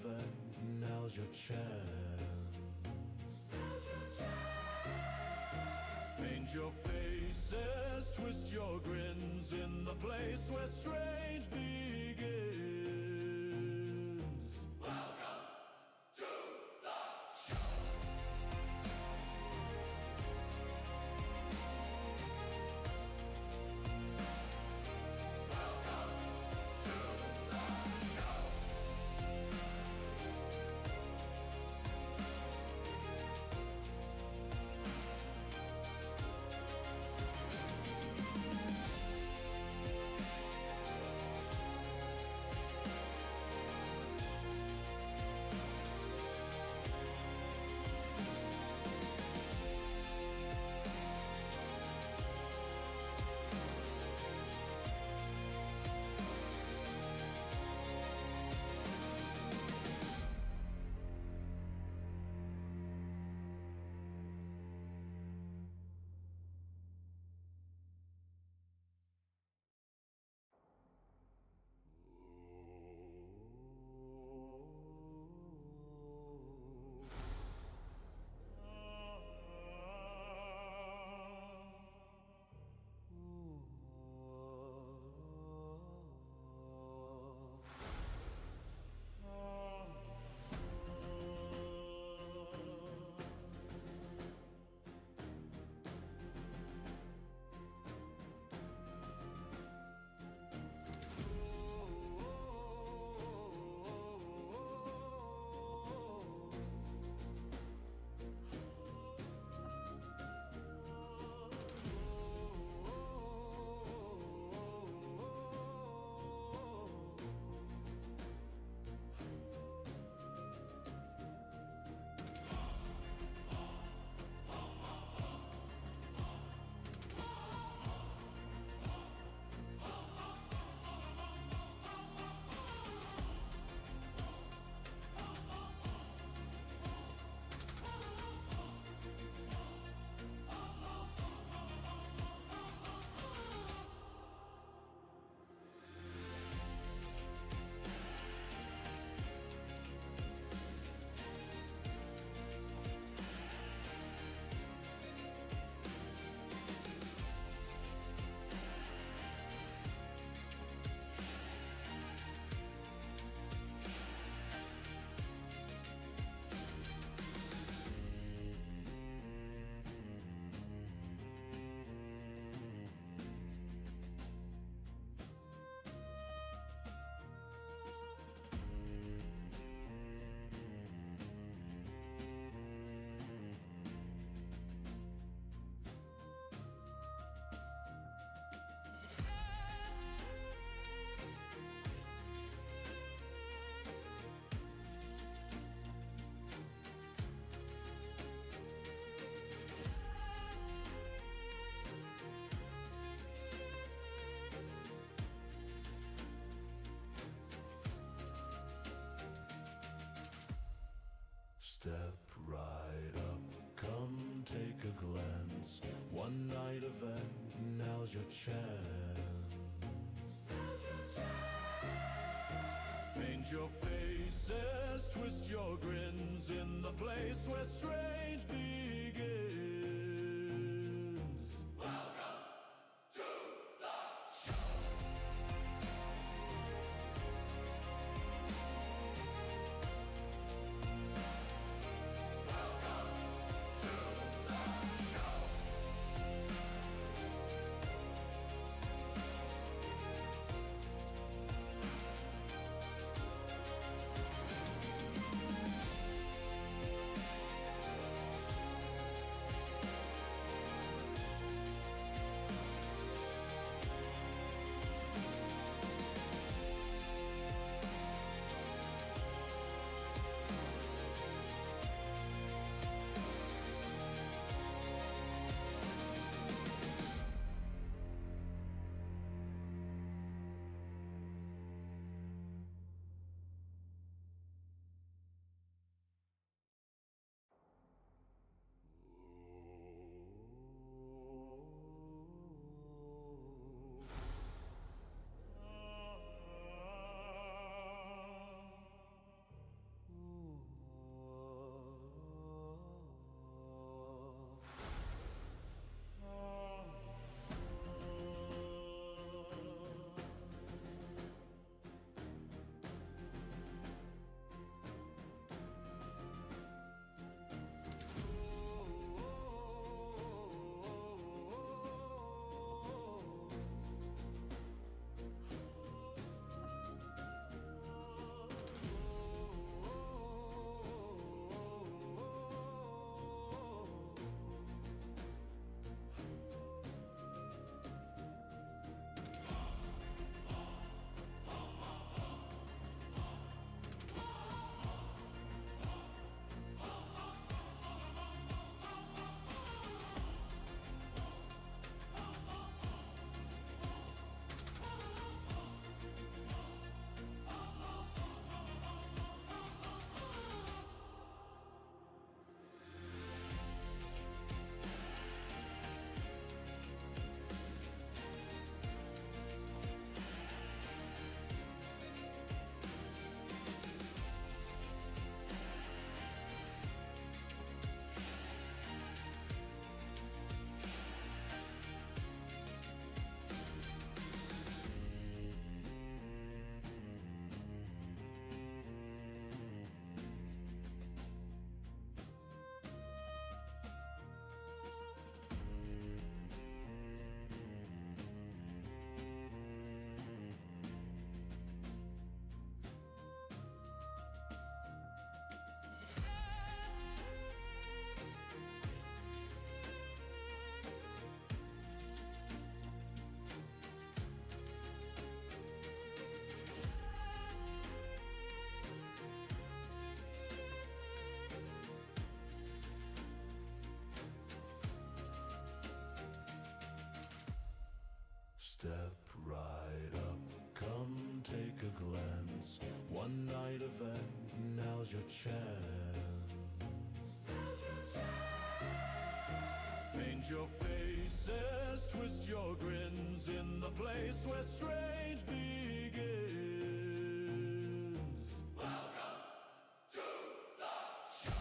event, now's your chance. Paint your faces, twist your grins in the place where strange begins. Welcome to the show. Welcome to the show. Step right up, come take a glance. One night event, now's your chance. Paint your faces, twist your grins in the place where strange begins. Welcome to the show. Welcome to the show. event, now's your chance. Paint your faces, twist your grins in the place where strange begins. Welcome to the show.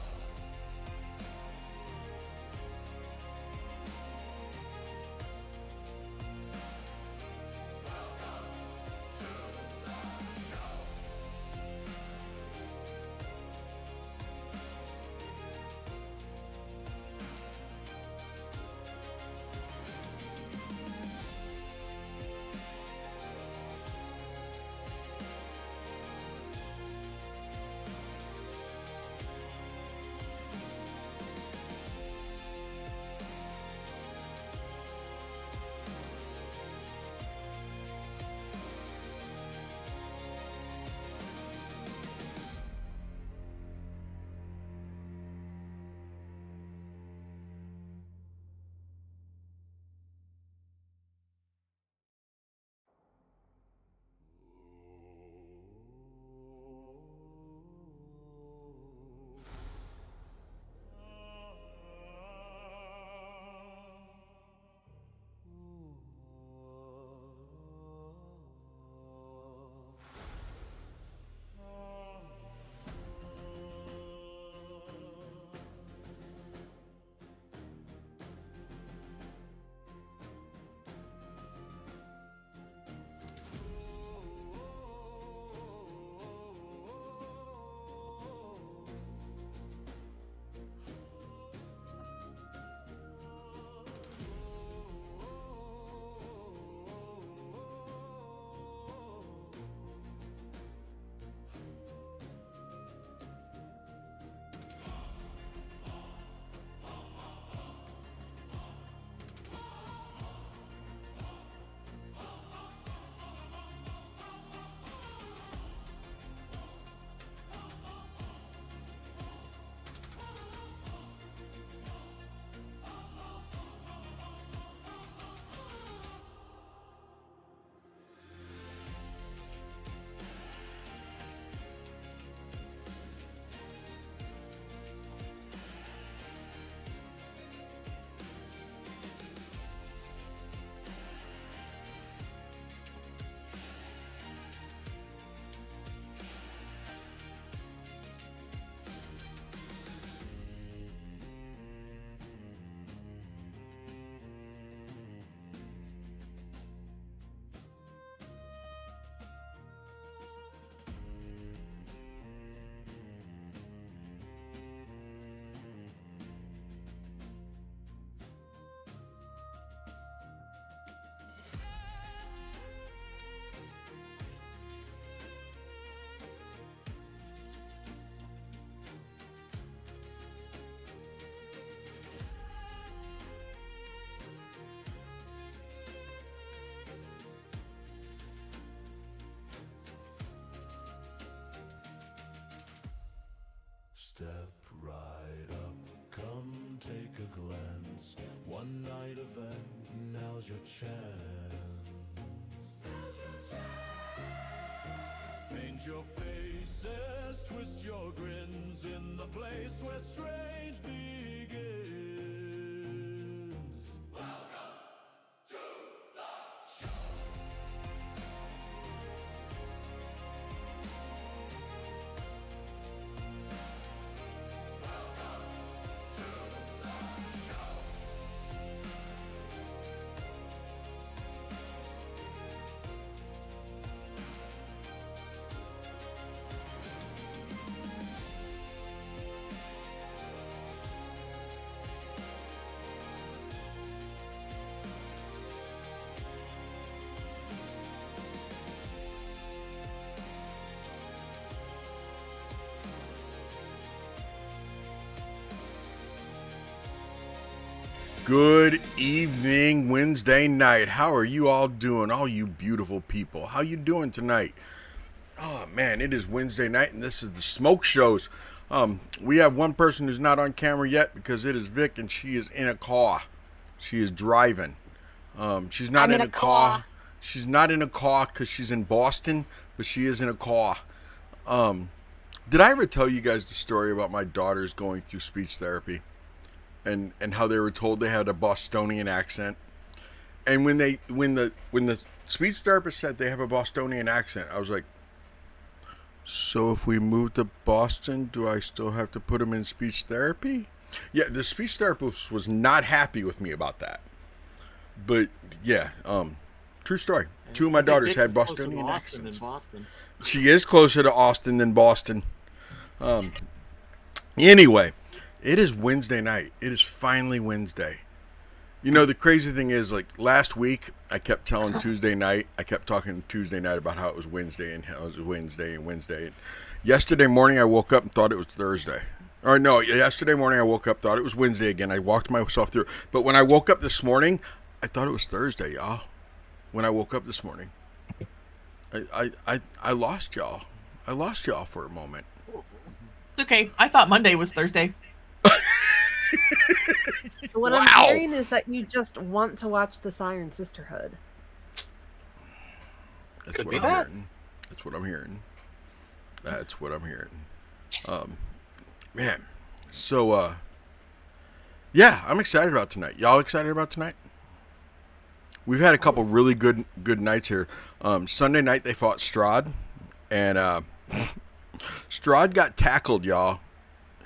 Step right up, come take a glance. One night event, now's your chance. Paint your faces, twist your grins in the place where strange begins. Welcome to the show. Good evening, Wednesday night. How are you all doing, all you beautiful people? How you doing tonight? Oh man, it is Wednesday night and this is the Smoke Shows. We have one person who's not on camera yet because it is Vic and she is in a car. She is driving. She's not in a car. She's not in a car because she's in Boston, but she is in a car. Did I ever tell you guys the story about my daughters going through speech therapy and how they were told they had a Bostonian accent? And when the speech therapist said they have a Bostonian accent, I was like, so if we move to Boston, do I still have to put them in speech therapy? Yeah, the speech therapist was not happy with me about that. But yeah, true story. Two of my daughters had Bostonian accents. She is closer to Austin than Boston. Anyway, it is Wednesday night. It is finally Wednesday. You know, the crazy thing is, like, last week, I kept telling Tuesday night, I kept talking Tuesday night about how it was Wednesday and how it was Wednesday and Wednesday. And yesterday morning, I woke up and thought it was Thursday. Or no, yesterday morning, I woke up, thought it was Wednesday again. I walked myself through. But when I woke up this morning, I thought it was Thursday, y'all. When I woke up this morning. I lost y'all. I lost y'all for a moment. It's okay. I thought Monday was Thursday. What I'm hearing is that you just want to watch the Siren Sisterhood. That's what I'm hearing. That's what I'm hearing. That's what I'm hearing. Man. So, yeah, I'm excited about tonight. Y'all excited about tonight? We've had a couple really good nights here. Sunday night they fought Strahd, and Strahd got tackled, y'all.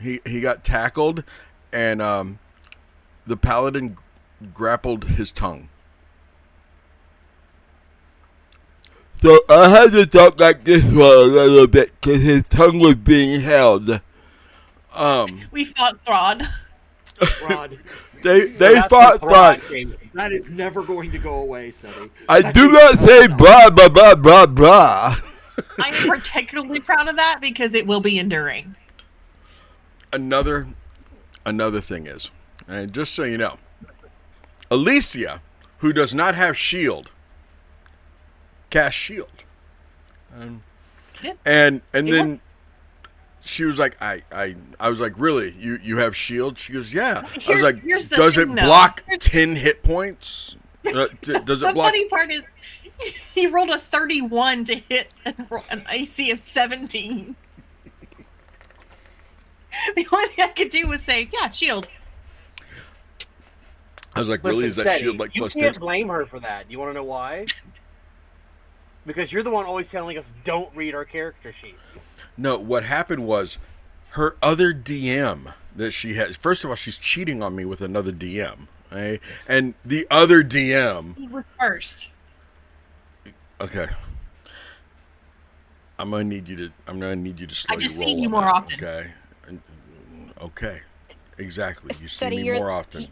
He got tackled, and the paladin grappled his tongue. So I had to talk like this for a little bit because his tongue was being held. We fought Strahd. They fought Strahd. That is never going to go away, Seti. I do not say blah blah blah blah blah. I am particularly proud of that because it will be enduring. Another thing is, and just so you know, Alicia, who does not have shield, cast shield, and then she was like, I was like, really, you have shield? She goes, yeah. I was like, does it block 10 hit points? Does it block? The funny part is, he rolled a 31 to hit an AC of 17. The only thing I could do was say, yeah, shield. I was like, really? Is that shield like plus 10? You can't blame her for that. You want to know why? Because you're the one always telling us don't read our character sheets. No, what happened was her other DM that she has. First of all, she's cheating on me with another DM. Okay? And the other DM. He was first. Okay. I'm gonna need you to slow your roll. I just see you more often. Okay. Okay. Exactly. You see Seti, me more often.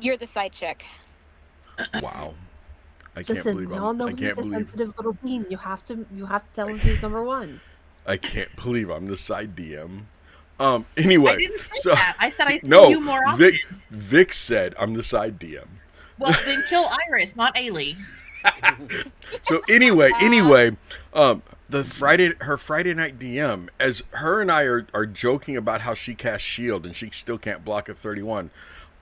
You're the side chick. Wow. I can't believe we all know he's a sensitive little bean. You have to tell him he's number one. I can't believe I'm the side DM. Anyway. I didn't say that. I said I see you more often. Vic said I'm the side DM. Well, then kill Iris, not Eilidh. So anyway, her Friday night DM, as her and I are joking about how she cast shield and she still can't block a 31.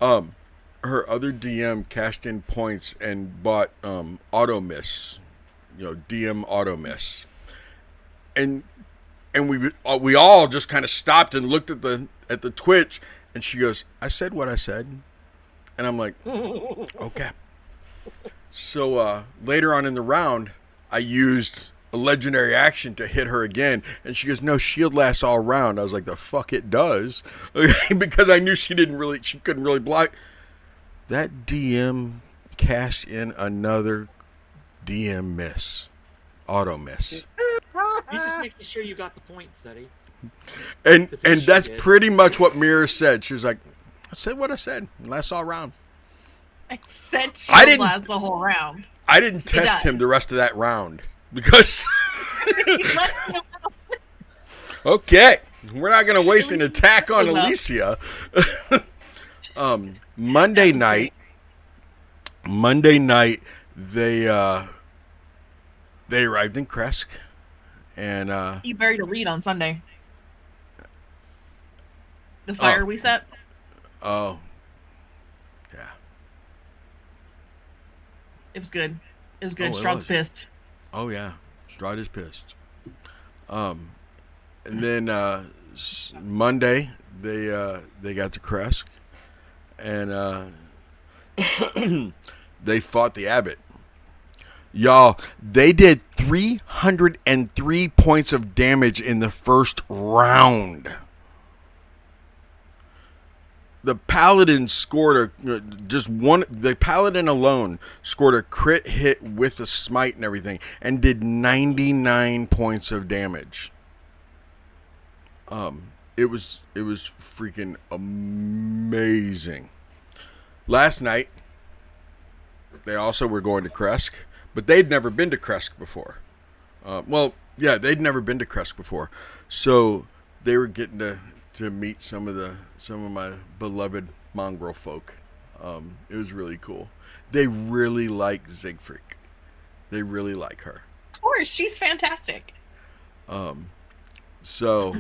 Her other DM cashed in points and bought auto miss, DM auto miss, and we all just kind of stopped and looked at the Twitch, and she goes, "I said what I said," and I'm like, okay. So later on in the round, I used a legendary action to hit her again, and she goes, "No, shield lasts all round." I was like, "The fuck it does," because I knew she couldn't really block. That DM cashed in another DM miss, auto miss. He's just making sure you got the point, Seti. And that's pretty much what Mira said. She was like, "I said what I said. Lasts all round." I said shield lasts the whole round. I didn't test him the rest of that round because. Okay, we're not gonna waste an attack on Alicia. Monday night, they arrived in Kresk, and you buried a lead on Sunday. The fire we set. Oh, yeah. It was good. Strahd's pissed. Oh yeah, Strahd is pissed. And then Monday they got to Kresk, and they fought the abbot. Y'all, they did 303 points of damage in the first round. The paladin scored the paladin alone scored a crit hit with a smite and everything, and did 99 points of damage. It was freaking amazing. Last night, they also were going to Kresk, but they'd never been to Kresk before. They'd never been to Kresk before, so they were getting to meet some of my beloved mongrel folk. It was really cool. They really like Siegfried. They really like her. Of course, she's fantastic. So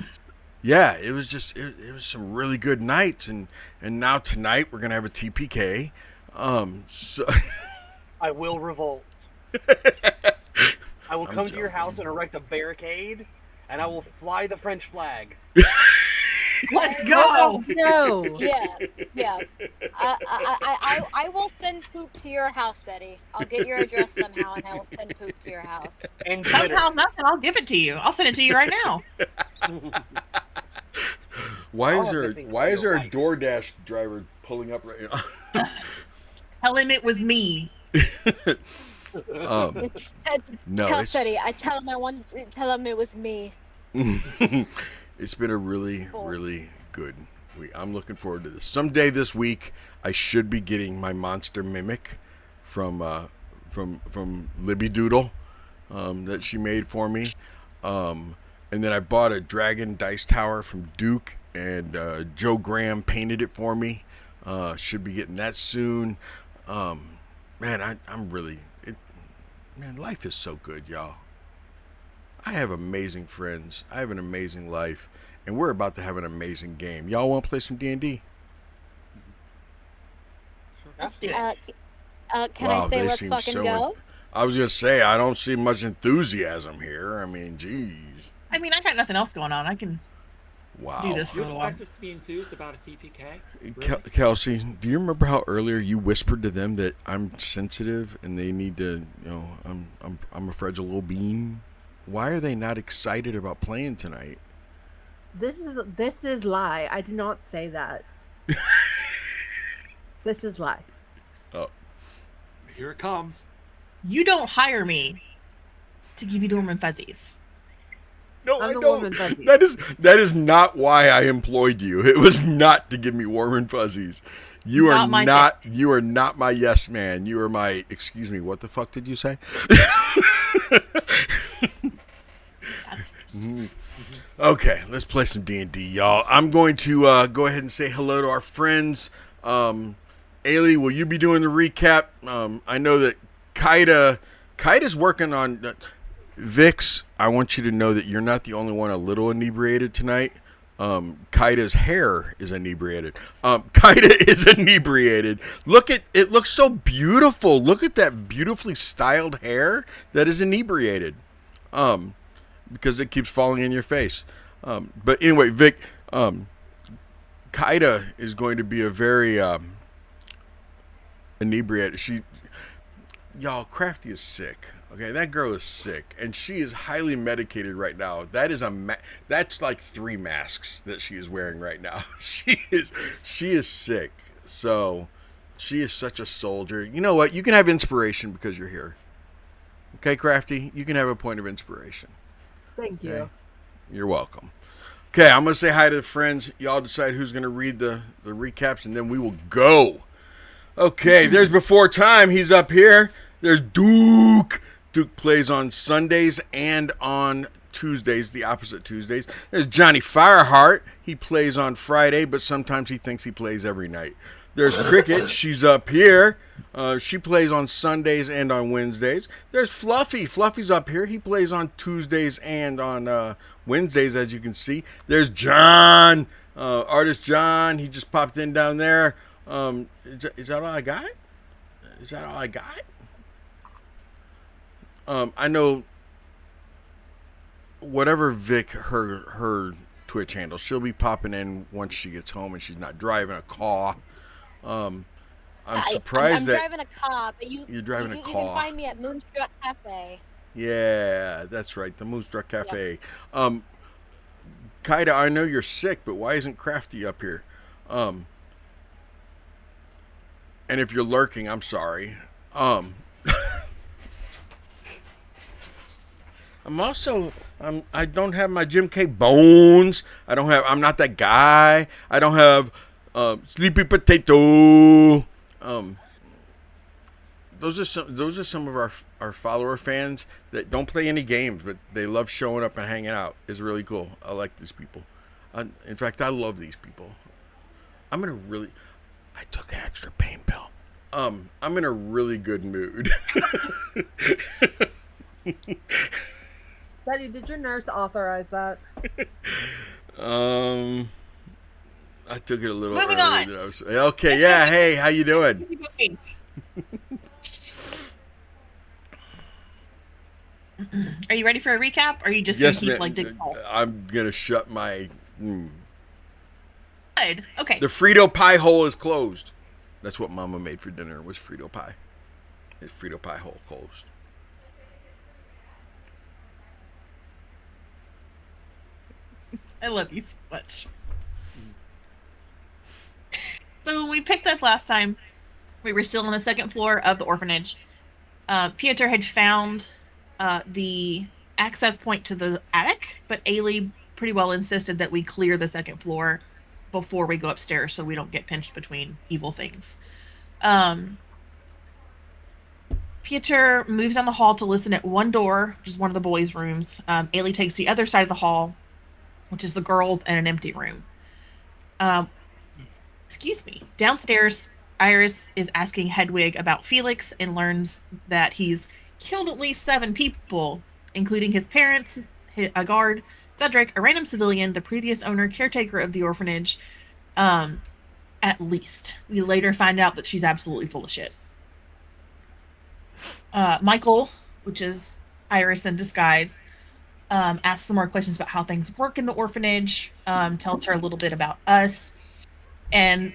yeah, it was just it was some really good nights, and now tonight we're gonna have a TPK. So I will revolt. I will come to your house and erect a barricade, and I will fly the French flag. Let's go! No. Yeah. I will send poop to your house, Eddie. I'll get your address somehow, and I will send poop to your house. And glitter. Somehow nothing, I'll give it to you. I'll send it to you right now. Why is there a DoorDash driver pulling up right now? Tell him it was me. No, Tell Eddie. Tell him it was me. It's been a really, really good week. I'm looking forward to this. Someday this week, I should be getting my monster mimic from Libby Doodle that she made for me. And then I bought a dragon dice tower from Duke, and Joe Graham painted it for me. Should be getting that soon. Man, life is so good, y'all. I have amazing friends. I have an amazing life, and we're about to have an amazing game. Y'all want to play some D&D? Let's do it. Can I say let's fucking go? I was gonna say I don't see much enthusiasm here. I mean, geez. I mean, I got nothing else going on. I can do this for You a little while. expect us to be enthused about a TPK? Really? Kelsey, do you remember how earlier you whispered to them that I'm sensitive and they need to, I'm a fragile little being? Why are they not excited about playing tonight? This is lie. I did not say that. This is lie. Oh, Here it comes. You don't hire me to give you the warm and fuzzies. no, I'm I the warm don't. and fuzzy. That is not why I employed you. It was not to give me warm and fuzzies. You are not my yes man. You are my, excuse me, what the fuck did you say? Okay, let's play some D&D, y'all. I'm going to go ahead and say hello to our friends. Eilidh, will you be doing the recap? I know that Kaida's working on... Vix, I want you to know that you're not the only one a little inebriated tonight. Kaida's hair is inebriated. Kaida is inebriated. It looks so beautiful. Look at that beautifully styled hair that is inebriated. Because it keeps falling in your face. But anyway, Vic, Kaida is going to be a very inebriated. Y'all, Crafty is sick. Okay, that girl is sick, and she is highly medicated right now. That's like 3 masks that she is wearing right now. She is sick. So she is such a soldier. You know what? You can have inspiration because you're here. Okay, Crafty, you can have a point of inspiration. Thank you. Okay? You're welcome. Okay, I'm gonna say hi to the friends. Y'all decide who's gonna read the recaps, and then we will go. Okay, there's Before Time. He's up here. There's Duke. Duke plays on Sundays and on Tuesdays, the opposite Tuesdays. There's Johnny Fireheart. He plays on Friday, but sometimes he thinks he plays every night. There's Cricket. She's up here. She plays on Sundays and on Wednesdays. There's Fluffy. Fluffy's up here. He plays on Tuesdays and on Wednesdays, as you can see. There's John. Artist John. He just popped in down there. Is that all I got? Is that all I got? I know whatever Vic, her Twitch handle, she'll be popping in once she gets home and she's not driving a car. I'm surprised I'm that driving a car, but you're driving a you car. can find me at Moonstruck Cafe. Yeah, that's right, the Moonstruck Cafe. Kaida, I know you're sick, but why isn't Crafty up here? And if you're lurking, I'm sorry. I don't have my Jim K bones. I'm not that guy. I don't have Sleepy Potato. Those are some of our follower fans that don't play any games, but they love showing up and hanging out. It's really cool. I like these people. In fact, I love these people. I took an extra pain pill. I'm in a really good mood. Daddy, did your nurse authorize that? I took it a little Moving earlier on. than I was. Okay, yeah. Hey, how you doing? Are you ready for a recap? Or are you just Yes, gonna keep ma'am. like digging holes? I'm gonna shut my. Good. Okay. The Frito pie hole is closed. That's what Mama made for dinner. Was Frito pie. His Frito pie hole closed. I love you so much. So when we picked up last time, we were still on the second floor of the orphanage. Piotr had found the access point to the attic, but Eilidh pretty well insisted that we clear the second floor before we go upstairs so we don't get pinched between evil things. Piotr moves down the hall to listen at one door, which is one of the boys' rooms. Eilidh takes the other side of the hall, which is the girls' and an empty room. Excuse me. Downstairs, Iris is asking Hedwig about Felix and learns that he's killed at least 7 people, including his parents, a guard, Cedric, a random civilian, the previous owner, caretaker of the orphanage, at least. We later find out that she's absolutely full of shit. Michael, which is Iris in disguise, asks some more questions about how things work in the orphanage, tells her a little bit about us, and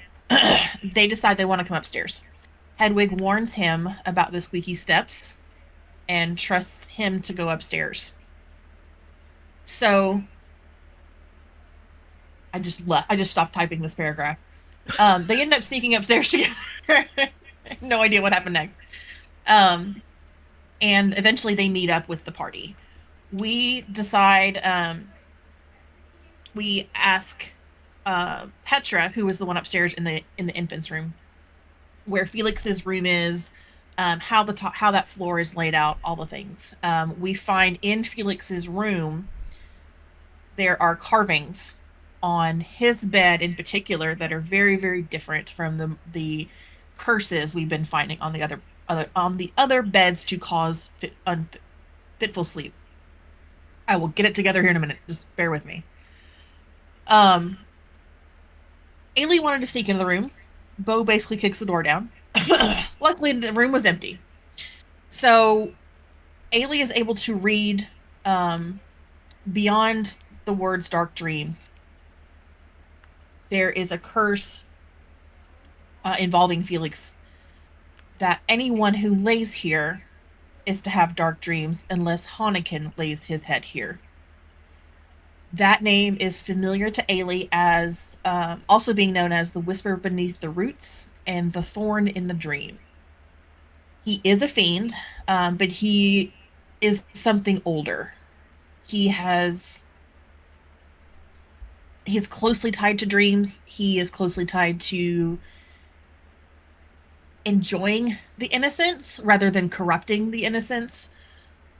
they decide they want to come upstairs. Hedwig warns him about the squeaky steps and trusts him to go upstairs. So I just stopped typing this paragraph. They end up sneaking upstairs together. No idea what happened next. And eventually they meet up with the party. We decide, we ask Petra, who was the one upstairs in the infant's room, where Felix's room is, how that floor is laid out, all the things. We find in Felix's room there are carvings on his bed in particular that are very, very different from the curses we've been finding on the other beds to cause fitful sleep. I will get it together here in a minute. Just bear with me. Eilidh wanted to sneak into the room. Bo basically kicks the door down. Luckily, the room was empty. So Eilidh is able to read beyond the words dark dreams. There is a curse involving Felix that anyone who lays here is to have dark dreams unless Hanneken lays his head here. That name is familiar to Eilidh as also being known as the Whisper Beneath the Roots and the Thorn in the Dream. He is a fiend, but he is something older. He's closely tied to dreams. He is closely tied to enjoying the innocence rather than corrupting the innocence.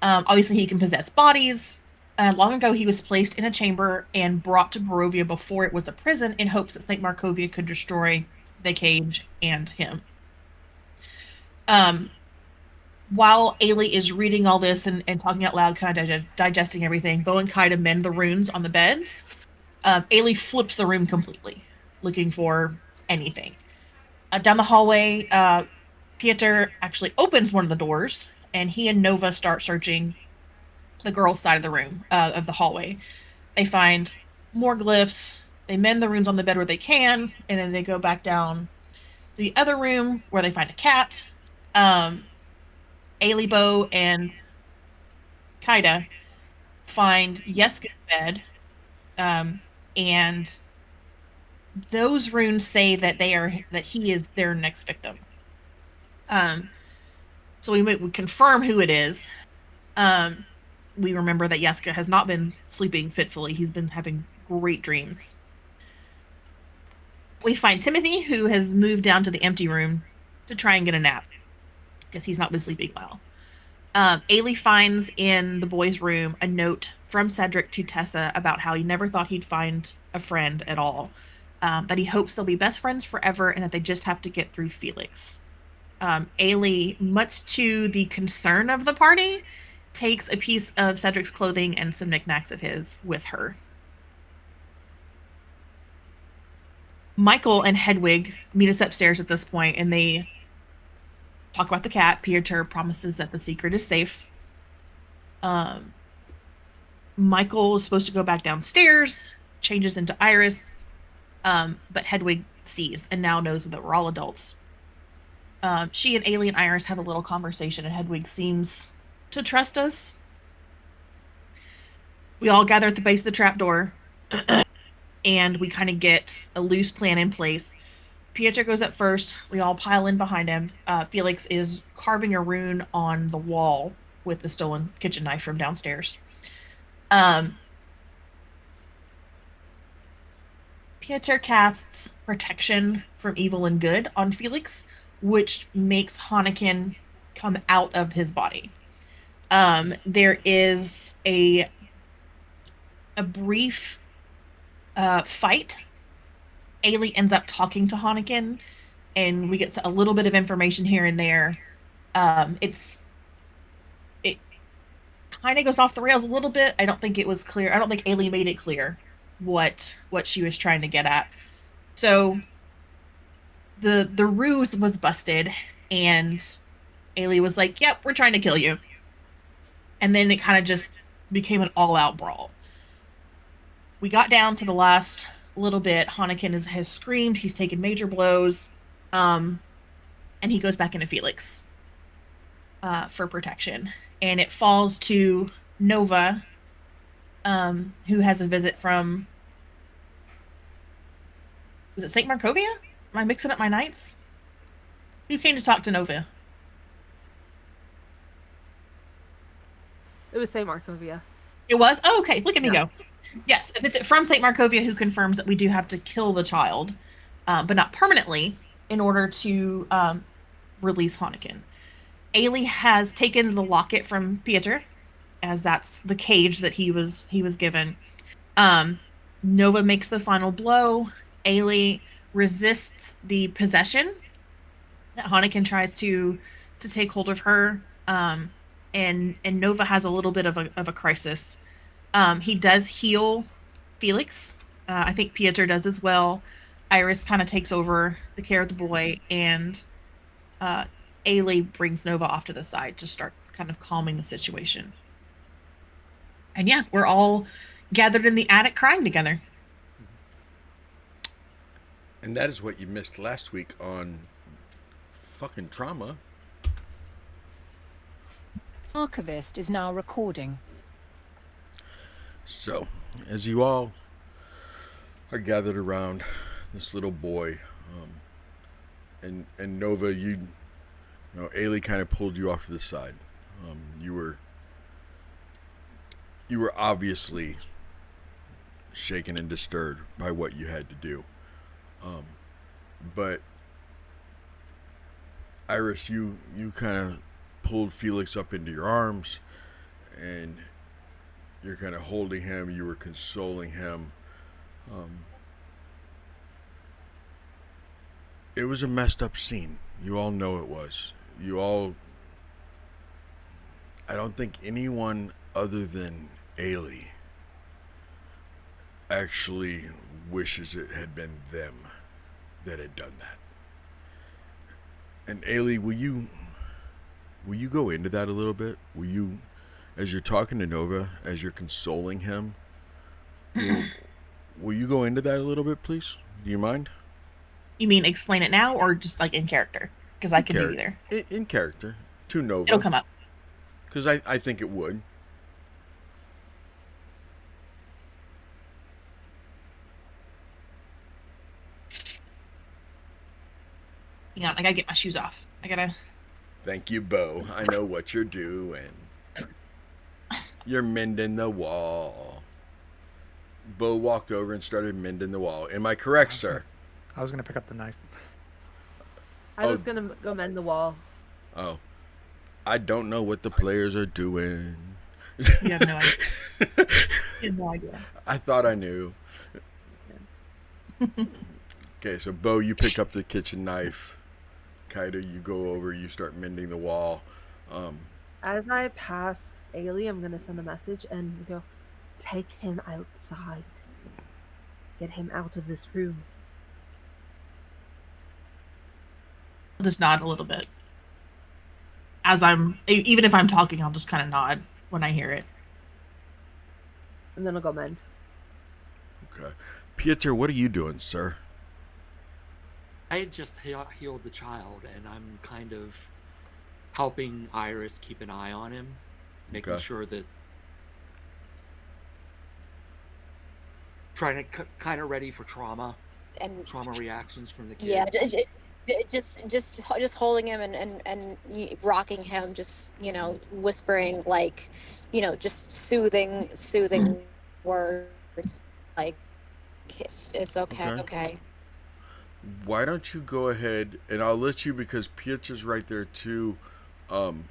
Obviously, he can possess bodies. Long ago, he was placed in a chamber and brought to Barovia before it was a prison in hopes that St. Markovia could destroy the cage and him. While Eilidh is reading all this and talking out loud, kind of digesting everything, Bo and Kaida mend the runes on the beds. Eilidh flips the room completely, looking for anything. Down the hallway, Piotr actually opens one of the doors, and he and Nova start searching the girls' side of the room, of the hallway. They find more glyphs. They mend the runes on the bed where they can, and then they go back down the other room where they find a cat. Eilidh and Kaida find Yeska's bed, and those runes say that he is their next victim. So we confirm who it is. We remember that Yeska has not been sleeping fitfully. He's been having great dreams. We find Timothy, who has moved down to the empty room to try and get a nap because he's not been sleeping well. Eilidh finds in the boys' room a note from Cedric to Tessa about how he never thought he'd find a friend at all, that he hopes they'll be best friends forever and that they just have to get through Felix. Eilidh, much to the concern of the party, takes a piece of Cedric's clothing and some knickknacks of his with her. Michael and Hedwig meet us upstairs at this point, and they talk about the cat. Piotr promises that the secret is safe. Michael is supposed to go back downstairs, changes into Iris, but Hedwig sees and now knows that we're all adults. She and Eilidh and Iris have a little conversation, and Hedwig seems to trust us. We all gather at the base of the trapdoor, and we kind of get a loose plan in place. Piotr goes up first. We all pile in behind him. Felix is carving a rune on the wall with the stolen kitchen knife from downstairs. Piotr casts protection from evil and good on Felix, which makes Hanneken come out of his body. There is a brief fight. Eilidh ends up talking to Hanneken, and we get a little bit of information here and there. It kind of goes off the rails a little bit. I don't think it was clear. I don't think Eilidh made it clear what she was trying to get at. So the ruse was busted, and Eilidh was like, "Yep, we're trying to kill you." And then it kind of just became an all-out brawl. We got down to the last little bit. Hanneken has screamed. He's taken major blows. And he goes back into Felix for protection. And it falls to Nova, who has a visit from... Was it St. Markovia? Am I mixing up my nights? Who came to talk to Nova? It was St. Markovia. It was? Oh, okay. Look at me go. Yes, a visit from St. Markovia, who confirms that we do have to kill the child, but not permanently, in order to release Hanneken. Eilidh has taken the locket from Piotr, as that's the cage that he was given. Nova makes the final blow. Eilidh resists the possession that Hanneken tries to take hold of her, and Nova has a little bit of a crisis. He does heal Felix. I think Piotr does as well. Iris kind of takes over the care of the boy, and Eilidh brings Nova off to the side to start kind of calming the situation. And yeah, we're all gathered in the attic crying together. And that is what you missed last week on fucking trauma. Archivist is now recording. So, as you all are gathered around this little boy, and Nova, you know, Eilidh kind of pulled you off to the side. You were obviously shaken and disturbed by what you had to do. But Iris, you kind of pulled Felix up into your arms, and you're kind of holding him. You were consoling him. It was a messed up scene. You all know it was. I don't think anyone other than Eilidh actually wishes it had been them that had done that. And Eilidh, will you go into that a little bit? as you're talking to Nova, as you're consoling him, will you go into that a little bit, please? Do you mind? You mean explain it now or just like in character? Because I could do either. In character to Nova. It'll come up. Because I think it would. Hang on, I gotta get my shoes off. I gotta. Thank you, Bo. I know what you're doing. You're mending the wall. Bo walked over and started mending the wall. Am I correct, sir? I was going to pick up the knife. I was going to go mend the wall. Oh. I don't know what the players are doing. You have no idea. You have no idea. I thought I knew. Okay, so Bo, you pick up the kitchen knife. Kaida, you go over, you start mending the wall. As I pass Eilidh, I'm going to send a message and go, take him outside. Get him out of this room. I'll just nod a little bit. Even if I'm talking, I'll just kind of nod when I hear it. And then I'll go mend. Okay. Piotr, what are you doing, sir? I had just healed the child, and I'm kind of helping Iris keep an eye on him, making sure that, trying to kind of ready for trauma reactions from the kid. Yeah, just holding him and rocking him, just whispering like, just soothing words like, it's okay. Why don't you go ahead, and I'll let you, because Piotr's right there too. I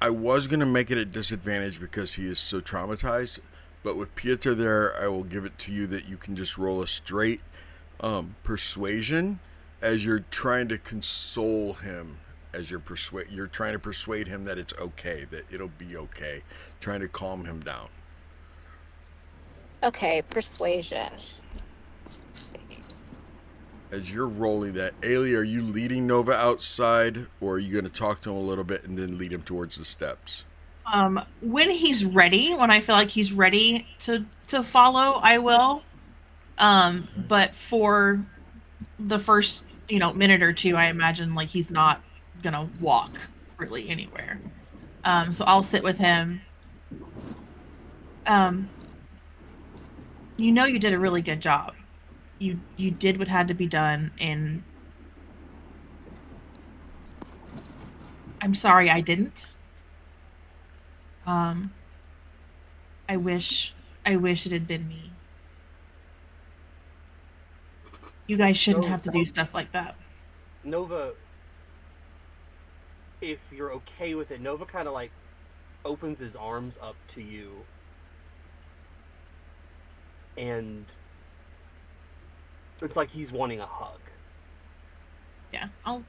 was going to make it a disadvantage because he is so traumatized, but with Piotr there, I will give it to you that you can just roll a straight persuasion as you're trying to console him, as you're trying to persuade him that it's okay, that it'll be okay, trying to calm him down. Okay, persuasion. Let's see. As you're rolling that, Eilidh, are you leading Nova outside, or are you going to talk to him a little bit and then lead him towards the steps? When he's ready, when I feel like he's ready to follow, I will. But for the first, minute or two, I imagine like he's not gonna walk really anywhere. So I'll sit with him. You did a really good job. You did what had to be done, and I'm sorry I didn't. I wish it had been me. You guys shouldn't have to do stuff like that. Nova, if you're okay with it, Nova kind of like opens his arms up to you. And it's like he's wanting a hug. Yeah, I'll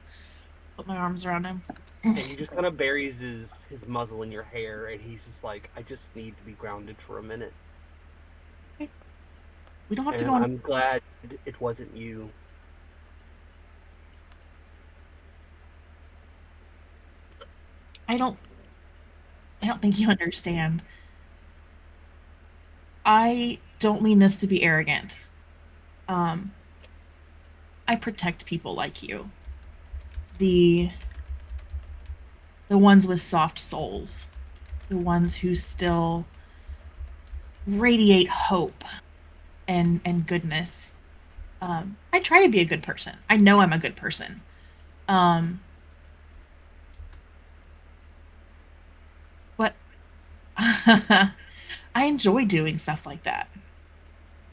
put my arms around him. And he just kind of buries his muzzle in your hair, and he's just like, I just need to be grounded for a minute. Okay. We don't have to go on. I'm glad it wasn't you. I don't think you understand. I don't mean this to be arrogant. I protect people like you. The ones with soft souls. The ones who still radiate hope and goodness. I try to be a good person. I know I'm a good person. But I enjoy doing stuff like that.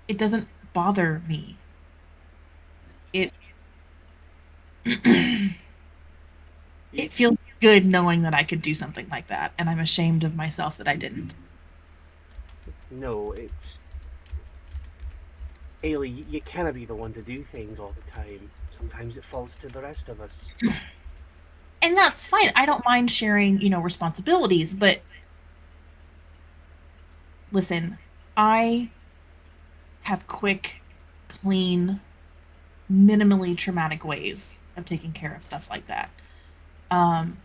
It doesn't bother me. It feels good knowing that I could do something like that, and I'm ashamed of myself that I didn't. No, it's... Eilidh, you cannot be the one to do things all the time. Sometimes it falls to the rest of us. And that's fine. I don't mind sharing, responsibilities, but listen, I have quick, clean, minimally traumatic ways of taking care of stuff like that. Um,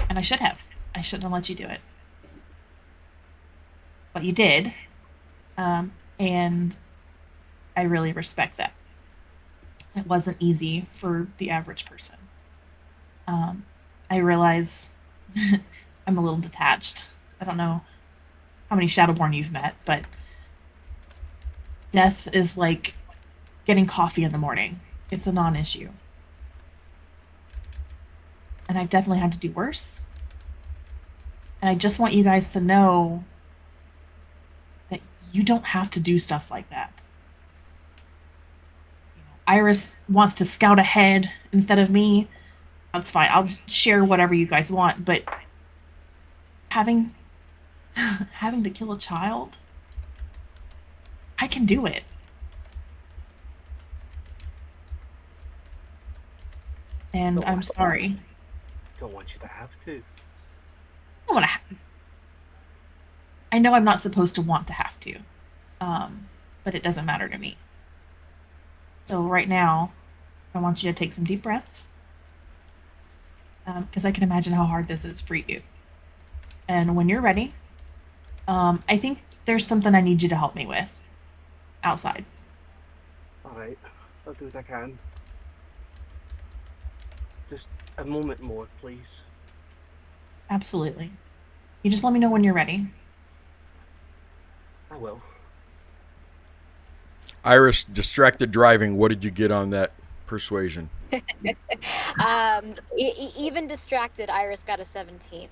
and I should have. I shouldn't have let you do it. But you did. And I really respect that. It wasn't easy for the average person. I realize I'm a little detached. I don't know how many Shadowborn you've met, but death is like getting coffee in the morning. It's a non-issue. And I've definitely had to do worse. And I just want you guys to know that you don't have to do stuff like that. Iris wants to scout ahead instead of me. That's fine. I'll share whatever you guys want, but having to kill a child, I can do it. And I'm sorry. Don't want you to have to. I don't want to. I know I'm not supposed to want to have to, but it doesn't matter to me. So right now, I want you to take some deep breaths, because I can imagine how hard this is for you. And when you're ready, I think there's something I need you to help me with outside. All right, I'll do what I can. Just a moment more, please. Absolutely. You just let me know when you're ready. I will. Iris, distracted driving. What did you get on that persuasion? Even distracted, Iris got a 17.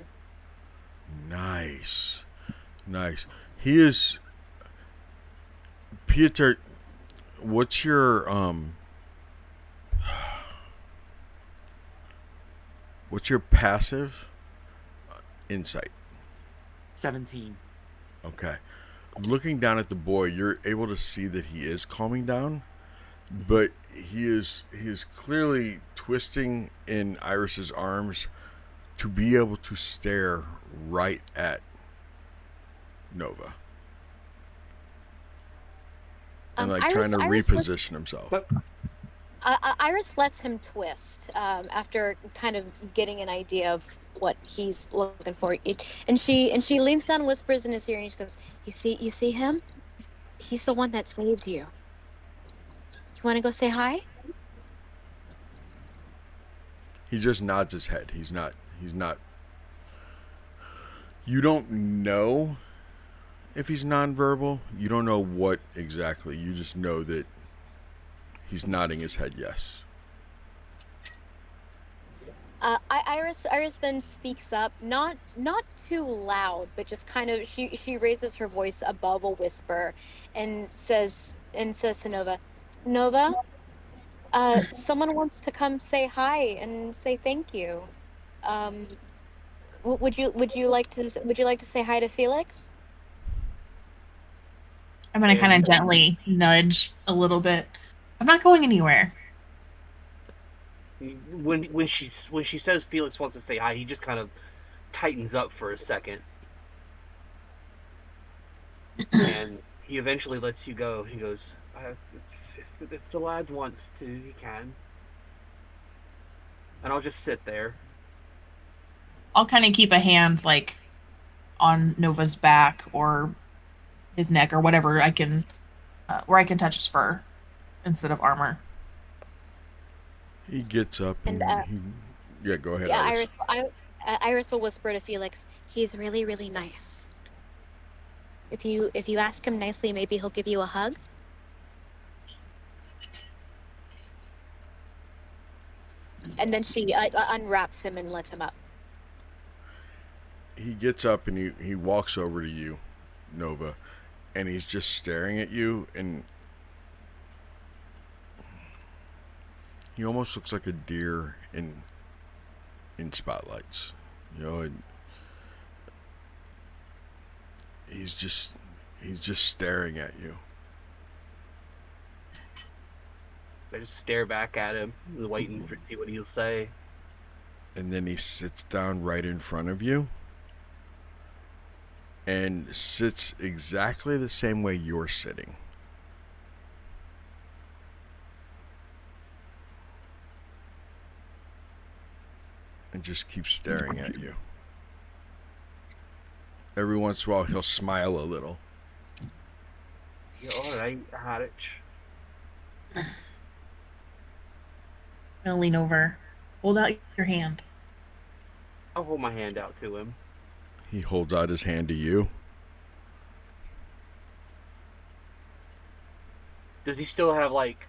Nice. He is. Piotr, what's your passive insight? 17. Okay. Looking down at the boy, you're able to see that he is calming down, but he is clearly twisting in Iris's arms to be able to stare right at Nova. And trying to reposition himself. Iris lets him twist after kind of getting an idea of what he's looking for. And she leans down and whispers in his ear, and she goes, You see him? He's the one that saved you. You want to go say hi?" He just nods his head. He's not. You don't know if he's nonverbal. You don't know what exactly. You just know that he's nodding his head yes. Iris then speaks up, not too loud, but just kind of she raises her voice above a whisper, and says to Nova, "Nova, someone wants to come say hi and say thank you. Would you like to say hi to Felix?" I'm going to kind of gently nudge a little bit. I'm not going anywhere. When she says Felix wants to say hi, he just kind of tightens up for a second, and he eventually lets you go. He goes, "If the lad wants to, he can." And I'll just sit there. I'll kind of keep a hand like on Nova's back or his neck or whatever I can, where I can touch his fur instead of armor. He gets up and yeah, go ahead. Yeah, Iris. Iris will whisper to Felix, "He's really, really nice. If you ask him nicely, maybe he'll give you a hug." And then she unwraps him and lets him up. He gets up and he walks over to you, Nova, and he's just staring at you, and he almost looks like a deer in spotlights, you know. And he's just staring at you. I just stare back at him, waiting to see what he'll say. And then he sits down right in front of you and sits exactly the same way you're sitting. and just keeps staring at you. Every once in a while, he'll smile a little. You alright, Harich? I'm gonna lean over. Hold out your hand. I'll hold my hand out to him. He holds out his hand to you. Does he still have, like,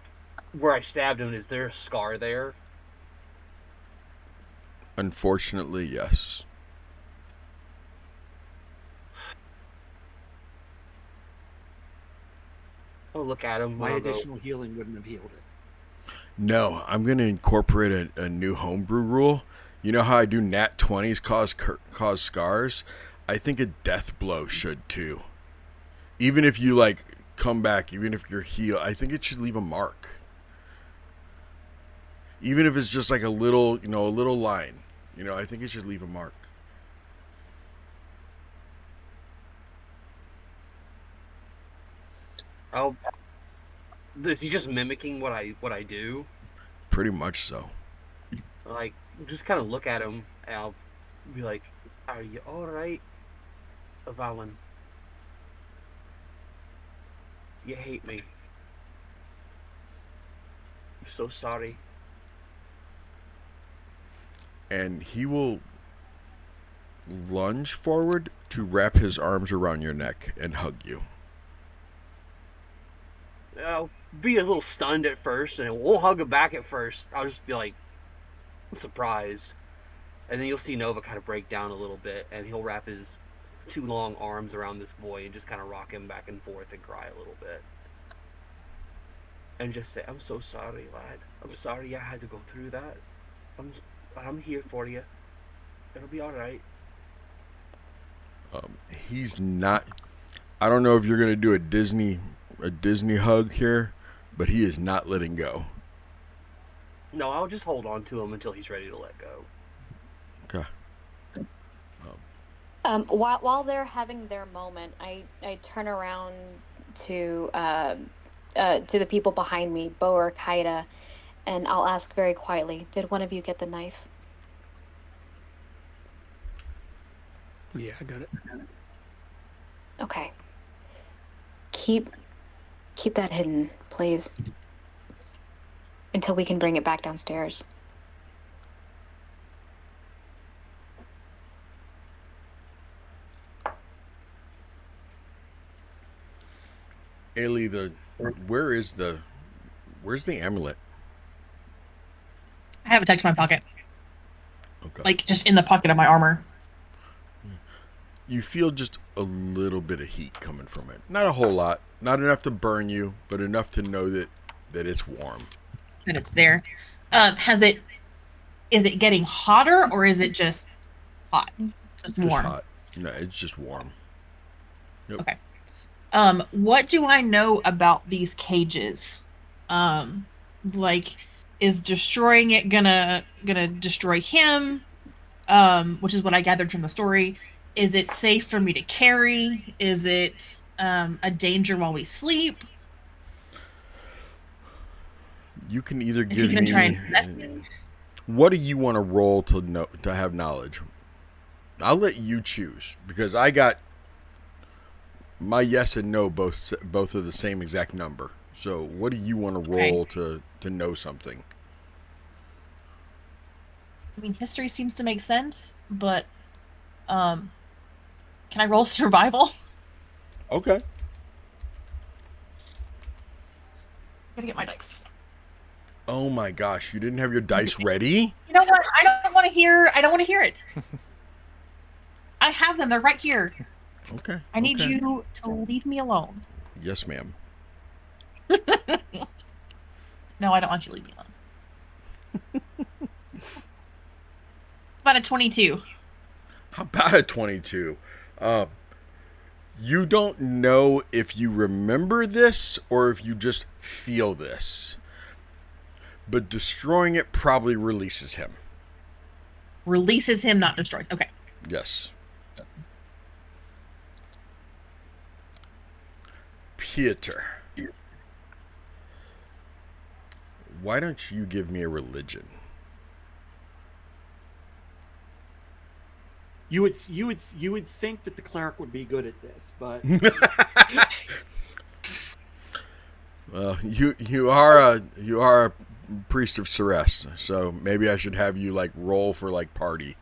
where I stabbed him, is there a scar there? Unfortunately, yes. I'll look at him. My I'll go, additional healing wouldn't have healed it. No, I'm going to incorporate a new homebrew rule. You know how I do nat 20s cause scars? I think a death blow should too. Even if you like come back, even if you're healed, I think it should leave a mark. Even if it's just like a little line. I think it should leave a mark. Is he just mimicking what I do? Pretty much so. Like, just kind of look at him, and I'll be like, "Are you all right, Valen? You hate me. I'm so sorry." And he will lunge forward to wrap his arms around your neck and hug you. I'll be a little stunned at first, and won't hug him back at first. I'll just be like, surprised. And then you'll see Nova kind of break down a little bit, and he'll wrap his two long arms around this boy and just kind of rock him back and forth and cry a little bit. And just say, "I'm so sorry, lad. I'm sorry I had to go through that. I'm here for you. It'll be alright." He's not... I don't know if you're going to do a Disney hug here, but he is not letting go. No, I'll just hold on to him until he's ready to let go. Okay. While they're having their moment, I turn around to the people behind me, Bo or Kaida, and I'll ask very quietly, "Did one of you get the knife?" Yeah, I got it. Okay. Keep that hidden, please, until we can bring it back downstairs. Eilidh, where's the amulet? I have it tucked in my pocket. Okay. Like, just in the pocket of my armor. You feel just a little bit of heat coming from it. Not a whole lot. Not enough to burn you, but enough to know that it's warm. That it's there. Is it getting hotter, or is it just hot? Just warm? Just hot. No, it's just warm. Yep. Okay. What do I know about these cages? Like, is destroying it gonna destroy him? Which is what I gathered from the story. Is it safe for me to carry? Is it a danger while we sleep? You can either Is give he gonna me... try and possess me? What do you want to roll to have knowledge? I'll let you choose, because I got my yes and no both are the same exact number. So what do you want to roll to know something? I mean, history seems to make sense, but can I roll survival? Okay. Gotta get my dice. Oh my gosh, you didn't have your dice ready? You know what? I don't want to hear it. I have them. They're right here. Okay. I need you to leave me alone. Yes, ma'am. No, I don't want you to leave me alone. About a 22. How about a 22? You don't know if you remember this or if you just feel this. But destroying it probably releases him. Releases him, not destroys. Okay. Yes. Piotr. Why don't you give me a religion? You would think that the cleric would be good at this, but Well, you are a priest of Ceres, so maybe I should have you like roll for like party.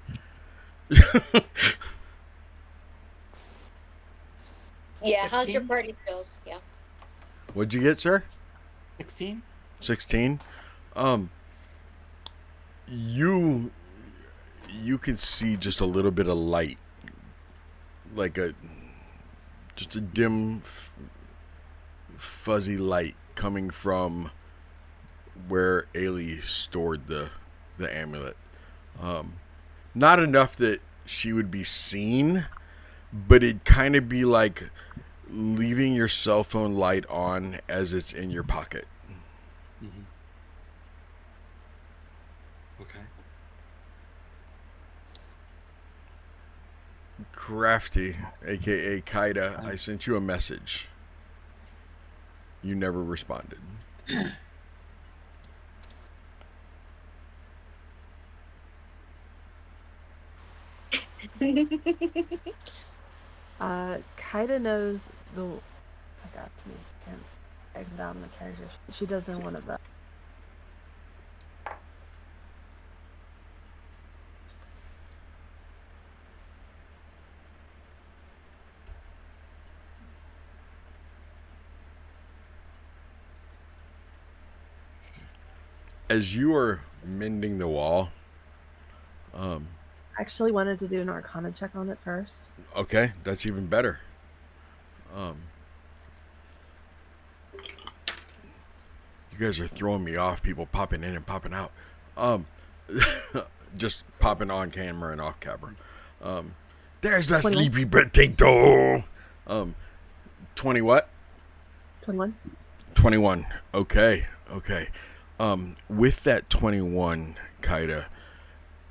Yeah, how's your 16? party skills? Yeah. What'd you get, sir? 16. 16. You can see just a little bit of light, like just a dim, fuzzy light coming from where Eilidh stored the amulet. Not enough that she would be seen, but it'd kind of be like leaving your cell phone light on as it's in your pocket. Mm-hmm. Okay. Crafty, aka Kaida, I sent you a message. You never responded. Kaida knows the. Oh God, please can't exit out on the character. She does know one of them. As you are mending the wall, I actually wanted to do an Arcana check on it first. okay, that's even better. You guys are throwing me off. People popping in and popping out. Just popping on camera and off camera. There's that 21. sleepy potato. 20 what? 21. 21. Okay. With that 21, Kaida,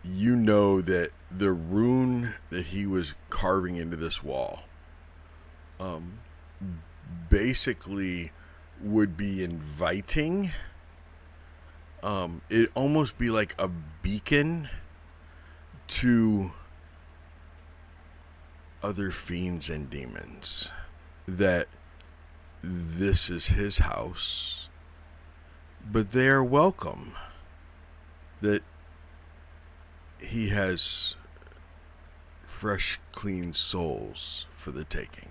you know that the rune that he was carving into this wall, basically would be inviting. It'd almost be like a beacon to other fiends and demons that this is his house, but they are welcome, that he has fresh, clean souls for the taking.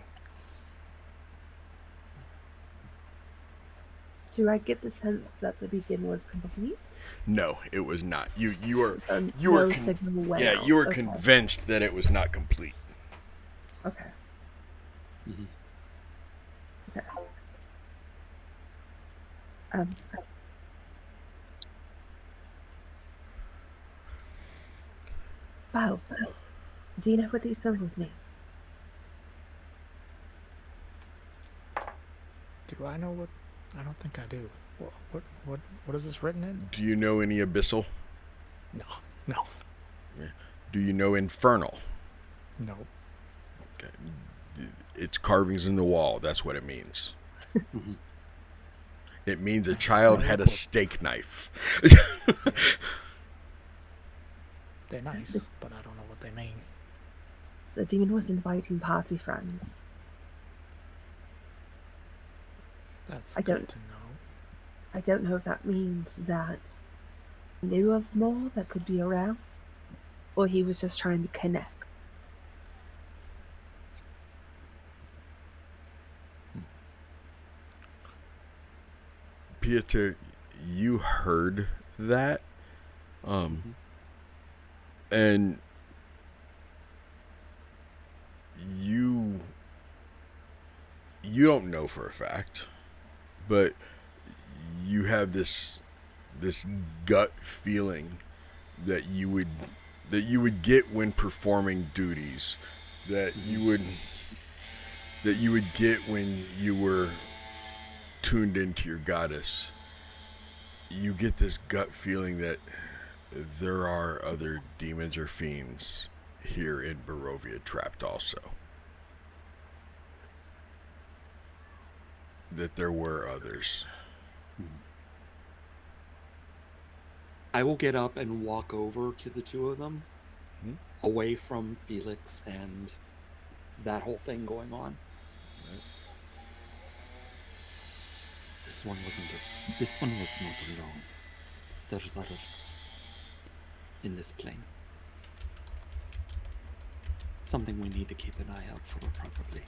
Do I get the sense that the beacon was complete? No, it was not. You were signal went yeah, out. you were Okay. convinced that it was not complete. Okay. Mm-hmm. Okay. Wow. Do you know what these symbols mean? Do I know what? I don't think I do. What is this written in? Do you know any abyssal? No. Do you know infernal? No. Okay. It's carvings in the wall. That's what it means. It means a child had a steak knife. They're nice, but I don't know what they mean. The demon was inviting party friends. That's I good don't- to know. I don't know if that means that he knew of more that could be around, or he was just trying to connect. Piotr, you heard that, and you don't know for a fact, but you have this gut feeling that you would get when performing duties, that you would get when you were tuned into your goddess. You get this gut feeling that there are other demons or fiends here in Barovia trapped also. That there were others. I will get up and walk over to the two of them. away from Felix and that whole thing going on. This one was not alone. There's others in this plane. Something we need to keep an eye out for, probably.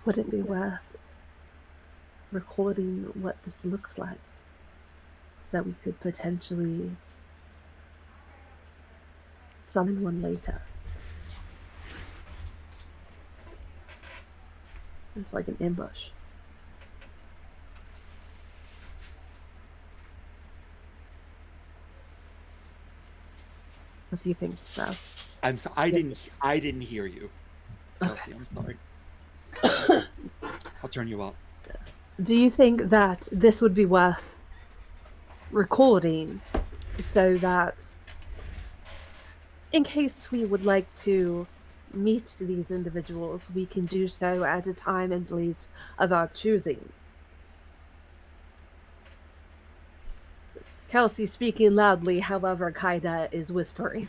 Would it be worth recording what this looks like so that we could potentially summon one later? It's like an ambush. What do you think, Strahd? I'm so I didn't hear you, Kelsey. Okay. I'm sorry. I'll turn you up. Do you think that this would be worth recording so that in case we would like to meet these individuals, we can do so at a time and place of our choosing? Kelsey speaking loudly, however, Kaida is whispering.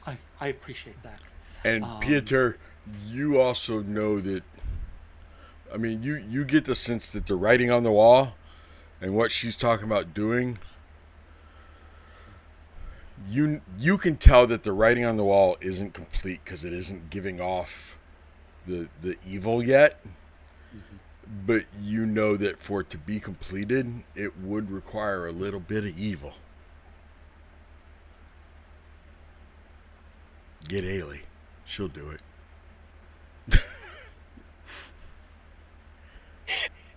I appreciate that. And Piotr, you also know that, I mean, you get the sense that the writing on the wall and what she's talking about doing, you can tell that the writing on the wall isn't complete because it isn't giving off the evil yet. Mm-hmm. But you know that for it to be completed, it would require a little bit of evil. Get Eilidh. She'll do it.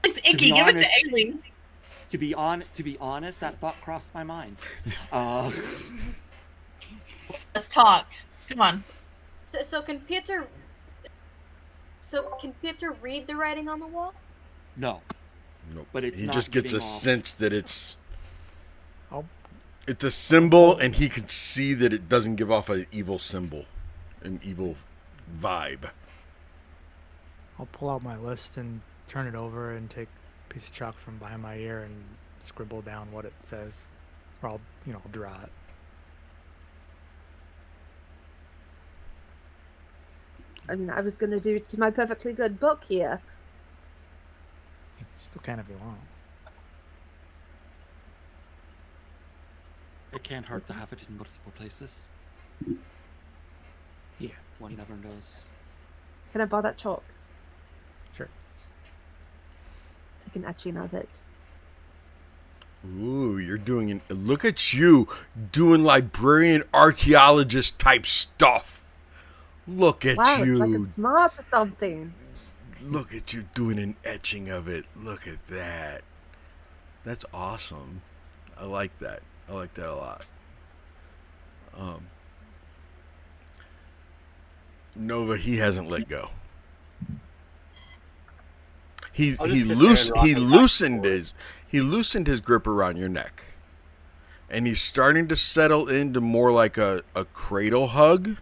It's icky. Give it to Eilidh. To be honest, that thought crossed my mind. Let's talk. Come on. So can Piotr read the writing on the wall? No. Nope. But he just gets a sense that it's I'll a symbol, and he can see that it doesn't give off an evil symbol, an evil vibe. I'll pull out my list and turn it over and take a piece of chalk from behind my ear and scribble down what it says, or I'll draw it. I mean, I was going to do it to my perfectly good book here. You still can if you want. It can't hurt to have it in multiple places. Yeah. One never knows. Can I borrow that chalk? Sure. Take an etching of it. Ooh, you're doing look at you doing librarian archaeologist type stuff. Look at you. Wow, it's like it's smart or something. Look at you doing an etching of it. Look at that. That's awesome. I like that. I like that a lot. Nova, he hasn't let go. He loosened his grip around your neck, and he's starting to settle into more like a cradle hug,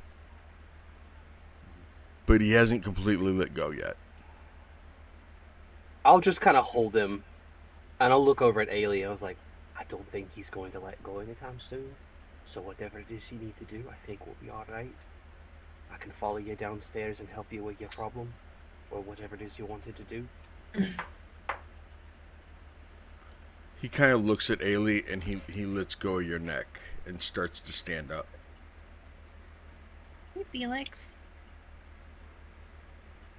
but he hasn't completely let go yet. I'll just kind of hold him, and I'll look over at Eilidh. I was like, I don't think he's going to let go anytime soon. So whatever it is you need to do, I think we'll be all right. I can follow you downstairs and help you with your problem, or whatever it is you wanted to do. He kind of looks at Eilidh, and he lets go of your neck and starts to stand up. Hey, Felix.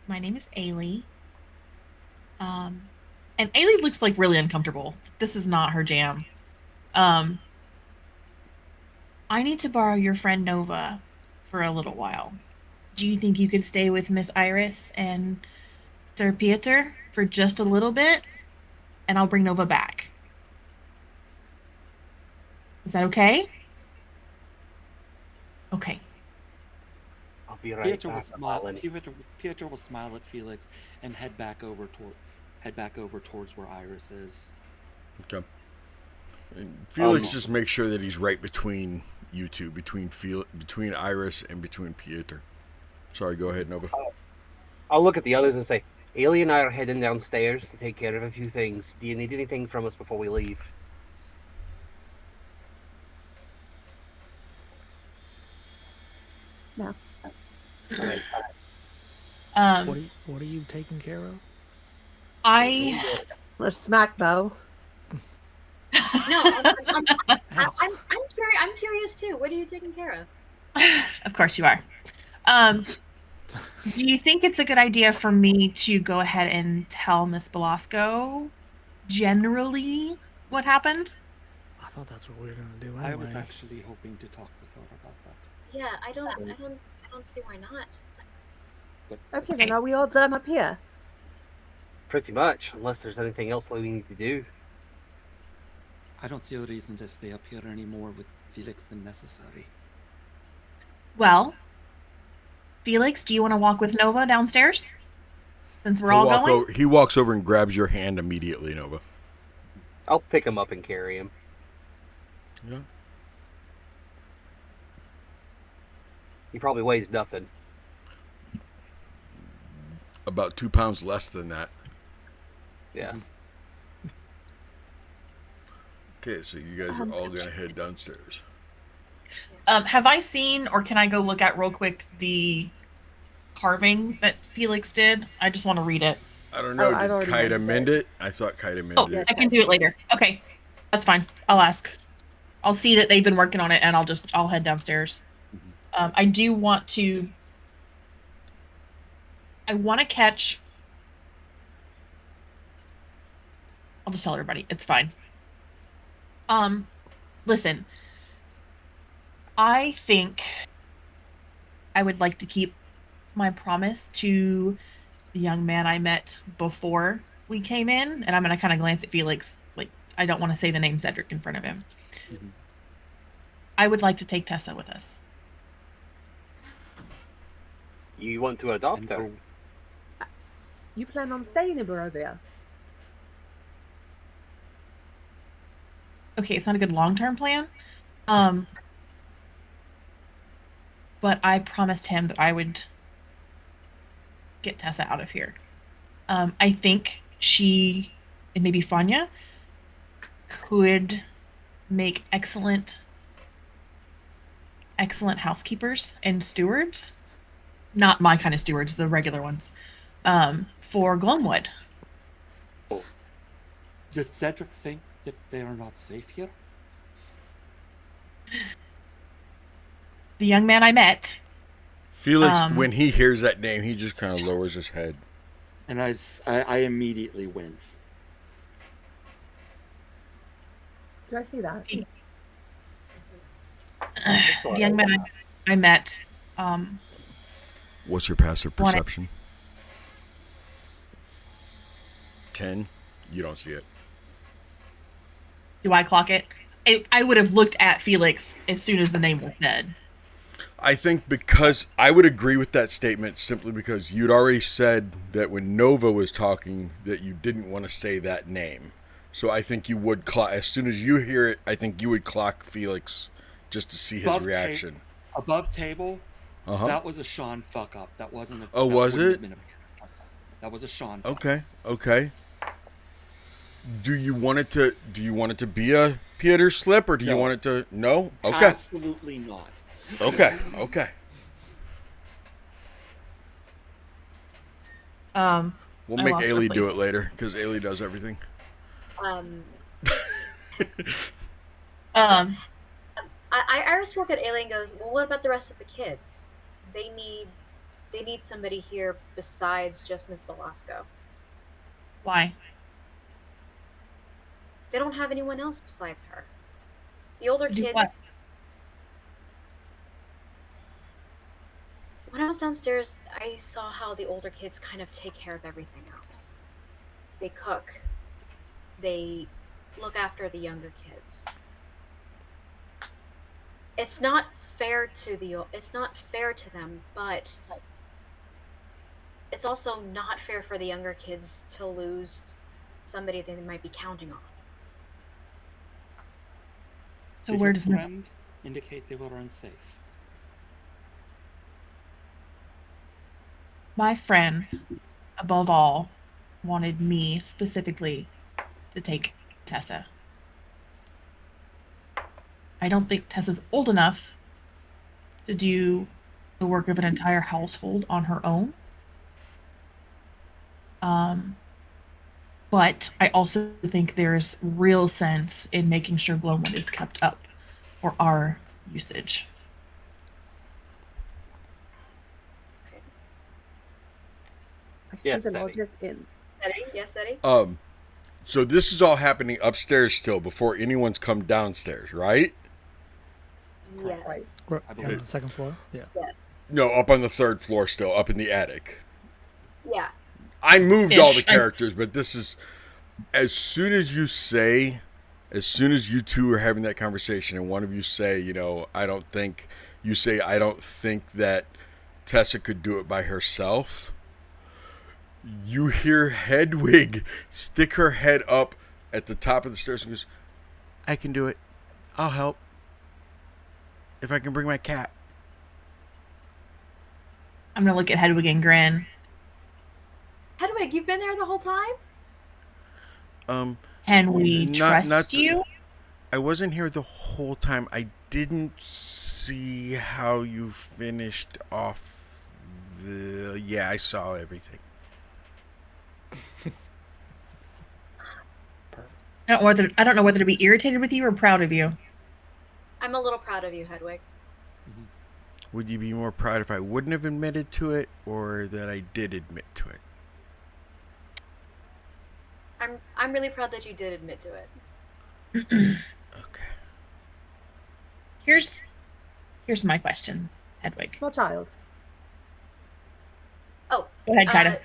My name is Eilidh. And Eilidh looks like really uncomfortable. This is not her jam. I need to borrow your friend Nova for a little while. Do you think you could stay with Miss Iris and Sir Piotr for just a little bit? And I'll bring Nova back. Is that okay? Okay. I'll be right Piotr back. Piotr will smile at Felix and head back over towards where Iris is. Okay. And Felix just makes sure that he's right between you two, between Iris and between Piotr. Sorry, go ahead, Nova. I'll look at the others and say, Eilidh and I are heading downstairs to take care of a few things. Do you need anything from us before we leave? No. All right. What are you taking care of? The smack bow. No, I'm curious too. What are you taking care of? Of course you are. Do you think it's a good idea for me to go ahead and tell Miss Belasco generally what happened? I thought that's what we were gonna do anyway. I was actually hoping to talk with her about that. Yeah, I don't see why not. But Okay, then are we all done up here? Pretty much, unless there's anything else we need to do. I don't see a reason to stay up here anymore with Felix than necessary. Well, Felix, do you want to walk with Nova downstairs? Since we're all going? He walks over and grabs your hand immediately, Nova. I'll pick him up and carry him. Yeah. He probably weighs nothing. About 2 pounds less than that. Yeah. Okay, so you guys are all going to head downstairs. Have I seen, or can I go look at real quick, the carving that Felix did? I just want to read it. I don't know. Did Kaida mend it? I thought Kaida mended it. I can do it later. Okay, that's fine. I'll ask. I'll see that they've been working on it, and I'll head downstairs. I do want to. I want to catch. I'll just tell everybody. It's fine. Listen. I think I would like to keep my promise to the young man I met before we came in, and I'm going to kind of glance at Felix. Like, I don't want to say the name Cedric in front of him. Mm-hmm. I would like to take Tessa with us. You want to adopt her? You plan on staying in Barovia? Okay, it's not a good long-term plan. But I promised him that I would get Tessa out of here. I think she, and maybe Fanya, could make excellent housekeepers and stewards. Not my kind of stewards, the regular ones. For Gloamwood. Does Cedric think that they are not safe here? The young man I met. Felix, when he hears that name, he just kind of lowers his head. And I immediately wince. Do I see that? The young man I met. What's your passive perception? 10? You don't see it. Do I clock it? I would have looked at Felix as soon as the name was said. I think because I would agree with that statement simply because you'd already said that when Nova was talking that you didn't want to say that name. So I think you would clock, as soon as you hear it, I think you would clock Felix just to see his reaction. Above table, that was a Sean fuck up. That wasn't a... Oh, was it? That was a Sean fuck up. Okay. Do you want it to be a Piotr slip, or do you want it to... No? Okay. Absolutely not. Okay. We'll make Eilidh do it later, because Eilidh does everything. Iris will look at Eilidh and goes, well, what about the rest of the kids? They need somebody here besides just Miss Belasco. Why? They don't have anyone else besides her. The older kids... What? When I was downstairs, I saw how the older kids kind of take care of everything else. They cook. They look after the younger kids. It's not fair to them, but it's also not fair for the younger kids to lose somebody they might be counting on. So Did where your does friend indicate they were unsafe? my friend, above all, wanted me specifically to take Tessa. I don't think Tessa's old enough to do the work of an entire household on her own. But I also think there's real sense in making sure Gloamwood is kept up for our usage. I see Yes, the Eddie. logic in. Eddie? Yes, Eddie? So this is all happening upstairs still before anyone's come downstairs, right? Yes. Right. I On believe the second floor? Yeah. Yes. No, up on the third floor still, up in the attic. Yeah. I moved all the Ish. characters, but this is as soon as you two are having that conversation and one of you say, I don't think that Tessa could do it by herself. You hear Hedwig stick her head up at the top of the stairs and goes, I can do it. I'll help. If I can bring my cat. I'm gonna look at Hedwig and grin. Hedwig, you've been there the whole time? Can we not trust you? I wasn't here the whole time. I didn't see how you finished off Yeah, I saw everything. I don't know whether to be irritated with you or proud of you. I'm a little proud of you, Hedwig. Would you be more proud if I wouldn't have admitted to it or that I did admit to it? I'm really proud that you did admit to it. Okay. Here's my question, Hedwig. Small child. Oh. Go ahead, Kaida.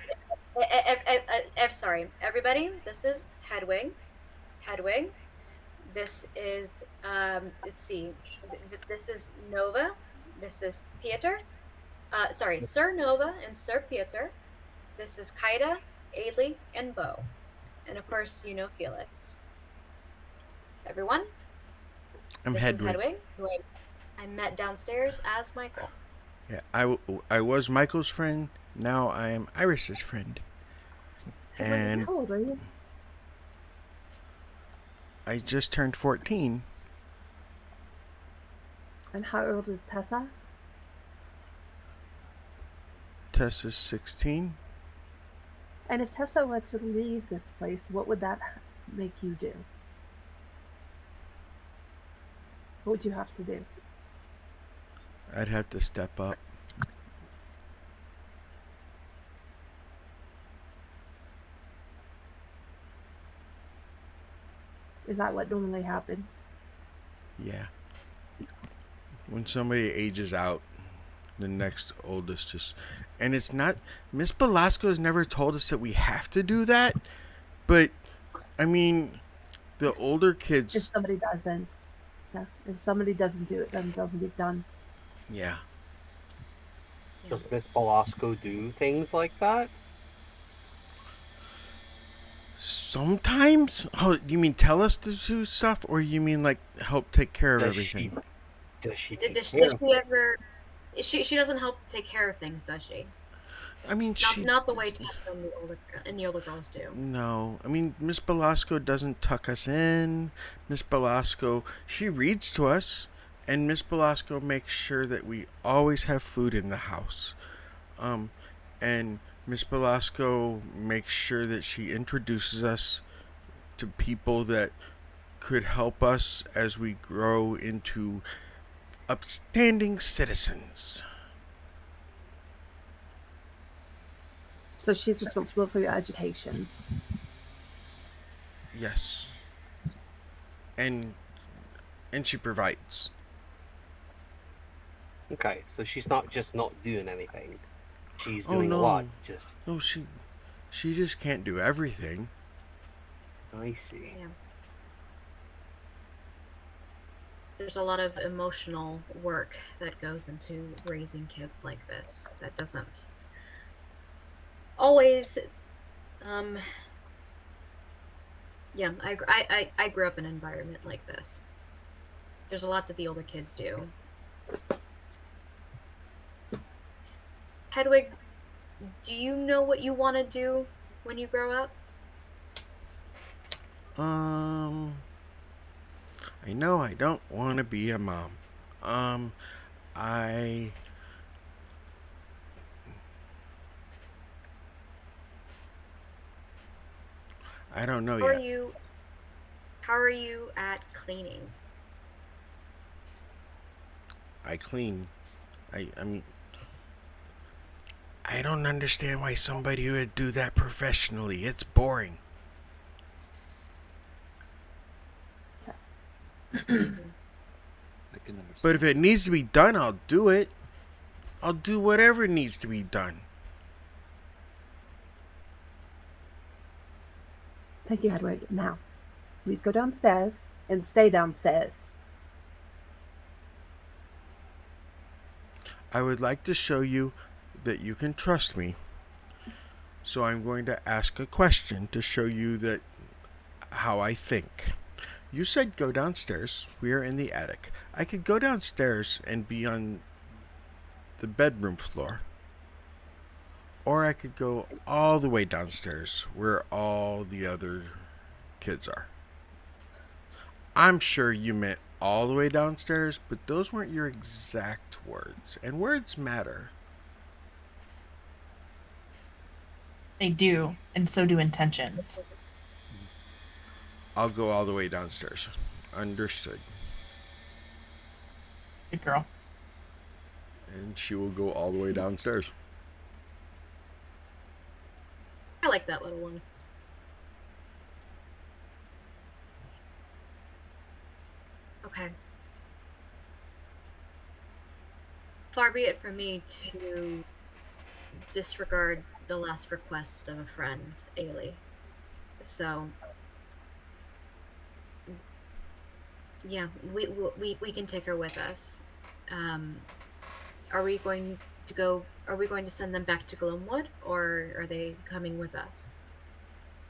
Sorry, everybody. This is Hedwig. Hedwig. This is let's see. This is Nova. This is Piotr. Sorry, Sir Nova and Sir Piotr. This is Kaida, Eilidh, and Bo. And of course, Felix. Everyone. I'm this Hedwig. Is Hedwig, who I met downstairs as Michael. Yeah, I was Michael's friend. Now I am Iris's friend. And How old are you? I just turned 14. And how old is Tessa? Tessa's 16. And if Tessa were to leave this place, what would that make you do? What would you have to do? I'd have to step up. Is that what normally happens? Yeah. When somebody ages out, the next oldest just... And it's not... Miss Belasco has never told us that we have to do that. But, I mean, the older kids... If somebody doesn't. Yeah. If somebody doesn't do it, then it doesn't get done. Yeah. Does Miss Belasco do things like that? Sometimes? Oh, you mean tell us to do stuff? Or you mean, like, help take care of everything? Does she Does she ever... She doesn't help take care of things, does she? I mean, not the way Tessa and the older girls do. No. I mean, Miss Belasco doesn't tuck us in. Miss Belasco, she reads to us. And Miss Belasco makes sure that we always have food in the house. And Miss Belasco makes sure that she introduces us to people that could help us as we grow into upstanding citizens. So she's responsible for your education. Yes. And she provides. Okay, so she's not just not doing anything. She's doing a lot. No, she just can't do everything. I see. Yeah. There's a lot of emotional work that goes into raising kids like this. That doesn't always. Yeah, I grew up in an environment like this. there's a lot that the older kids do. Hedwig, do you know what you want to do when you grow up? I know I don't want to be a mom. I don't know yet. How are you at cleaning? I clean. I mean, I don't understand why somebody would do that professionally. It's boring. I can understand. But if it needs to be done, I'll do it. I'll do whatever needs to be done. Thank you, Hedwig. Now, please go downstairs and stay downstairs. I would like to show you that you can trust me. So I'm going to ask a question to show you that how I think. You said go downstairs. We are in the attic. I could go downstairs and be on the bedroom floor. Or I could go all the way downstairs where all the other kids are. I'm sure you meant all the way downstairs, but those weren't your exact words. And words matter. They do, and so do intentions. I'll go all the way downstairs. Understood. Good girl. And she will go all the way downstairs. I like that little one. Okay. Far be it from me to disregard the last request of a friend, Eilidh. So, yeah, we can take her with us. Are we going to send them back to Gloomwood, or are they coming with us?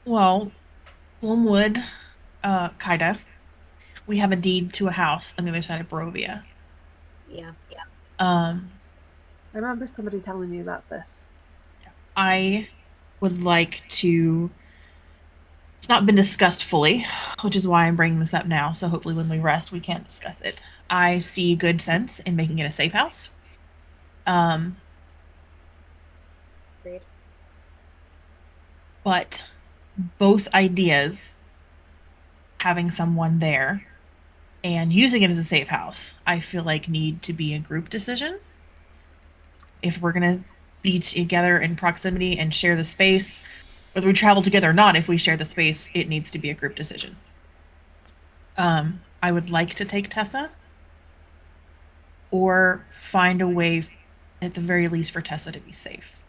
Well, Gloomwood, Kaida, we have a deed to a house on the other side of Barovia. Yeah. I remember somebody telling me about this. I would like to... It's not been discussed fully, which is why I'm bringing this up now, so hopefully when we rest we can discuss it. I see good sense in making it a safe house. Agreed. But both ideas, having someone there and using it as a safe house, I feel like need to be a group decision. If we're going to be together in proximity and share the space, whether we travel together or not, if we share the space, it needs to be a group decision. I would like to take Tessa, or find a way, at the very least, for Tessa to be safe.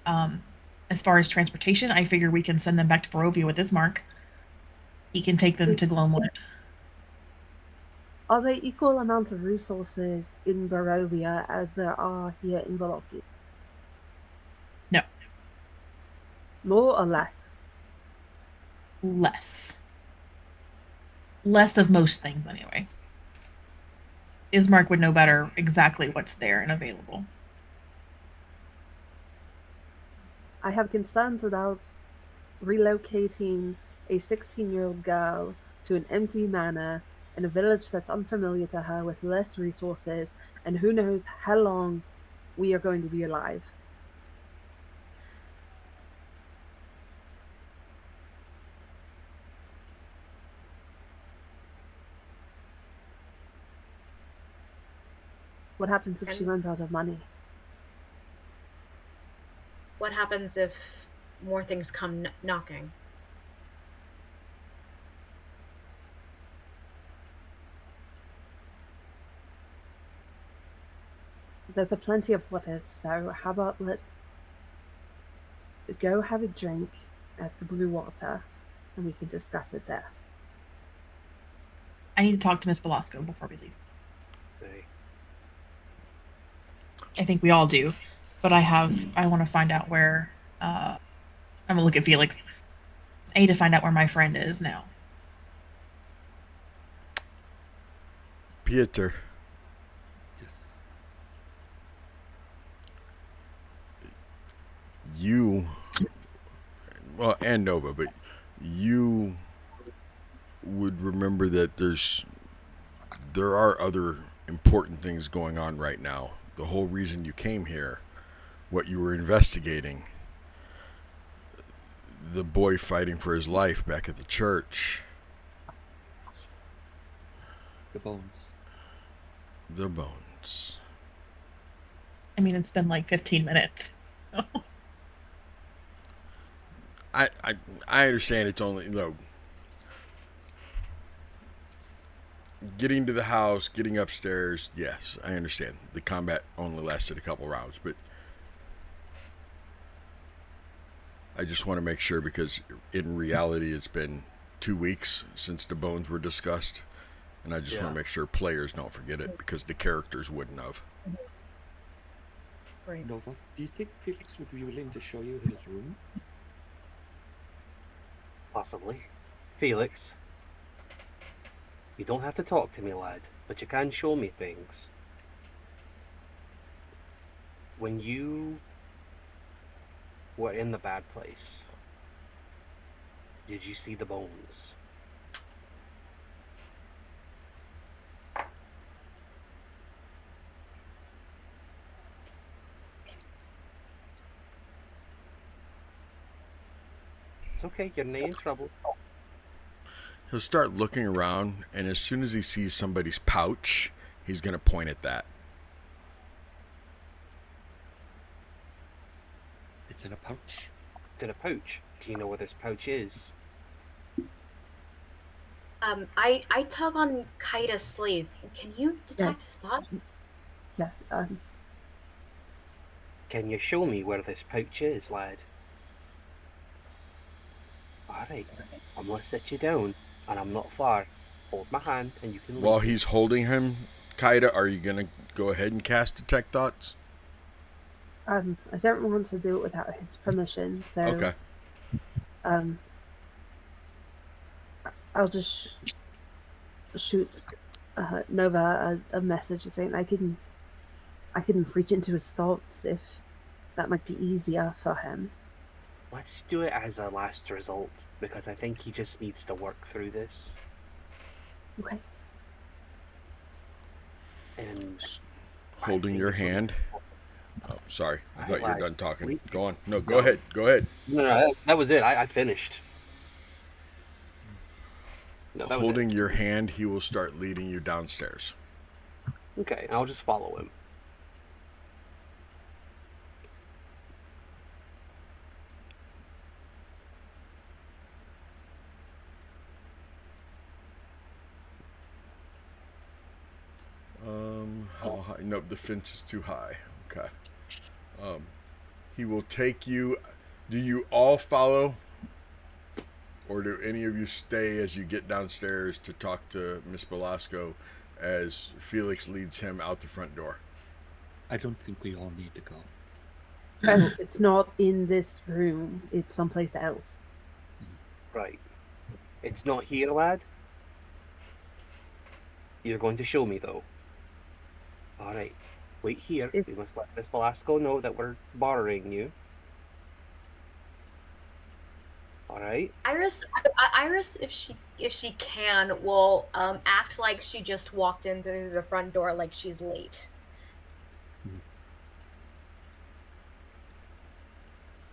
As far as transportation, I figure we can send them back to Barovia with Ismark. He can take them to Gloomwood. Are there equal amounts of resources in Barovia as there are here in Locket? No. More or less? Less. Less of most things, anyway. Ismark would know better exactly what's there and available. I have concerns about relocating a 16-year-old girl to an empty manor in a village that's unfamiliar to her with less resources, and who knows how long we are going to be alive. What happens if she runs out of money? What happens if more things come knocking? There's a plenty of what ifs, so how about let's go have a drink at the Blue Water and we can discuss it there. I need to talk to Miss Belasco before we leave. Okay. I think we all do, but I want to find out where, I'm gonna look at Felix. I need to find out where my friend is now. Piotr, Yes. you, well, and Nova, but you would remember that there are other important things going on right now. The whole reason you came here, what you were investigating, the boy fighting for his life back at the church, The bones. the bones. I mean, it's been like 15 minutes. I understand it's only, getting to the house, getting upstairs, yes, I understand. The combat only lasted a couple rounds, but I just want to make sure because in reality it's been 2 weeks since the bones were discussed, and I just want to make sure players don't forget it because the characters wouldn't have. Right. Nova, do you think Felix would be willing to show you his room? Possibly. Felix, you don't have to talk to me, lad, but you can show me things. When you were in the bad place, did you see the bones? It's okay, you're not in trouble. He'll start looking around, and as soon as he sees somebody's pouch, he's going to point at that. It's in a pouch. It's in a pouch. Do you know where this pouch is? I tug on Kaida's sleeve. Can you detect his thoughts? Yeah. Can you show me where this pouch is, lad? Alright, I'm gonna sit you down, and I'm not far. Hold my hand, and you can leave. While he's holding him, Kaida, are you going to go ahead and cast Detect Thoughts? I don't want to do it without his permission, so Okay. I'll just shoot Nova a message saying I can reach into his thoughts if that might be easier for him. Let's do it as a last result, because I think he just needs to work through this. Okay. And Holding your hand. Oh, sorry. I thought you were lad, done talking. wait. Go on. No, go ahead. Go ahead. No, that was it. I finished. No, that was Holding your hand, he will start leading you downstairs. it. Okay, I'll just follow him. How high? Nope, the fence is too high. Okay. He will take you. Do you all follow? Or do any of you stay as you get downstairs to talk to Miss Belasco as Felix leads him out the front door? I don't think we all need to go. Oh, it's not in this room. It's someplace else. Right. It's not here, lad. You're going to show me, though. Alright. Wait here. We must let Miss Belasco know that we're bothering you. Alright. Iris, if she can, will act like she just walked in through the front door, like she's late.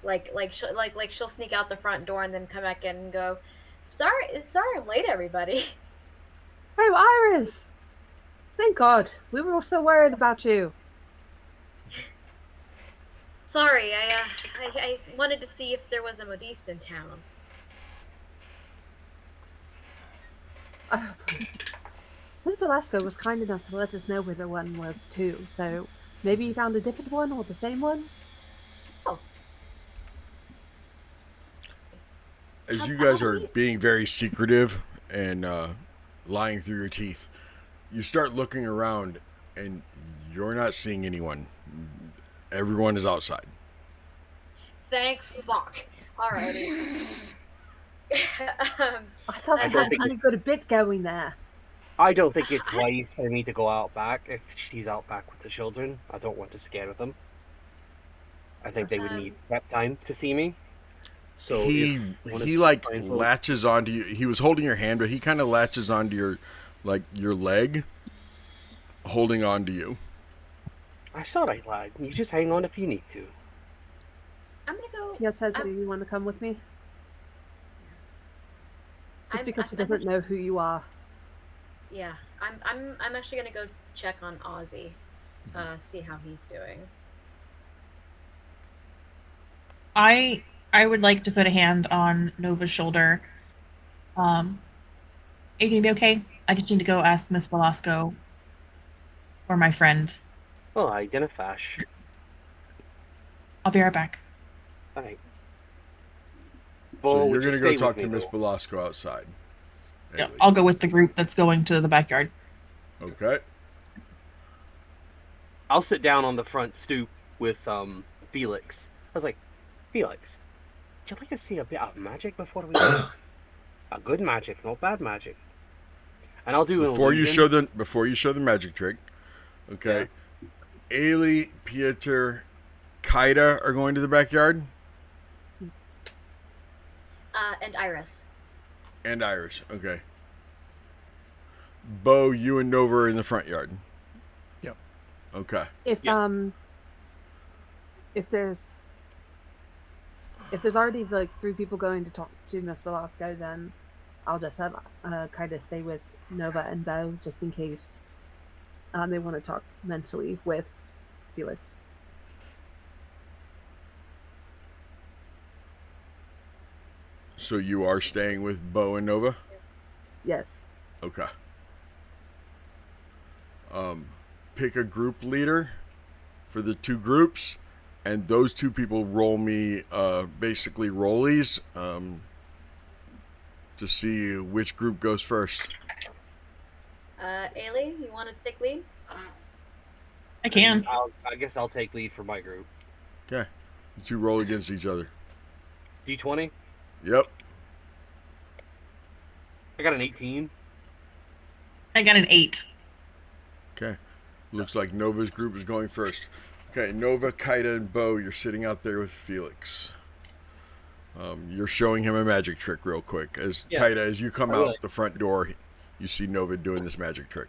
Like she'll sneak out the front door and then come back in and go, sorry I'm late, everybody. Oh, Iris! Thank God. We were so worried about you. Sorry, I wanted to see if there was a modiste in town. Miss Belasco was kind enough to let us know where the one was too, so maybe you found a different one or the same one? Oh. As you guys are being very secretive and lying through your teeth, you start looking around and you're not seeing anyone. Everyone is outside. Thank fuck. Alrighty. I thought we had a pretty good bit going there. I don't think it's wise for me to go out back if she's out back with the children. I don't want to scare them. I think they would need prep time to see me. So he if one of he you like find folks- latches onto you. He was holding your hand, but he kind of latches onto your leg, holding on to you. I saw right, lad. You just hang on if you need to. I'm gonna go. Pieter, do you want to come with me? Just I'm- because she I'm doesn't know who you are. Yeah, I'm actually gonna go check on Ozzy, see how he's doing. I would like to put a hand on Nova's shoulder. Are you gonna be okay? I just need to go ask Miss Belasco or my friend. Oh, Identifies. I'll be right back. Alright. So you're gonna go talk to Miss Belasco outside. Yeah, I'll go with the group that's going to the backyard. Okay. I'll sit down on the front stoop with Felix. I was like, Felix, would you like to see a bit of magic before we go? A good magic, not bad magic. And I'll do an before you illusion. show the magic trick. Okay. Yeah. Eilidh, Piotr, Kaida are going to the backyard. And Iris. And Iris. Okay. Bo, you and Nova are in the front yard. Yep. Okay. If there's already like 3 people going to talk to Miss Belasco, then I'll just have Kaida stay with Nova and Bo just in case they want to talk mentally with Felix. So you are staying with Bo and Nova? Yes. Okay. Pick a group leader for the 2 groups, and those 2 people roll me basically rollies to see which group goes first. Eilidh, you want to take lead? I can. I guess I'll take lead for my group. Okay. You 2 roll against each other. D20? Yep. I got an 18. I got an 8. Okay. Looks like Nova's group is going first. Okay, Nova, Kaida, and Bo, you're sitting out there with Felix. You're showing him a magic trick real quick. Kaida, as you come out the front door, you see Nova doing this magic trick.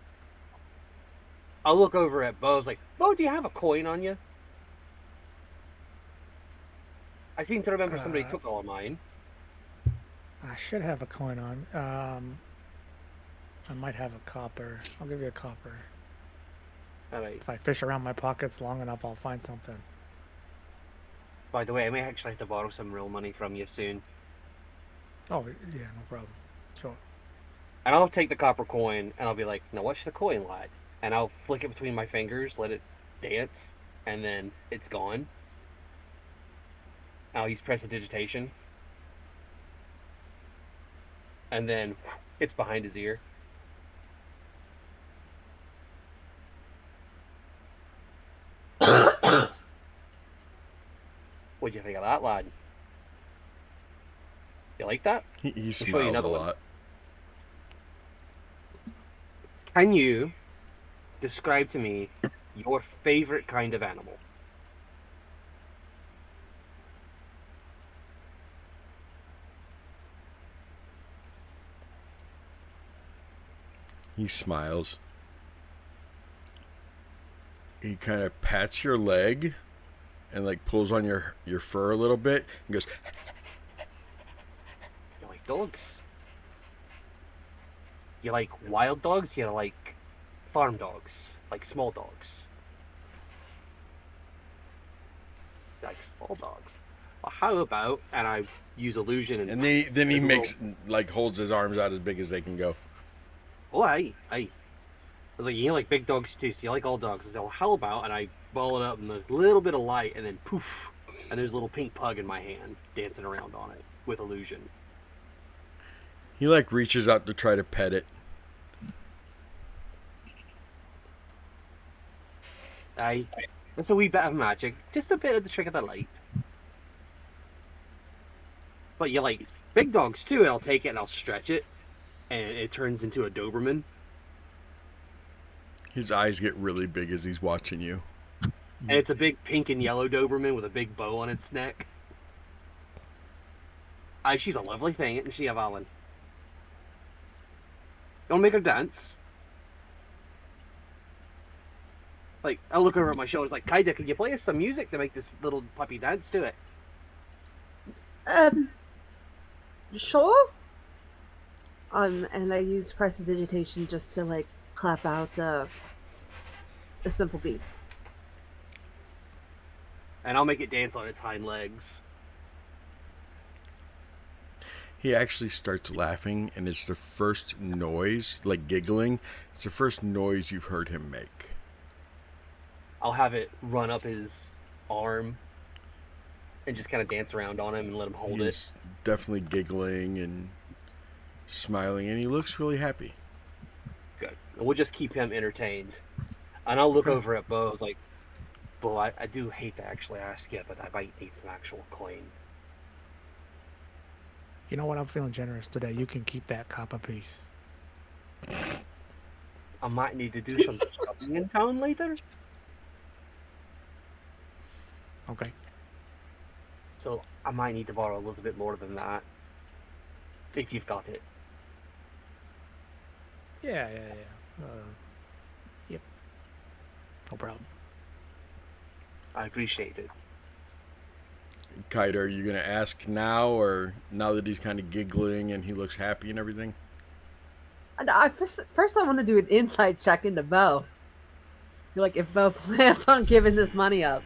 I'll look over at Bo. I was like, Bo, do you have a coin on you? I seem to remember somebody took all of mine. I should have a coin on. I might have a copper. I'll give you a copper. All right. If I fish around my pockets long enough, I'll find something. By the way, I may actually have to borrow some real money from you soon. Oh, yeah, no problem. Sure. And I'll take the copper coin, and I'll be like, now watch the coin, lad. And I'll flick it between my fingers, let it dance, and then it's gone. I'll use prestidigitation. And then it's behind his ear. What'd you think of that, lad? You like that? He smiles a lot. Can you describe to me your favorite kind of animal? He smiles. He kind of pats your leg and like pulls on your fur a little bit and goes, You like dogs? You like wild dogs? You like farm dogs? Like small dogs? You like small dogs? Well, how about, and I use illusion and then he makes like holds his arms out as big as they can go. Oh, I was like, you like big dogs too, so you like all dogs. I said, well, how about, and I ball it up and there's a little bit of light, and then poof, and there's a little pink pug in my hand dancing around on it with illusion. He like reaches out to try to pet it. That's a wee bit of magic, just a bit of the trick of the light. But you like big dogs too, and I'll take it and I'll stretch it, and it turns into a Doberman. His eyes get really big as he's watching you. And it's a big pink and yellow Doberman with a big bow on its neck. She's a lovely thing, isn't she, Evelyn? Don't make her dance. Like, I look over at my shoulders like, Kaida, can you play us some music to make this little puppy dance to it? Sure. And I use prestidigitation just to like clap out a simple beat. And I'll make it dance on its hind legs. He actually starts laughing, and it's the first noise, like giggling. It's the first noise you've heard him make. I'll have it run up his arm and just kind of dance around on him and let him hold He's definitely giggling and smiling, and he looks really happy. Good. And we'll just keep him entertained. And I'll look over at Bo. I was like, Bo, I do hate to actually ask you, but I might need some actual coin. You know what? I'm feeling generous today. You can keep that copper piece. I might need to do some shopping in town later. Okay. So I might need to borrow a little bit more than that. If you've got it. Yeah. Yep. No problem. I appreciate it. Kaida, are you going to ask now, or now that he's kind of giggling and he looks happy and everything? And first I want to do an insight check into Bo. Like, if Bo plans on giving this money up.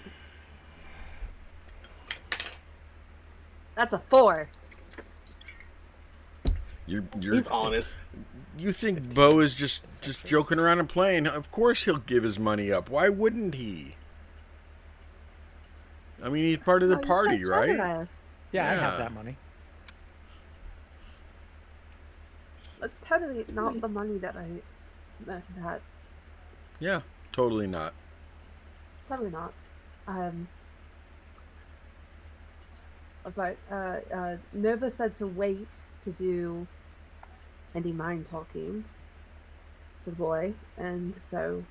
That's a 4. He's honest. You think Bo is just joking around and playing? Of course he'll give his money up. Why wouldn't he? I mean, he's part of the party, right? Yeah, I have that money. That's totally not the money that I had. Yeah, totally not. Totally not. But Nova said to wait to do any mind talking to the boy, and so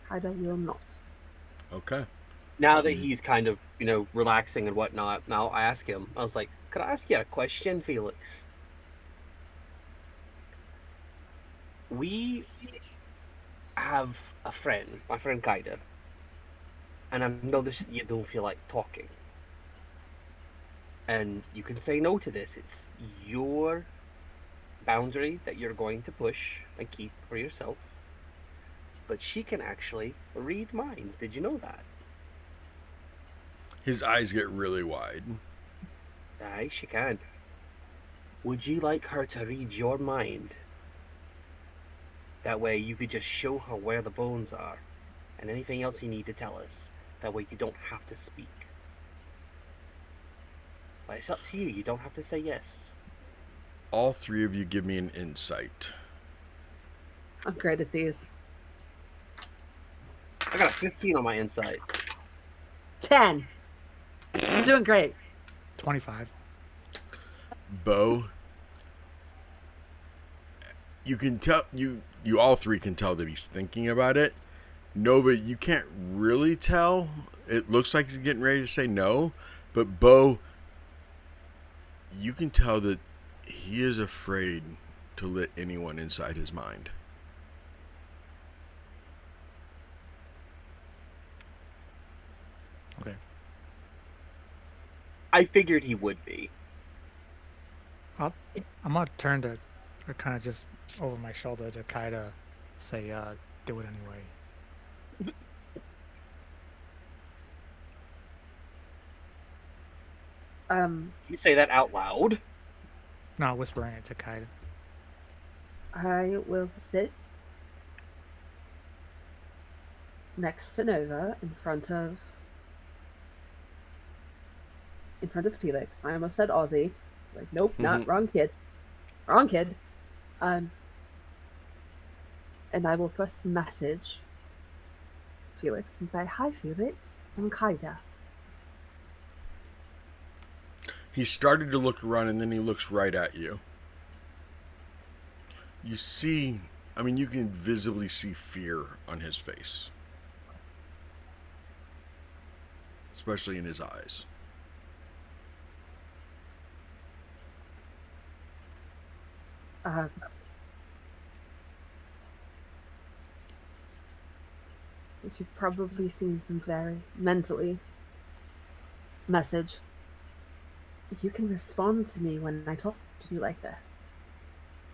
Kaida will not. Okay. Now that he's kind of, relaxing and whatnot, now I ask him, I was like, could I ask you a question, Felix? We have a friend, my friend Kaida, and I noticed that you don't feel like talking. And you can say no to this. It's your boundary that you're going to push and keep for yourself. But she can actually read minds. Did you know that? His eyes get really wide. Aye, she can. Would you like her to read your mind? That way you could just show her where the bones are and anything else you need to tell us. That way you don't have to speak. But it's up to you. You don't have to say yes. All three of you give me an insight. I'm great at these. I got a 15 on my insight. 10. I'm doing great. 25. Bo, you can tell, you all three can tell that he's thinking about it. Nova, you can't really tell. It looks like he's getting ready to say no, but Bo, you can tell that he is afraid to let anyone inside his mind. Okay. I figured he would be. I'm gonna turn to, or kind of just over my shoulder to Kaida, say, do it anyway. You say that out loud? No, whispering it to Kaida. I will sit next to Nova in front of Felix. I almost said Aussie. It's like, nope, not wrong kid. Wrong kid. And I will first message Felix and say, hi Felix, I'm Kaida. He started to look around and then he looks right at you. You see I mean, you can visibly see fear on his face, especially in his eyes. You've probably seen some very mentally message. You can respond to me when I talk to you like this.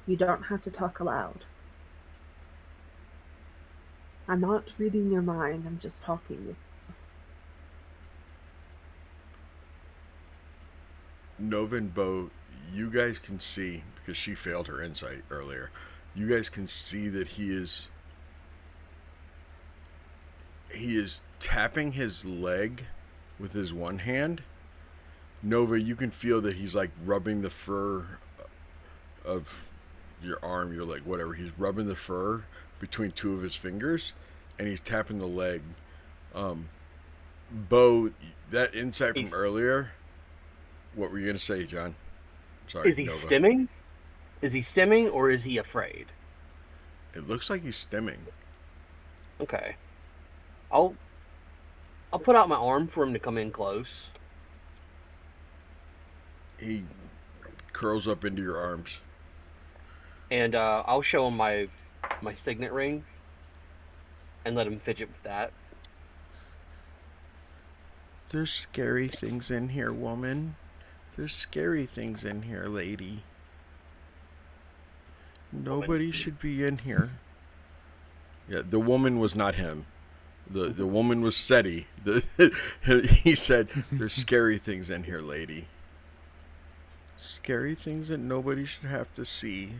You don't have to talk aloud. I'm not reading your mind, I'm just talking with you. Nova and Bo, you guys can see, because she failed her insight earlier, you guys can see that he is tapping his leg with his one hand. Nova, you can feel that he's like rubbing the fur of your arm, your leg, whatever. He's rubbing the fur between two of his fingers, and he's tapping the leg. Bo, that insight from earlier. What were you gonna say, John? Sorry. Is he Nova. stimming? Is he stimming or is he afraid? It looks like he's stimming. Okay. I'll put out my arm for him to come in close. He curls up into your arms. And I'll show him my signet ring and let him fidget with that. There's scary things in here, woman. There's scary things in here, lady. Nobody should be in here. Yeah, the woman was not him. The woman was Seti. He said, there's scary things in here, lady. Scary things that nobody should have to see.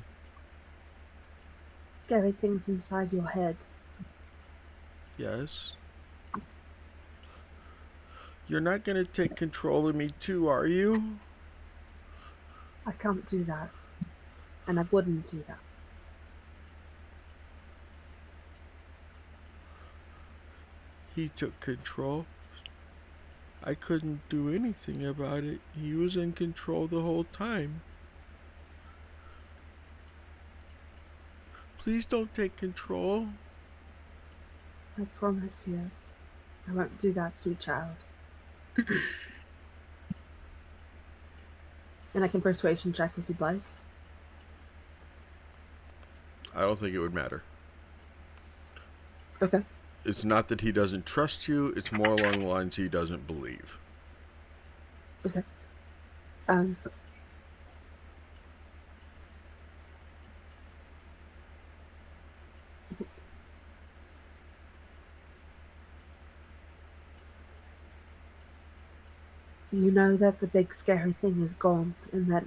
Scary things inside your head. Yes. You're not going to take control of me too, are you? I can't do that. And I wouldn't do that. He took control. I couldn't do anything about it. He was in control the whole time. Please don't take control. I promise you, I won't do that, sweet child. And I can persuasion check if you'd like. I don't think it would matter. Okay. It's not that he doesn't trust you. It's more along the lines he doesn't believe. Okay. You know that the big scary thing is gone and that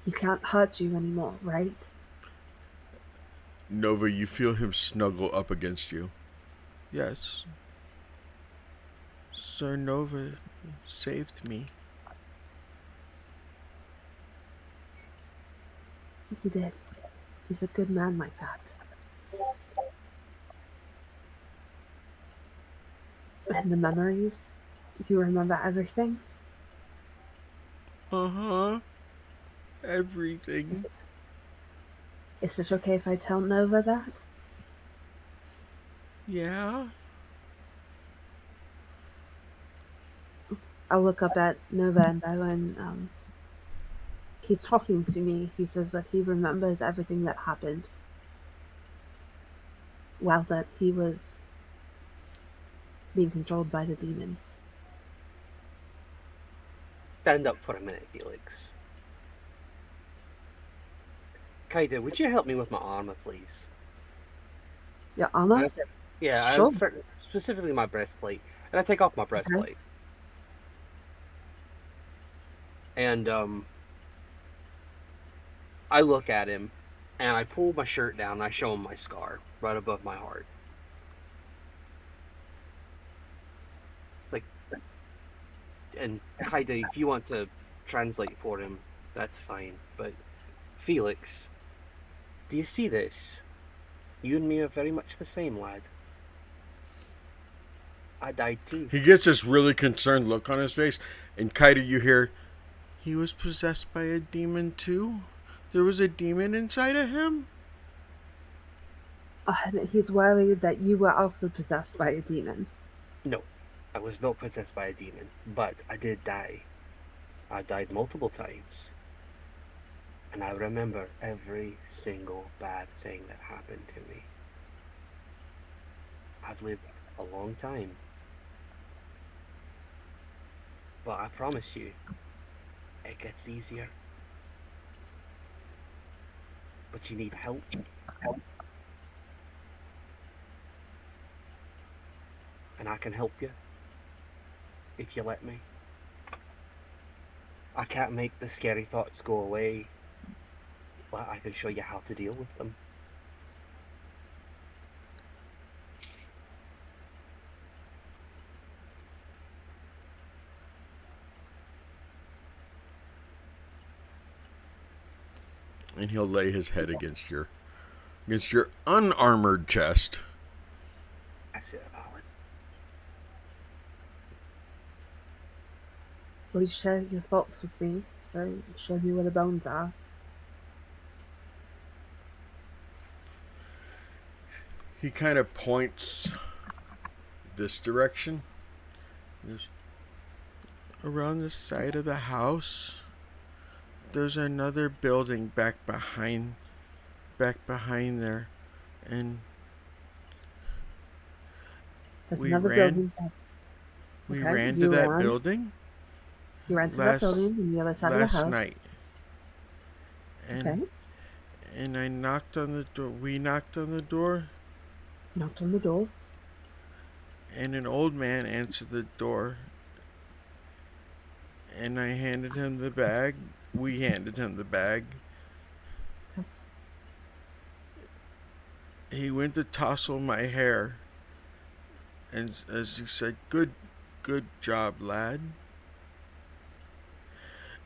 he can't hurt you anymore, right? Nova, you feel him snuggle up against you. Yes. Sir Nova saved me. He did. He's a good man like that. And the memories? You remember everything? Uh-huh. Everything. Is it okay if I tell Nova that? Yeah. I'll look up at Nova and when he's talking to me, he says that he remembers everything that happened while that he was being controlled by the demon. Stand up for a minute, Felix. Kaida, would you help me with my armor, please? Your armor? Yeah, Sure. Specifically my breastplate. And I take off my breastplate. Okay. And I look at him, and I pull my shirt down, and I show him my scar right above my heart. Like, and Kaida, if you want to translate for him, that's fine. But Felix, do you see this? You and me are very much the same, lad. I died too. He gets this really concerned look on his face, and Kaida, you hear, he was possessed by a demon too? There was a demon inside of him? He's worried that you were also possessed by a demon. No, I was not possessed by a demon, but I did die. I died multiple times. And I remember every single bad thing that happened to me. I've lived a long time. But I promise you, it gets easier. But you need help. And I can help you, if you let me. I can't make the scary thoughts go away, but I can show you how to deal with them. And he'll lay his head against your unarmored chest. That's it, Alan. Please share your thoughts with me, so show me where the bones are. He kind of points this direction. Around the side of the house, there's another building back behind there, and There's we another ran building. we Okay, ran to you that ran. building You ran to that building on the other side of the last house. night. And Okay. and I knocked on the door. We knocked on the door, Knocked on the door. and an old man answered the door. And I handed him the bag. We handed him the bag. Okay. He went to tousle my hair, and as he said, good job, lad.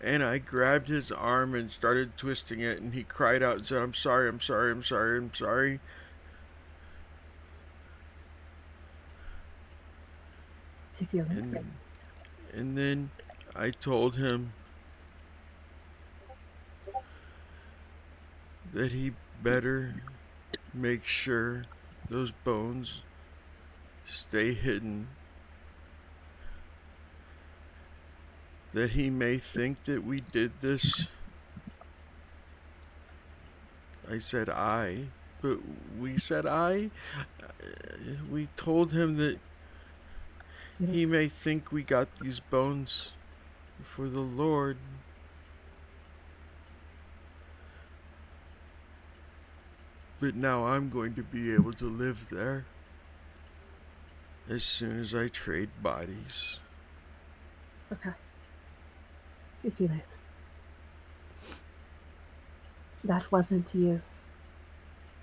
And I grabbed his arm and started twisting it, and he cried out and said, I'm sorry, I'm sorry, I'm sorry, I'm sorry. And then I told him that he better make sure those bones stay hidden, that he may think that we did this. I said I, but we said I. We told him that he may think we got these bones for the Lord. But now I'm going to be able to live there as soon as I trade bodies. Okay. Felix. That wasn't you.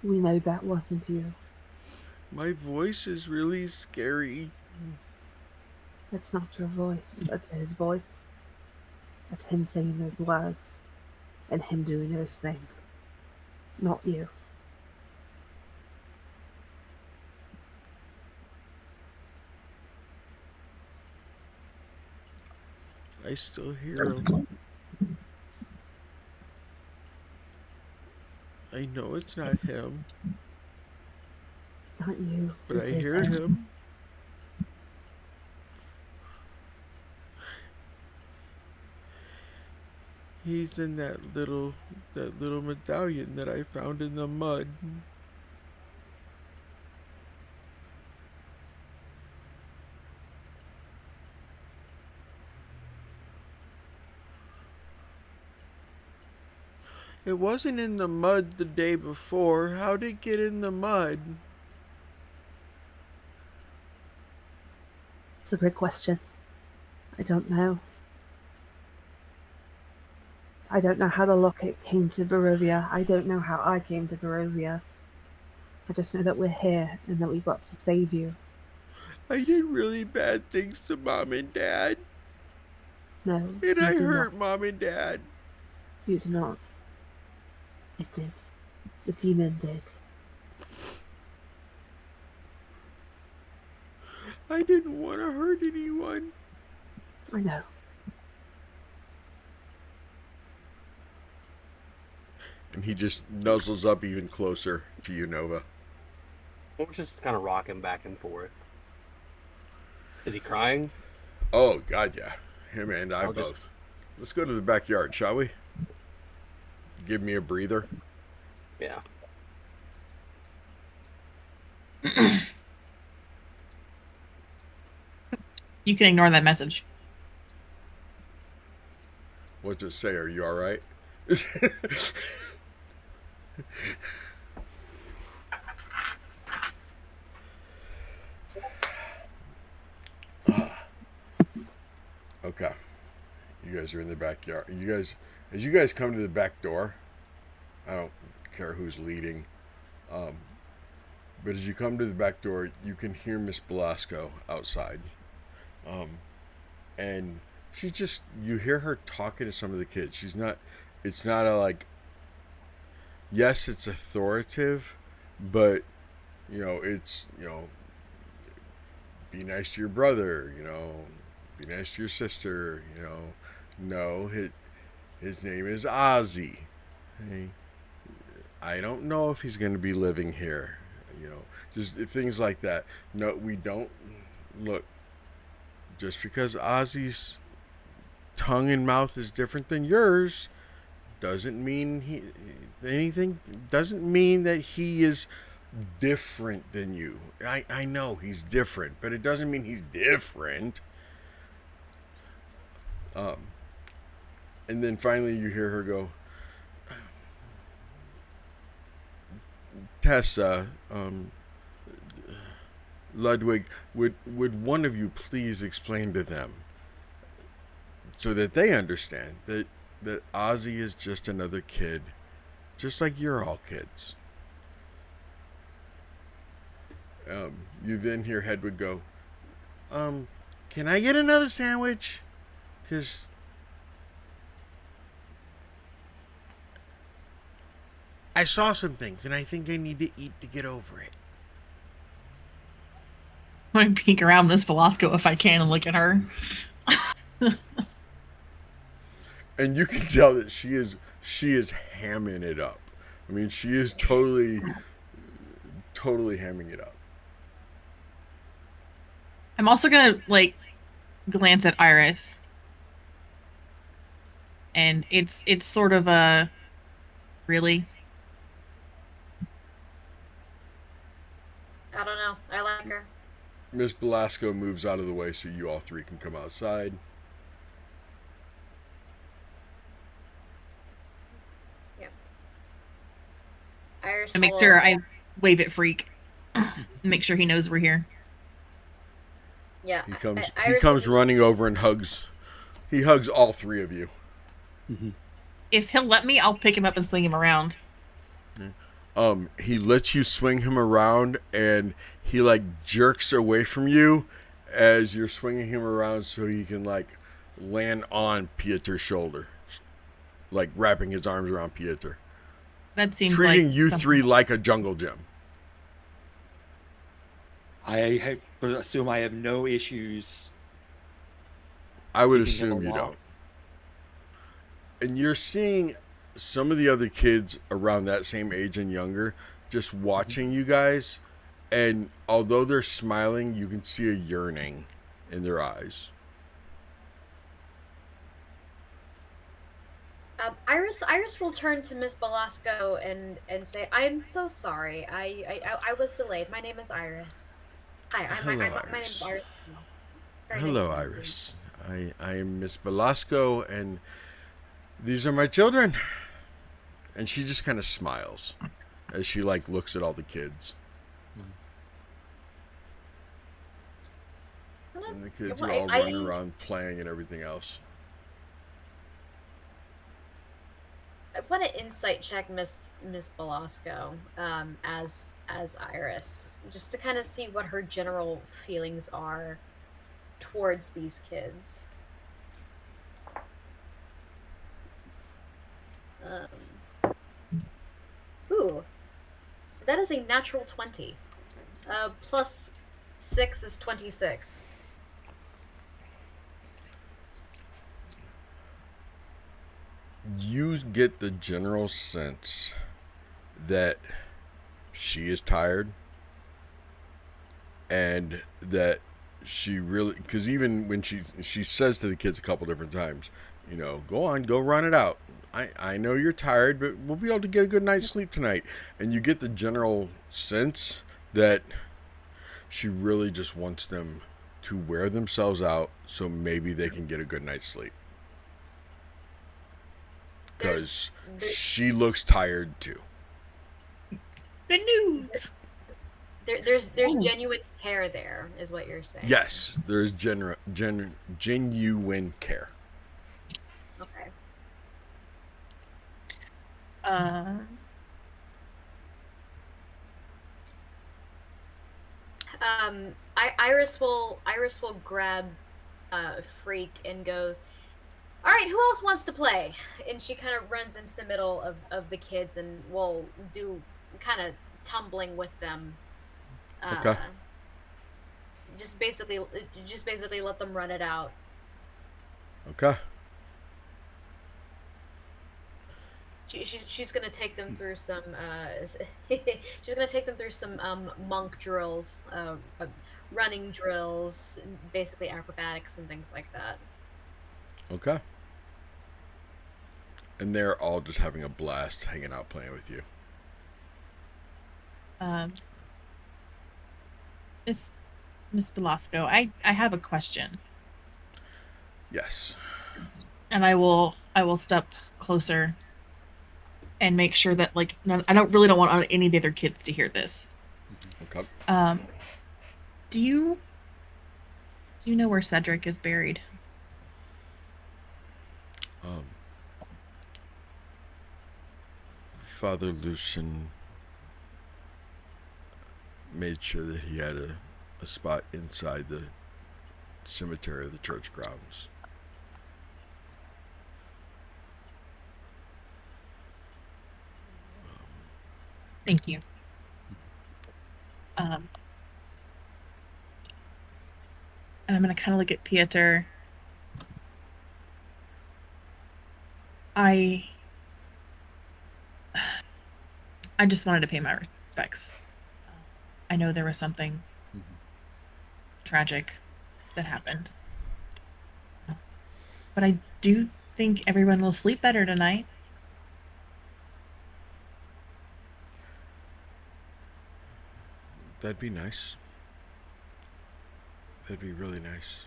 We know that wasn't you. My voice is really scary. That's not your voice. That's his voice. That's him saying those words. And him doing those things. Not you. I still hear him. I know it's not him. It's not you. But It I is hear him. He's in that little medallion that I found in the mud. It wasn't in the mud the day before. How'd it get in the mud? It's a great question. I don't know. I don't know how the locket came to Barovia. I don't know how I came to Barovia. I just know that we're here and that we got to save you. I did really bad things to Mom and Dad. No, And I hurt Mom and Dad. You did not. It did. The demon did. I didn't want to hurt anyone. I know. And he just nuzzles up even closer to you, Nova. We're just kind of rocking back and forth. Is he crying? Oh God, yeah. Him and I I'll both. just- Let's go to the backyard, shall we? Give me a breather. Yeah. You can ignore that message. What's it say? Are you all right? Okay. You guys are in the backyard. As you guys come to the back door, I don't care who's leading, but as you come to the back door, you can hear Miss Belasco outside, and you hear her talking to some of the kids. It's not a like. Yes, it's authoritative, but it's be nice to your brother, be nice to your sister, no, his name is Ozzy. Hey, I don't know if he's going to be living here, just things like that. No, we don't look, just because Ozzy's tongue and mouth is different than yours doesn't mean doesn't mean that he is different than you. I know he's different, but it doesn't mean he's different. And then finally you hear her go, Tessa, Ludwig, would one of you please explain to them so that they understand that Ozzy is just another kid, just like you're all kids. You then hear Hedwig go, can I get another sandwich? Because I saw some things and I think I need to eat to get over it. I'm going to peek around Miss Belasco if I can and look at her. And you can tell that she is hamming it up. I mean, she is totally hamming it up. I'm also going to glance at Iris. And it's sort of a really. I don't know. I like her. Miss Belasco moves out of the way so you all three can come outside. Iris And make sure I wave at Freak. Make sure he knows we're here. Yeah. He comes running over and hugs. He hugs all three of you. Mm-hmm. If he'll let me, I'll pick him up and swing him around. He lets you swing him around, and he jerks away from you as you're swinging him around, so he can land on Pietr's shoulder, wrapping his arms around Piotr. That seems treating you three like a jungle gym. I assume I have no issues. I would assume you don't. And you're seeing some of the other kids around that same age and younger just watching you guys, and although they're smiling, you can see a yearning in their eyes. Iris will turn to Miss Belasco and say, "I am so sorry. I was delayed. My name is Iris. Hi, my name is Iris. Hello, nice Iris. I am Miss Belasco, and these are my children." And she just kind of smiles as she looks at all the kids. And the kids are all running around playing and everything else. I want to insight check Miss Belasco as Iris, just to kind of see what her general feelings are towards these kids. Ooh, that is a natural 20. Plus 6 is 26. You get the general sense that she is tired and that she really, because even when she says to the kids a couple different times, you know, go on, go run it out. I know you're tired, but we'll be able to get a good night's sleep tonight. And you get the general sense that she really just wants them to wear themselves out so maybe they can get a good night's sleep. Because she looks tired too. Good news. There's genuine care there, is what you're saying. Yes, there's genuine care. Okay. Iris will grab Freak and goes, all right, who else wants to play? And she kind of runs into the middle of the kids and will do kind of tumbling with them. Okay. Just basically let them run it out. Okay. She's gonna take them through some monk drills, running drills, basically acrobatics and things like that. Okay. And they're all just having a blast hanging out playing with you. Miss Belasco, I have a question. Yes. And I will step closer and make sure that, like, I don't want any of the other kids to hear this. Okay. Do you know where Cedric is buried? Father Lucian made sure that he had a spot inside the cemetery of the church grounds. Thank you. And I'm going to kind of look at Piotr. I just wanted to pay my respects. I know there was something tragic that happened. But I do think everyone will sleep better tonight. That'd be nice. That'd be really nice.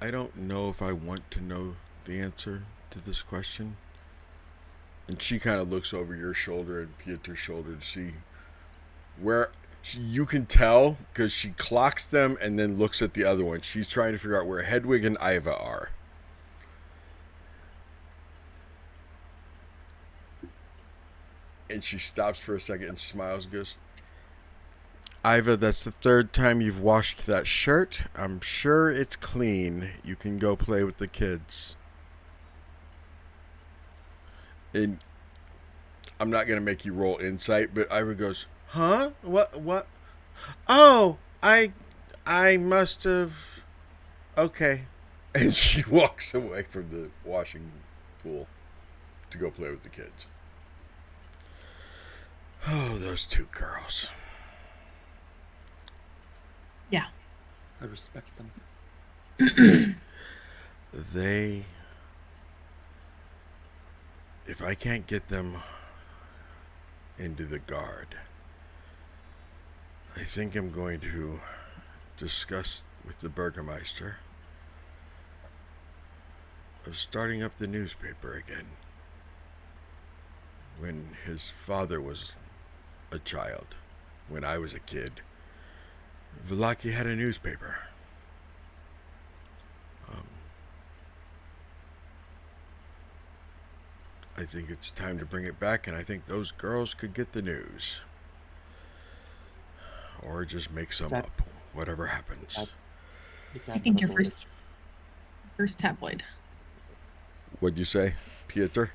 I don't know if I want to know the answer to this question. And she kind of looks over your shoulder and Pietr's shoulder to see where you can tell, because she clocks them and then looks at the other one. She's trying to figure out where Hedwig and Eilidh are. And she stops for a second and smiles and goes, Eilidh, that's the third time you've washed that shirt. I'm sure it's clean. You can go play with the kids. And I'm not going to make you roll insight, but Eilidh goes, huh? What? Oh, I must have... Okay. And she walks away from the washing pool to go play with the kids. Oh, those two girls. Yeah. I respect them. If I can't get them into the guard, I think I'm going to discuss with the Burgermeister of starting up the newspaper again. When his father was a child, when I was a kid, Vallaki had a newspaper. I think it's time to bring it back, and I think those girls could get the news. Or just make some up, whatever happens. I think your first tabloid. What'd you say, Piotr?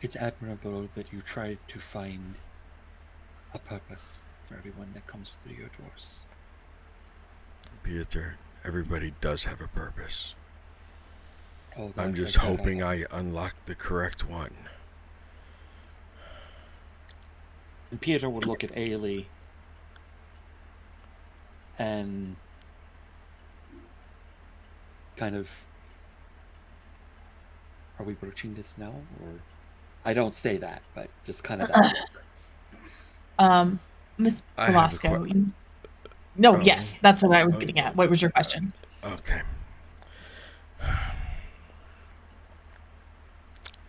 It's admirable that you try to find a purpose for everyone that comes through your doors. Piotr, everybody does have a purpose. Oh, I'm just hoping I unlock the correct one. And Piotr would look at Eilidh and kind of, are we broaching this now, or I don't say that, but just kind of that look. Miss I have a Belasco. No, Oh. yes, that's what I was getting at. What was your question? Okay.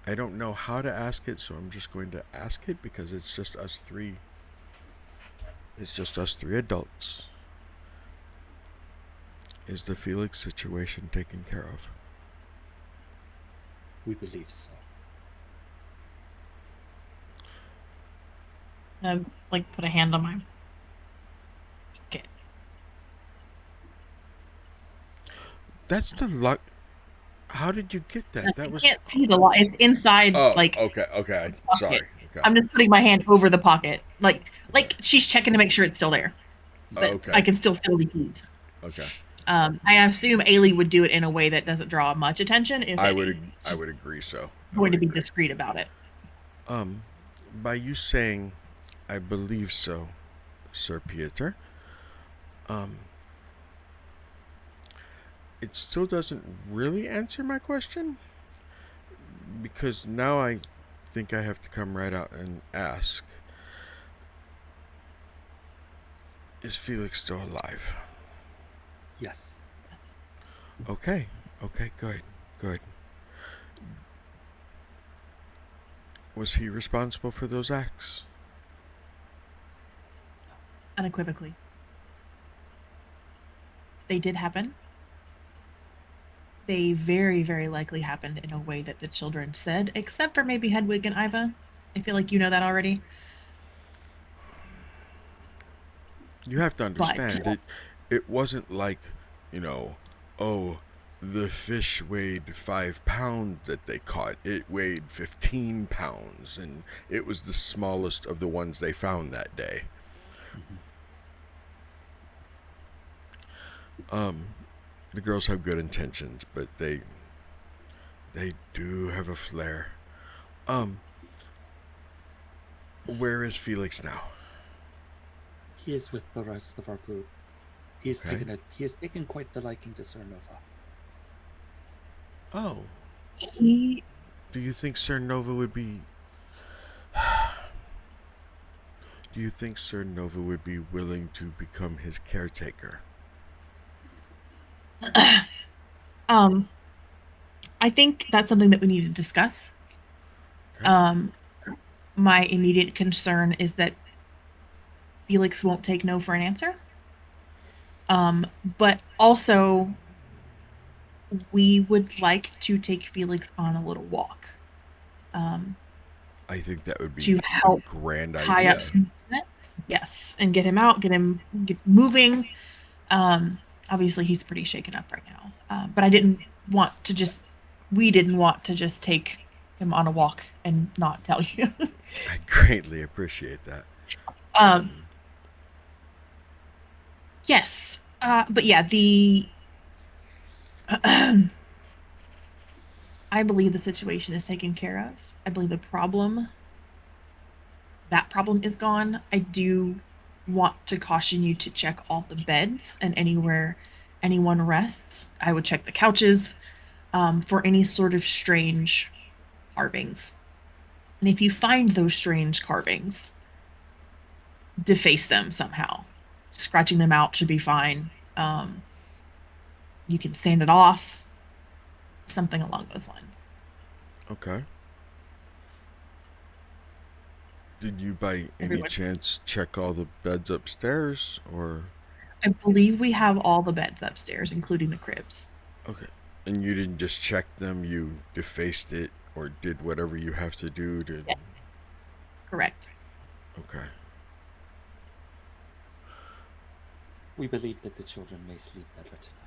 I don't know how to ask it, so I'm just going to ask it because it's just us three. It's just us three adults. Is the Felix situation taken care of? We believe so. Like put a hand on my pocket. That's the luck. How did you get that? That was. I can't see the lock. It's inside. Oh, like. okay. Sorry. Okay. I'm just putting my hand over the pocket, like she's checking to make sure it's still there. But Okay. I can still feel the heat. Okay. I assume Eilidh would do it in a way that doesn't draw much attention. If I would agree. So. Going to be discreet about it. By you saying, I believe so, Sir Piotr. It still doesn't really answer my question, because now I think I have to come right out and ask, is Felix still alive? Yes. Okay, good. Was he responsible for those acts? Unequivocally. They did happen. They very, very likely happened in a way that the children said, except for maybe Hedwig and Iva. I feel like you know that already. You have to understand, it wasn't like, oh, the fish weighed 5 pounds that they caught. It weighed 15 pounds, and it was the smallest of the ones they found that day. The girls have good intentions, but they do have a flair. Where is Felix now? He is with the rest of our group. He has taken quite the liking to Sir Nova. Oh. Do you think Sir Nova would be... Do you think Sir Nova would be willing to become his caretaker? I think that's something that we need to discuss. Okay. My immediate concern is that Felix won't take no for an answer. But also, we would like to take Felix on a little walk. I think that would be to help a grand idea. Tie up some sense. Yes, and get him out, get moving. Obviously, he's pretty shaken up right now. But we didn't want to just take him on a walk and not tell you. I greatly appreciate that. Yes, but yeah, I believe the situation is taken care of. I believe that problem is gone. I do want to caution you to check all the beds and anywhere anyone rests. I would check the couches for any sort of strange carvings. And if you find those strange carvings, deface them somehow. Scratching them out should be fine. You can sand it off. Something along those lines. Okay. Did you by any chance check all the beds upstairs, or? I believe we have all the beds upstairs, including the cribs. Okay. And you didn't just check them, you defaced it or did whatever you have to do to... Yeah. Correct. Okay. We believe that the children may sleep better tonight.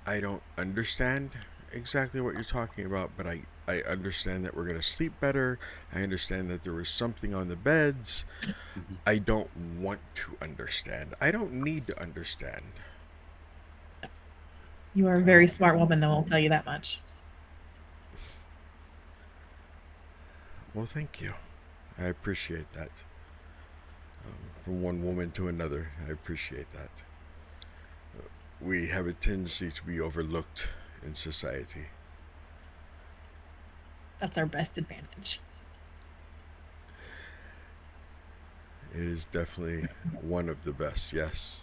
I don't understand exactly what you're talking about, but I understand that we're going to sleep better. I understand that there was something on the beds. I don't want to understand. I don't need to understand. You are a very smart woman, though, I'll tell you that much. Well, thank you. I appreciate that. From one woman to another, I appreciate that. We have a tendency to be overlooked in society. That's our best advantage. It is definitely one of the best, yes.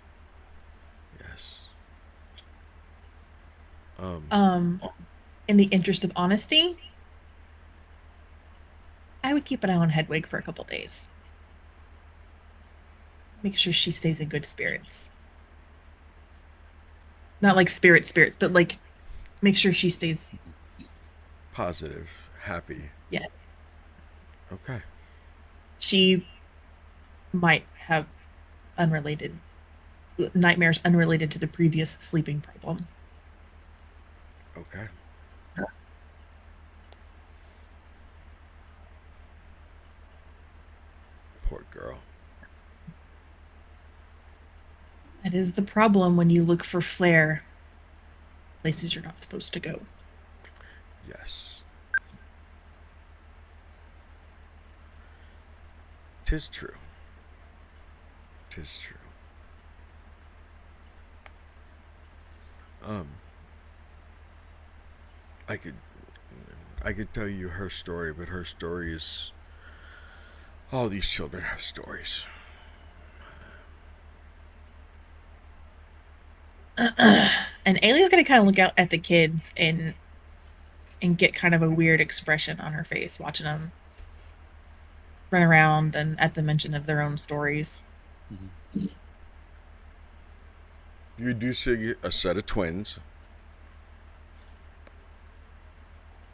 Yes. In the interest of honesty, I would keep an eye on Hedwig for a couple days. Make sure she stays in good spirits. Not like spirit, but like make sure she stays positive, happy. Yes. Okay. She might have unrelated nightmares unrelated to the previous sleeping problem. Okay. Poor girl. That is the problem when you look for flair places you're not supposed to go. Yes. 'Tis true. 'Tis true. I could tell you her story, but her story is all these children have stories. And Eilidh's gonna kind of look out at the kids and get kind of a weird expression on her face watching them run around and at the mention of their own stories. Mm-hmm. You do see a set of twins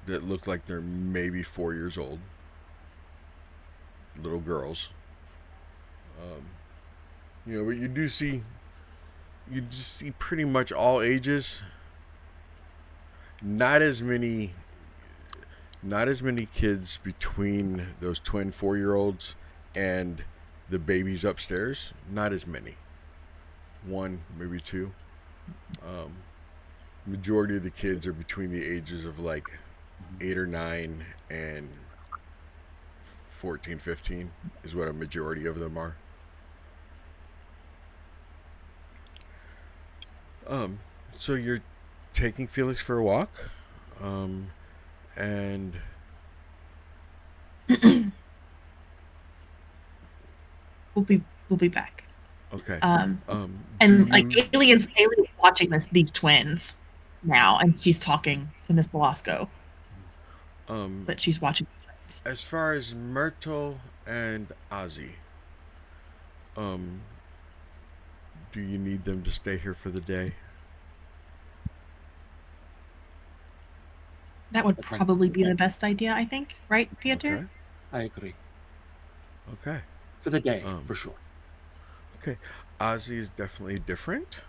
that look like they're maybe 4 years old. Little girls. But you just see pretty much all ages. Not as many kids between those twin 4-year-olds and the babies upstairs. Not as many. 1, maybe 2. Majority of the kids are between the ages of like 8 or 9 and 14, 15 is what a majority of them are. So you're taking Felix for a walk, and we'll be back. Okay. And like Eilidh is watching these twins now, and she's talking to Miss Belasco. But she's watching. As far as Myrtle and Ozzy, do you need them to stay here for the day? That would probably be the best idea, I think. Right, Piotr? Okay. I agree. Okay. For the day, for sure. Okay. Ozzy is definitely different.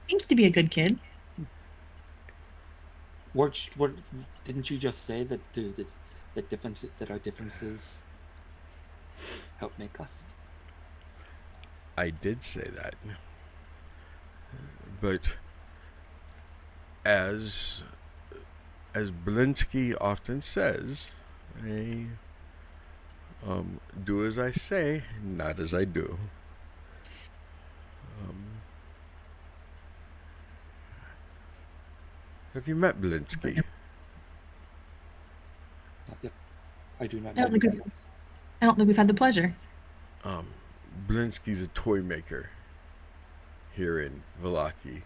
Seems to be a good kid. What didn't you just say that that our differences help make us? I did say that, but as Blinsky often says, do as I say, not as I do. Have you met Blinsky? Not yet. I do not I know. I don't think we've had the pleasure. Blinsky's a toy maker here in Vallaki.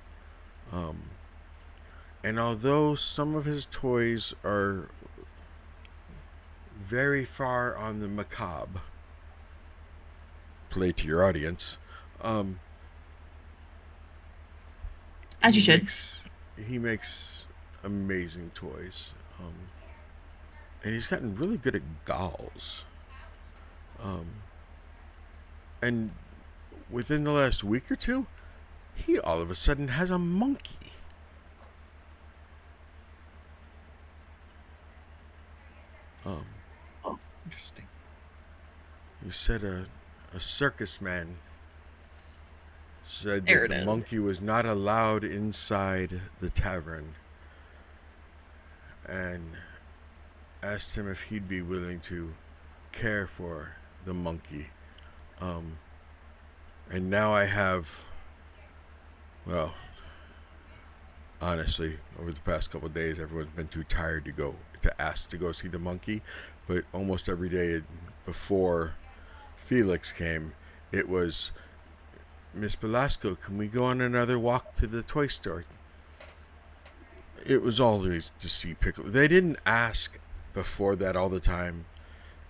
And although some of his toys are very far on the macabre, play to your audience, as you should. He makes amazing toys. And he's gotten really good at dolls. And within the last week or two, he all of a sudden has a monkey. Interesting. You said a circus man said There that it the is. monkey was not allowed inside the tavern, and asked him if he'd be willing to care for the monkey. And now I have, well, honestly, over the past couple of days, everyone's been too tired to ask to go see the monkey. But almost every day before Felix came, it was, Miss Belasco, can we go on another walk to the toy store? It was always to see Pickle. They didn't ask before that all the time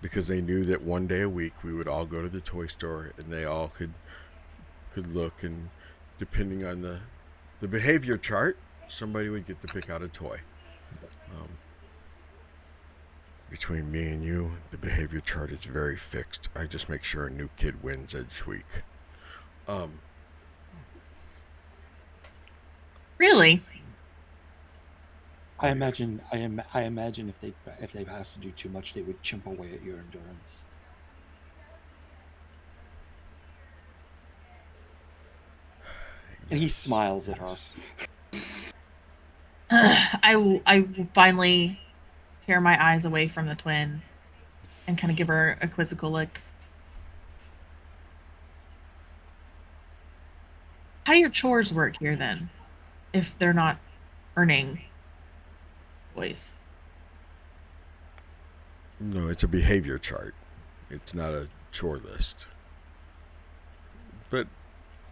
because they knew that one day a week we would all go to the toy store and they all could look, and depending on the behavior chart, somebody would get to pick out a toy. Between me and you, the behavior chart is very fixed. I just make sure a new kid wins each week. Really? I imagine if they asked to do too much, they would chimp away at your endurance. And he smiles at her. I will finally tear my eyes away from the twins and kind of give her a quizzical look. How do your chores work here then, if they're not earning toys? No, it's a behavior chart. It's not a chore list. But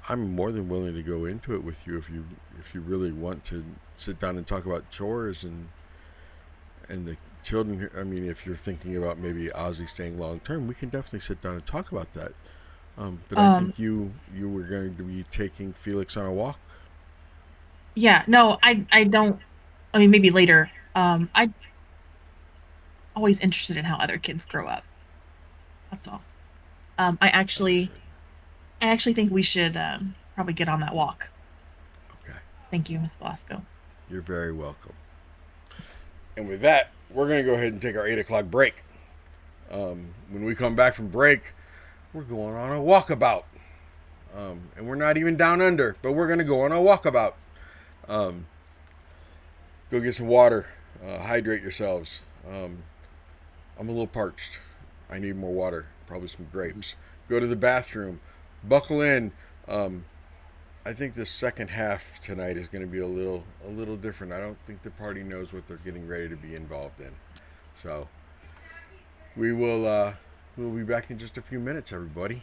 I'm more than willing to go into it with you if you really want to sit down and talk about chores and the children. I mean, if you're thinking about maybe Ozzy staying long term, we can definitely sit down and talk about that. But I think you were going to be taking Felix on a walk. Yeah, no, I don't. I mean, maybe later. I'm always interested in how other kids grow up. That's all. I actually think we should probably get on that walk. Okay. Thank you, Miss Belasco. You're very welcome. And with that, we're going to go ahead and take our 8 o'clock break. When we come back from break, we're going on a walkabout. And we're not even down under, but we're going to go on a walkabout. Go get some water. Hydrate yourselves. I'm a little parched. I need more water. Probably some grapes. Go to the bathroom. Buckle in. I think the second half tonight is going to be a little different. I don't think the party knows what they're getting ready to be involved in. So we'll be back in just a few minutes, everybody.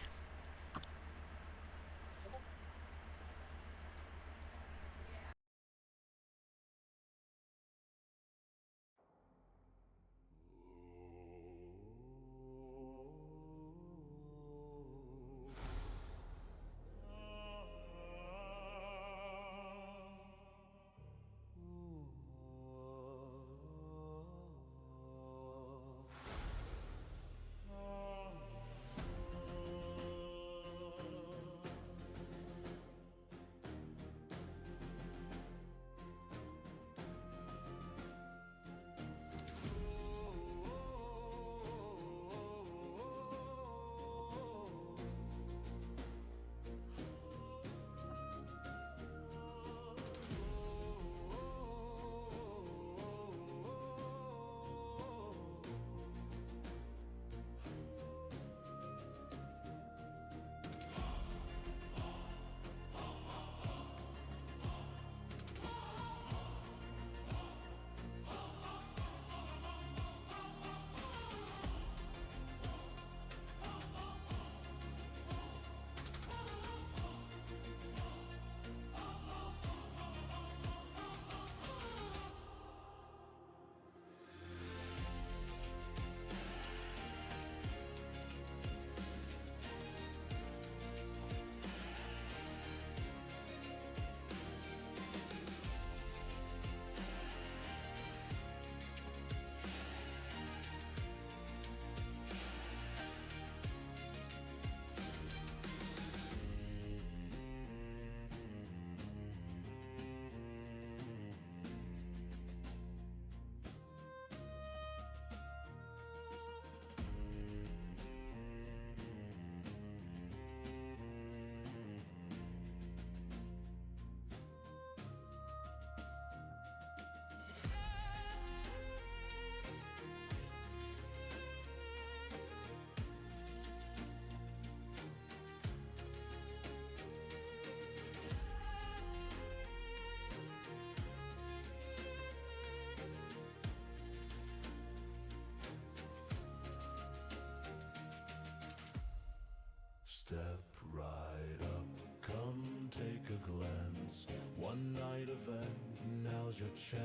Step right up, come take a glance. One night event, now's your chance.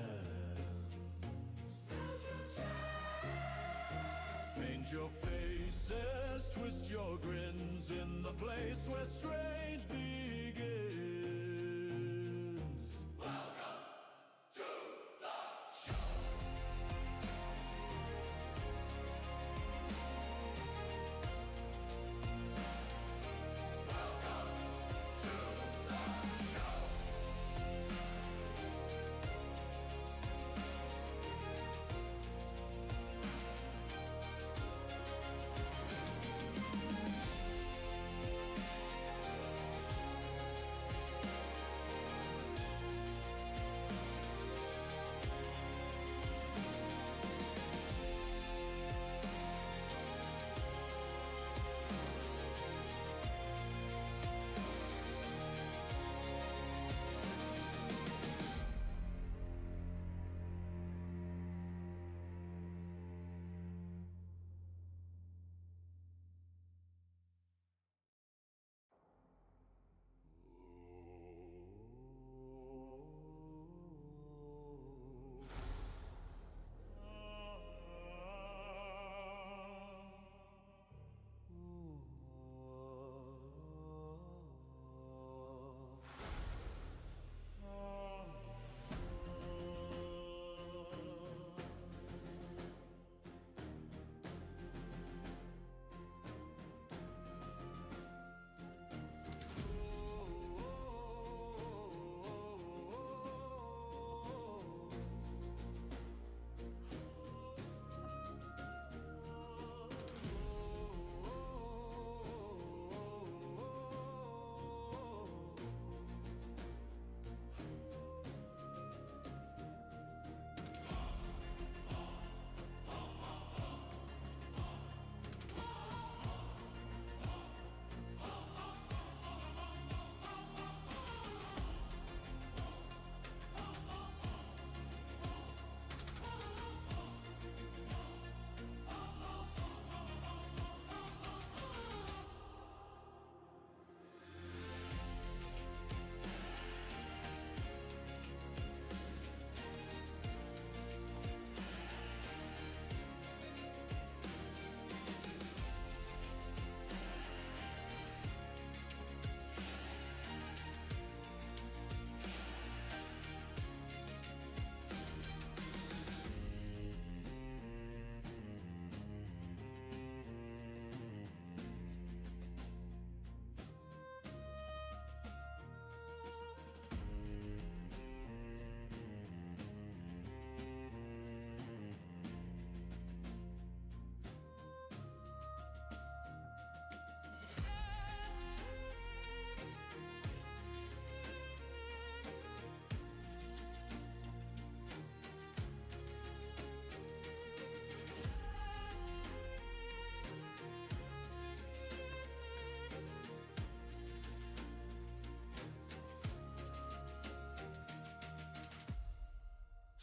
Paint your faces, twist your grins in the place where strange begins. Welcome to the show.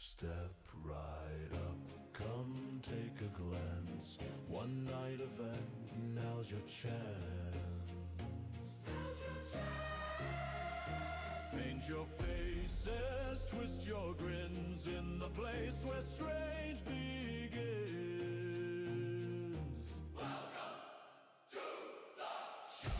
Step right up, come take a glance. One night event, now's your chance. Paint your faces, twist your grins in the place where strange begins. Welcome to the show.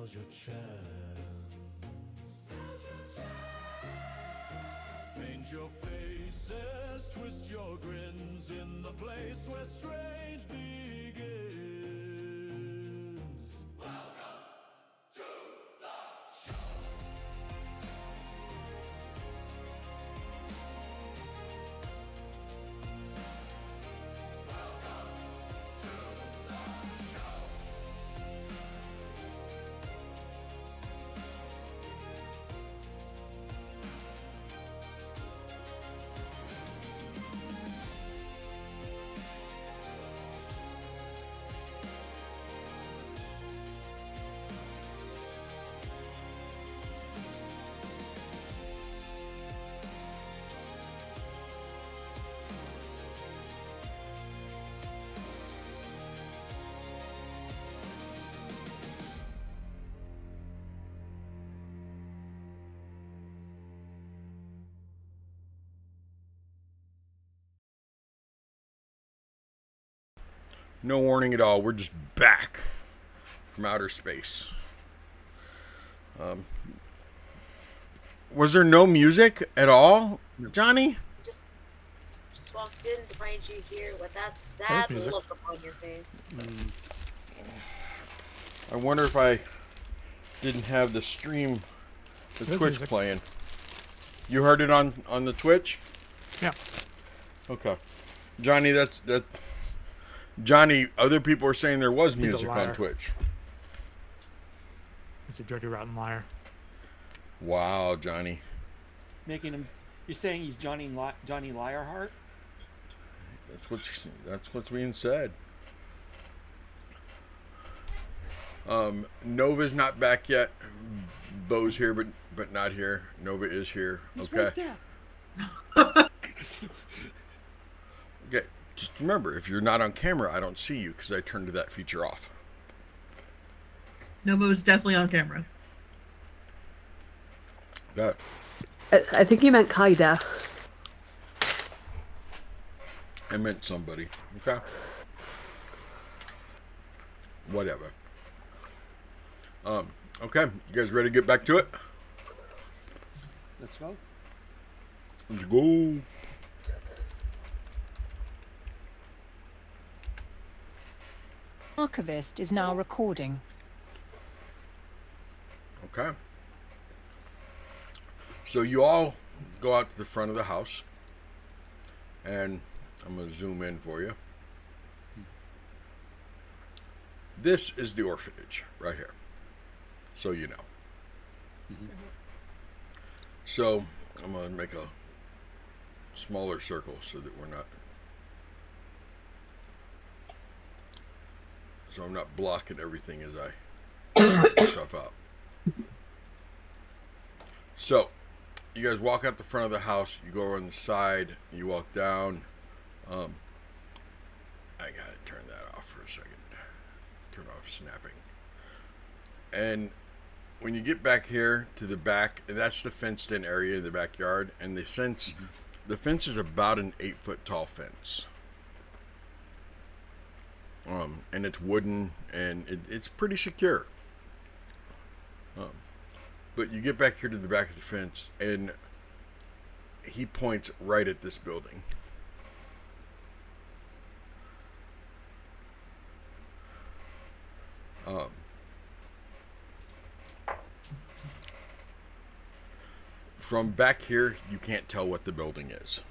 Now's your chance. Paint your faces, twist your grins in the place where strange begins. Welcome to the show. No warning at all. We're just back from outer space. Was there no music at all, Johnny? Just walked in to find you here with that sad music. look upon your face. I wonder if I didn't have the stream, the There's Twitch music. playing. You heard it on the Twitch? Yeah. Okay. Johnny, that. Johnny, other people are saying there was a music on liar. Twitch. He's a dirty, rotten liar. Wow, Johnny. Making him. You're saying he's Johnny Liarheart? That's what's being said. Nova's not back yet. Bo's here, but not here. Nova is here. He's Okay. right there. Okay. Just remember, if you're not on camera, I don't see you because I turned that feature off. Novo's definitely on camera. That. I think you meant Kaida. I meant somebody. Okay. Whatever. Okay. You guys ready to get back to it? Let's go. Let's go. Archivist is now recording. Okay. So you all go out to the front of the house, and I'm going to zoom in for you. This is the orphanage right here, so you know. So I'm going to make a smaller circle so that we're not, so I'm not blocking everything as I put stuff out. So you guys walk out the front of the house, you go on the side, you walk down. I gotta turn that off for a second. Turn off snapping. And when you get back here to the back, that's the fenced in area in the backyard, and the fence is about an 8-foot tall fence. And it's wooden, and it's pretty secure. But you get back here to the back of the fence, and he points right at this building. From back here, you can't tell what the building is.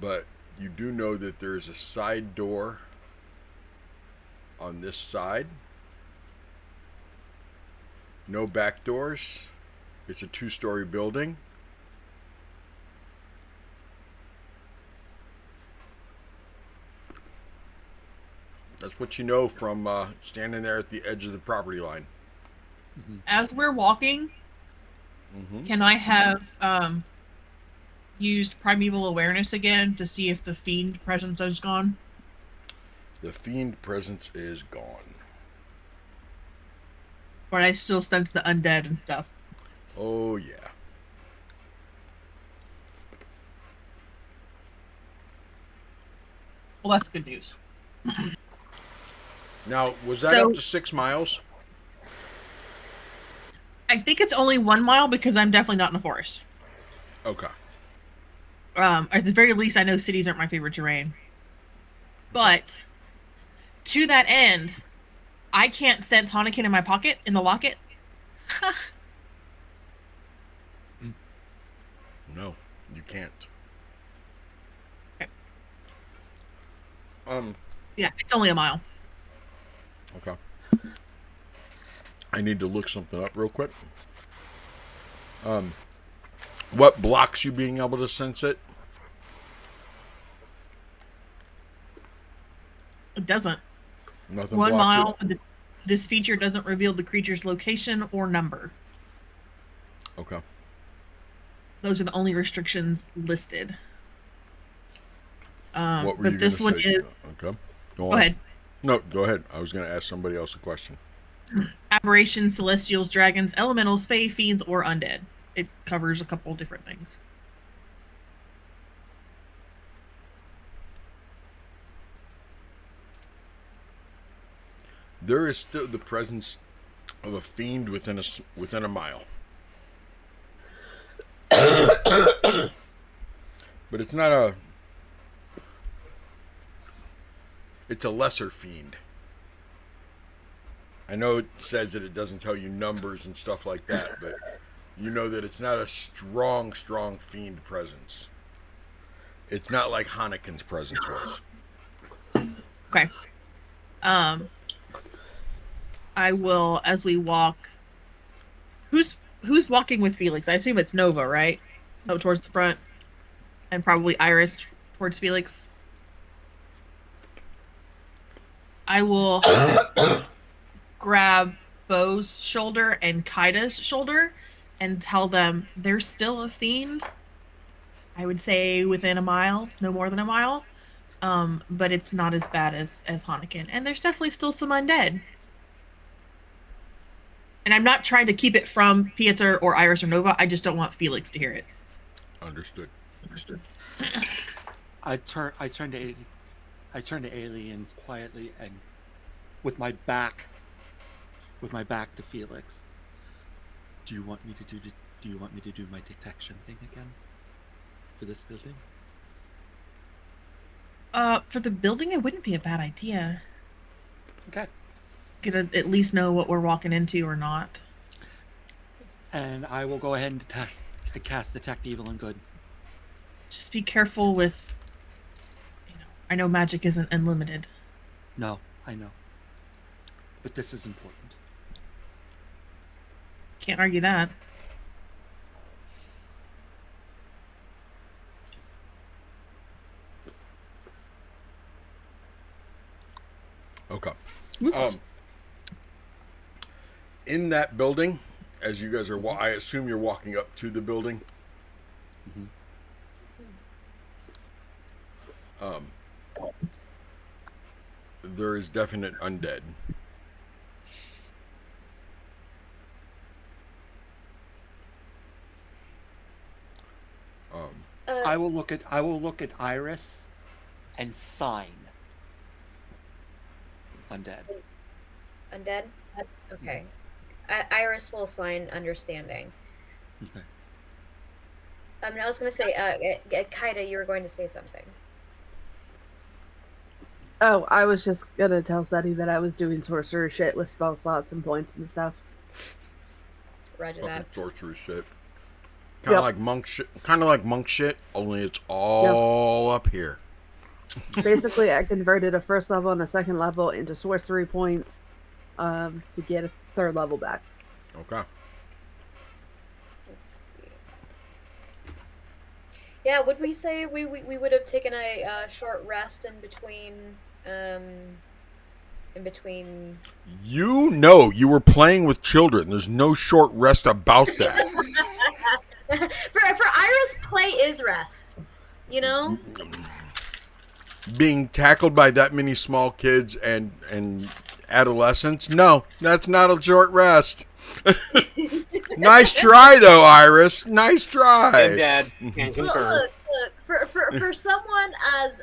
But you do know that there's a side door on this side. No back doors. It's a 2-story building. That's what you know from standing there at the edge of the property line. As we're walking, can I have used primeval awareness again to see if the fiend presence is gone? The fiend presence is gone. But I still sense the undead and stuff. Oh, yeah. Well, that's good news. Now, was that So- up to 6 miles? I think it's only 1 mile because I'm definitely not in a forest. Okay. At the very least, I know cities aren't my favorite terrain. But to that end, I can't sense Hanukkah in my pocket in the locket. No, you can't. Okay. Um. Yeah, it's only a mile. Okay. I need to look something up real quick. What blocks you being able to sense it? It doesn't. Nothing 1 blocks mile. it? This feature doesn't reveal the creature's location or number. Okay. Those are the only restrictions listed. What were but you this gonna one say? is. Okay. Go Go ahead. No, go ahead. I was going to ask somebody else a question. Aberrations, celestials, dragons, elementals, fae, fiends, or undead. It covers a couple different things. There is still the presence of a fiend within a mile. But it's not a. It's a lesser fiend. I know it says that it doesn't tell you numbers and stuff like that, but you know that it's not a strong fiend presence. It's not like Hanukkah's presence was. Okay. I will, as we walk. Who's walking with Felix? I assume it's Nova, right? Up towards the front, and probably Iris towards Felix. I will grab Bo's shoulder and Kaida's shoulder and tell them there's still a fiend. I would say within a mile, no more than a mile. But it's not as bad as Hanukkah. And there's definitely still some undead. And I'm not trying to keep it from Piotr or Iris or Nova. I just don't want Felix to hear it. Understood. I turn to aliens quietly and with my back to Felix. Do you want me to do my detection thing again for this building? For the building, it wouldn't be a bad idea. Okay. Get to at least know what we're walking into or not. And I will go ahead and cast Detect Evil and Good. Just be careful with. I know magic isn't unlimited. No, I know. But this is important. Can't argue that. Okay. In that building, as you guys are, I assume you're walking up to the building. Mm-hmm. There is definite undead. I will look at Iris and sign undead. Undead? Okay. Iris will sign understanding. Okay. I was going to say, Kaida, you were going to say something. Oh, I was just gonna tell Seti that I was doing sorcerer shit with spell slots and points and stuff. Roger Fucking that. sorcerer shit. Kind of like monk shit. Kind of like monk shit. Only it's all up here. Basically, I converted a first level and a second level into sorcery points to get a third level back. Okay. Let's see. Yeah, would we say we would have taken a short rest in between? You know, you were playing with children. There's no short rest about that. for Iris, play is rest. You know. Being tackled by that many small kids and adolescents, no, that's not a short rest. Nice try, though, Iris. Nice try. And Dad can concur. Look. For someone as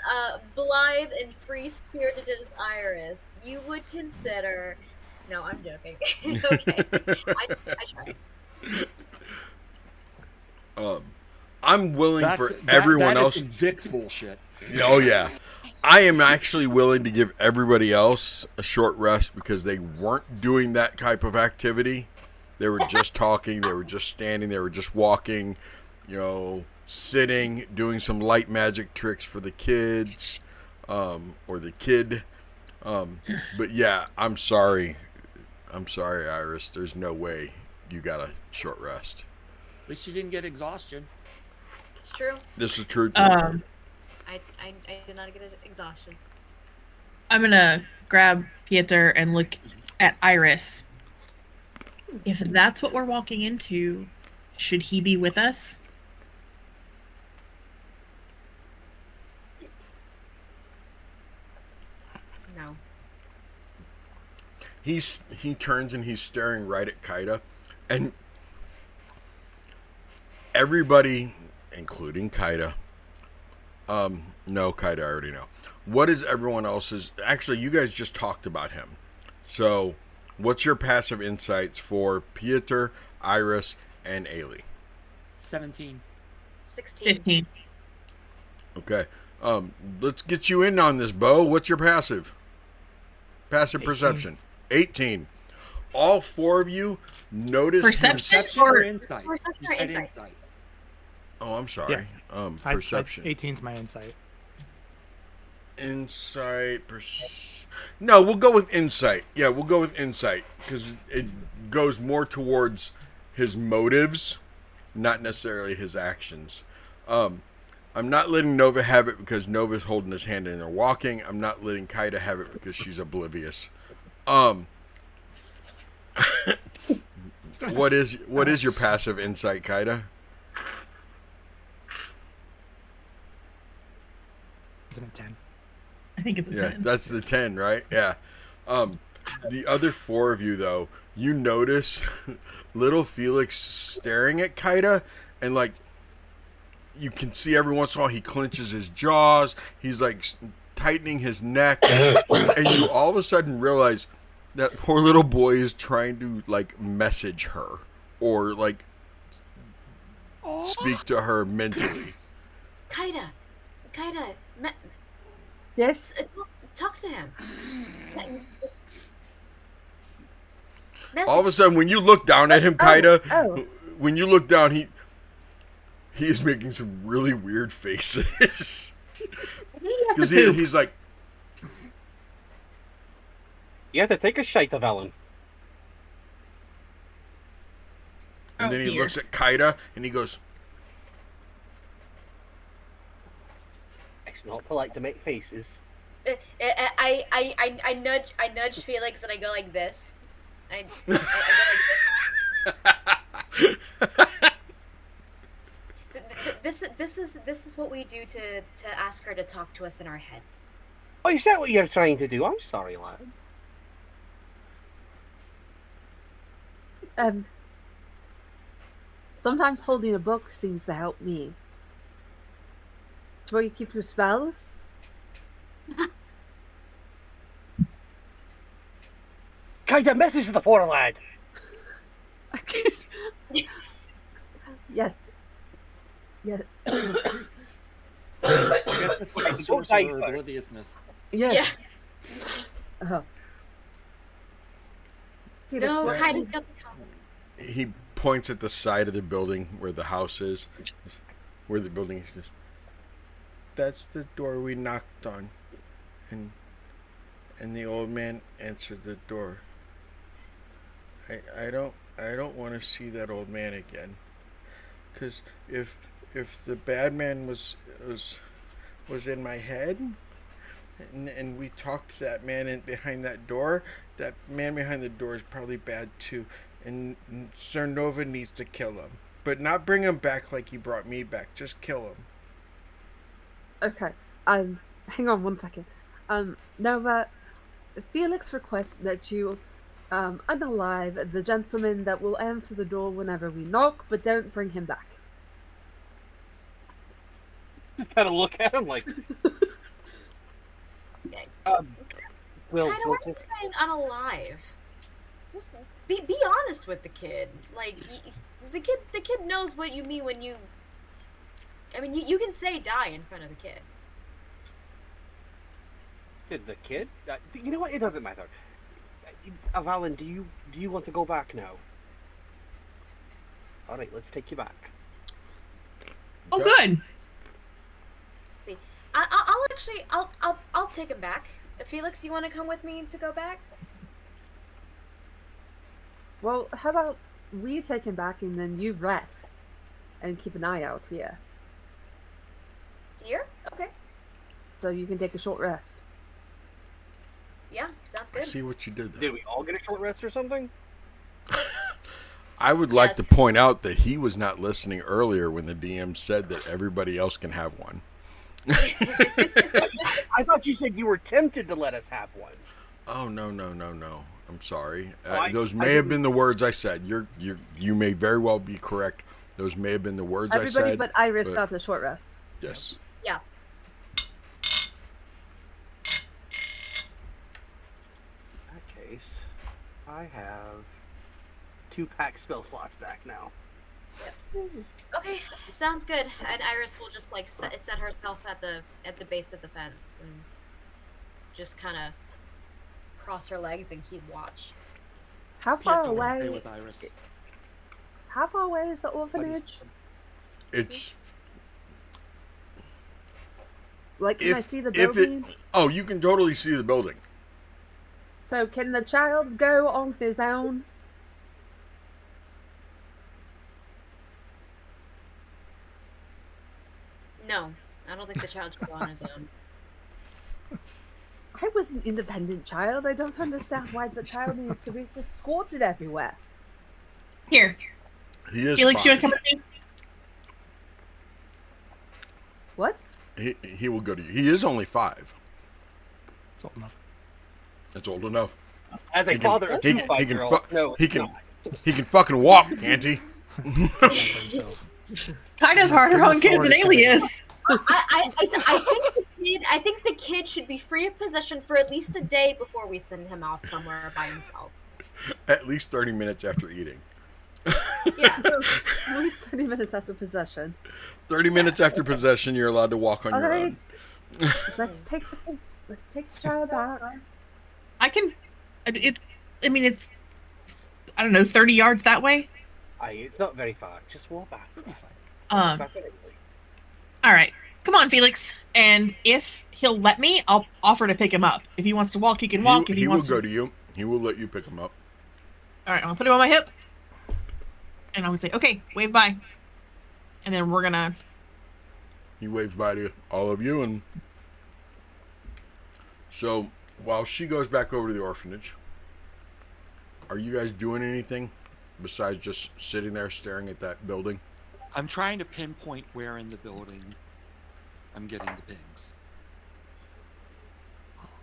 blithe and free-spirited as Iris, you would consider No, I'm joking. Okay. I tried. I'm willing That's, for that, everyone that is else. some Vicks bullshit. Oh yeah, I am actually willing to give everybody else a short rest because they weren't doing that type of activity. They were just talking. They were just standing. They were just walking. Sitting, doing some light magic tricks for the kids, or the kid. But yeah, I'm sorry. I'm sorry, Iris. There's no way you got a short rest. At least you didn't get exhaustion. It's true. This is true too. I did not get exhaustion. I'm gonna grab Piotr and look at Iris. If that's what we're walking into, should he be with us? No. He turns and he's staring right at Kaida, and everybody, including Kaida. No, Kaida, I already know. What is everyone else's? Actually, you guys just talked about him. So, what's your passive insights for Piotr, Iris, and Eilidh? 17. 16. 15. Okay. Let's get you in on this, Bo. What's your passive? Passive 18. perception. 18. All four of you notice Perception Or or insight? Perception You or said insight? insight. Oh, I'm sorry. Perception. 18's my insight. Insight. No, we'll go with insight. Yeah, we'll go with insight because it goes more towards his motives, not necessarily his actions. I'm not letting Nova have it because Nova's holding his hand and they're walking. I'm not letting Kaida have it because she's oblivious. What is your passive insight, Kaida? Isn't it 10? I think it's a 10. That's the 10, right? Yeah. The other four of you, though, you notice little Felix staring at Kaida, and like you can see every once in a while he clenches his jaws. He's like tightening his neck, and you all of a sudden realize that poor little boy is trying to like message her or like speak to her mentally. Kaida, Yes? talk to him. All of a sudden, when you look down at him, Kaida, Oh. when you look down, he is making some really weird faces. Because he's like, You have to take a shite of Ellen. and then he looks at Kaida and he goes, It's not polite to make faces. I nudge Felix and I go like this. I go like this. This is what we do to ask her to talk to us in our heads. Oh, is that what you're trying to do? I'm sorry, lad. Sometimes holding a book seems to help me. It's where you keep your spells. Kaida, message the poor lad. Yes. Yes. I guess this is the source of her obliviousness. Yes. Yeah. Oh. No, That- Kaida's got the comment. he points at the side of the building where the house is, where the building is. He goes, that's the door we knocked on, and the old man answered the door. I don't want to see that old man again, because if the bad man was in my head, and we talked to that man behind that door, that man behind the door is probably bad too, and Sir Nova needs to kill him, but not bring him back like he brought me back. Just kill him. Okay. Hang on one second. Nova, Felix requests that you unalive the gentleman that will answer the door whenever we knock, but don't bring him back. Kind of look at him like. Kaida, We'll why are you just. saying unalive? Just be honest with the kid. Like the kid knows what you mean when you. I mean, you can say die in front of the kid. Did the kid? You know what? It doesn't matter. Avalon, do you want to go back now? All right, let's take you back. Oh, good. See, I'll take him back. Felix, you want to come with me to go back? Well, how about we take him back and then you rest and keep an eye out here. Here? Okay. So you can take a short rest. Yeah, sounds I good. see what you did there. Did we all get a short rest or something? I would like to point out that he was not listening earlier when the DM said that everybody else can have one. I thought you said you were tempted to let us have one. Oh, no. I'm sorry. So Those may have been the words I said. You may very well be correct. Those may have been the words I said. Everybody but Iris got a short rest. Yes. Yeah. In that case, I have 2 pack spell slots back now. Yep. Okay, sounds good. And Iris will just like set herself at the base of the fence and just kind of cross her legs and keep watch. How far Stay away? with Iris. How far away is the orphanage? It's Like, can I see the building? Oh, you can totally see the building. So can the child go on his own? No, I don't think the child should go on his own. I was an independent child. I don't understand why the child needs to be escorted everywhere. Here. He is Felix, you fine. want to come with me? What? He will go to you. He is only 5. It's old enough. That's old enough. As a father of 2 5-year-olds, no, he can fucking walk, can't he? Kaida's harder on kids than Eilidh is. I think the kid should be free of possession for at least a day before we send him off somewhere by himself. At least 30 minutes after eating. Yeah. At least 30 minutes after possession. 30 minutes after possession, you're allowed to walk on All your right. own. Let's take the child back. I can. I mean, it's. I don't know, 30 yards that way. It's not very far. Just walk back. It'll be fine. All right, come on, Felix. And if he'll let me, I'll offer to pick him up. If he wants to walk, he can walk. If he will wants go to you. He will let you pick him up. All right, I'll put him on my hip, and I would say, "Okay, wave bye," and then we're gonna. He waves bye to all of you, and so while she goes back over to the orphanage, are you guys doing anything besides just sitting there staring at that building? I'm trying to pinpoint where in the building I'm getting the pings.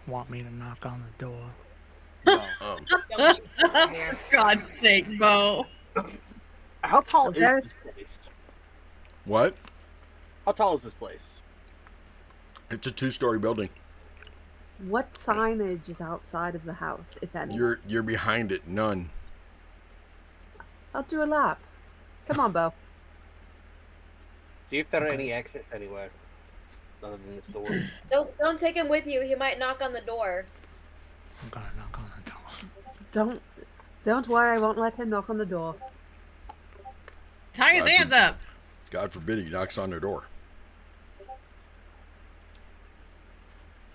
Want me to knock on the door? No. For God's sake, Bo. How tall is this place? What? How tall is this place? It's a 2-story building. What signage is outside of the house, if any? You're behind it. None. I'll do a lap. Come on, Bo. See if there are any exits anywhere other than this door. Don't take him with you. He might knock on the door. I'm gonna knock on the door. Don't worry. I won't let him knock on the door. Tie his hands up. God forbid he knocks on their door.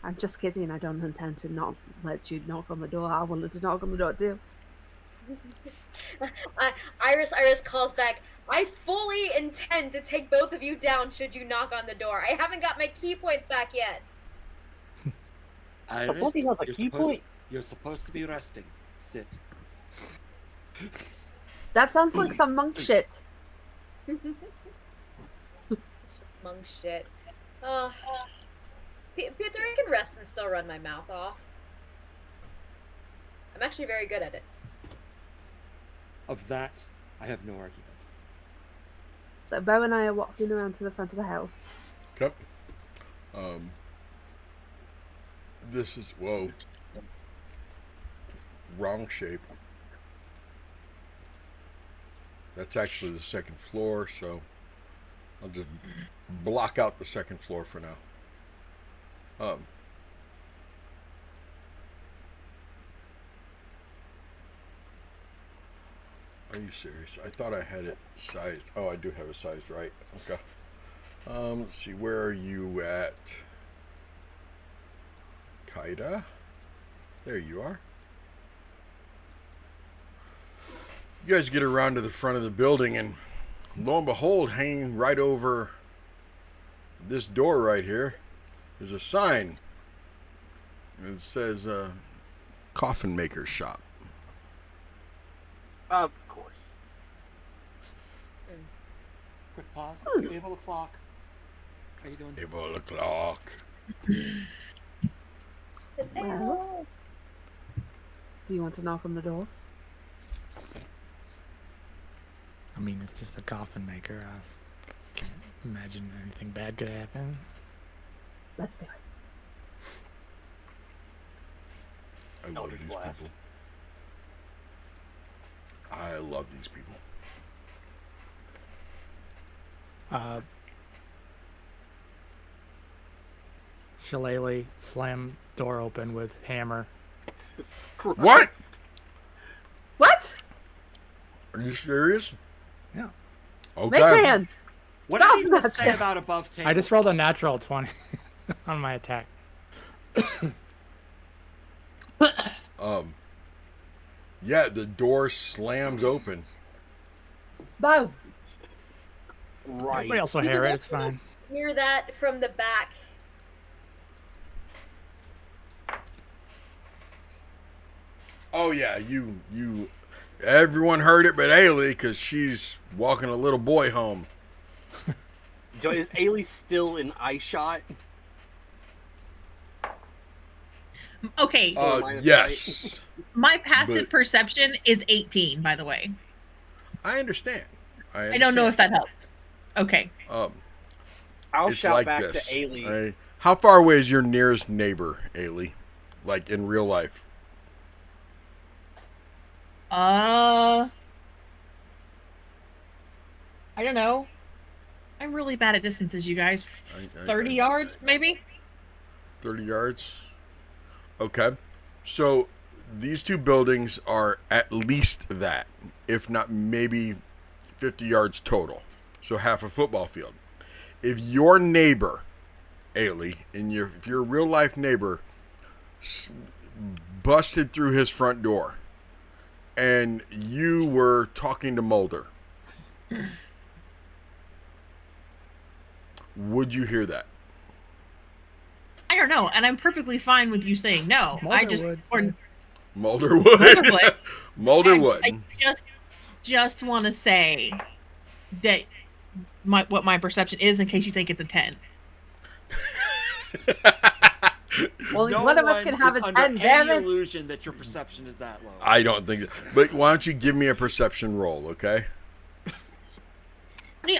I'm just kidding. I don't intend to not let you knock on the door. I wanted to knock on the door too. Iris calls back. I fully intend to take both of you down should you knock on the door. I haven't got my key points back yet. Iris, Suppose he has a key point. You're supposed to be resting. Sit. That sounds like some monk shit. Monk shit. Peter, I can rest and still run my mouth off. I'm actually very good at it. Of that, I have no argument. So Bo and I are walking around to the front of the house. Okay. This is wrong shape. That's actually the second floor, so I'll just block out the second floor for now. Are you serious? I thought I had it sized. Oh, I do have it sized right. Okay. Let's see. Where are you at? Kaida? There you are. You guys get around to the front of the building, and lo and behold, hanging right over this door right here is a sign. It says coffin maker's shop. Of course. Quick pause. Able o'clock. How you doing? Able o'clock. It's Well. Abel. Do you want to knock on the door? I mean, it's just a coffin maker. I can't imagine anything bad could happen. Let's do it. I love Eldritch these Blast. people. I love these people. Shillelagh slam door open with hammer. What? What? Are you serious? Yeah. Okay. Make your hand. What Stop did you just that say shit. about above table? I just rolled a natural 20 on my attack. Yeah, the door slams open. Boom. Right. Everybody else will You can hear it. It's just kinda fine. Hear that from the back. Oh yeah, you. Everyone heard it, but Eilidh, because she's walking a little boy home. Is Eilidh still in eye shot? Okay, line of Yes. my passive but- perception is 18, by the way. I understand. I don't know if that helps. Okay. I'll It's shout like back this. to Eilidh. Right? How far away is your nearest neighbor, Eilidh? Like in real life? I don't know. I'm really bad at distances, you guys. 30 yards, maybe? 30 yards? Okay. So these two buildings are at least that, if not maybe 50 yards total. So half a football field. If your neighbor, Eilidh, if your real life neighbor busted through his front door and you were talking to Mulder, would you hear that? I don't know, and I'm perfectly fine with you saying no. Mulder I just would. or Mulder would. Mulder would. Mulder would. I just want to say that what my perception is, in case you think it's a 10. Only No one of us can one have is a under 10, damn any it. illusion that your perception is that low. I don't think. But why don't you give me a perception roll, okay?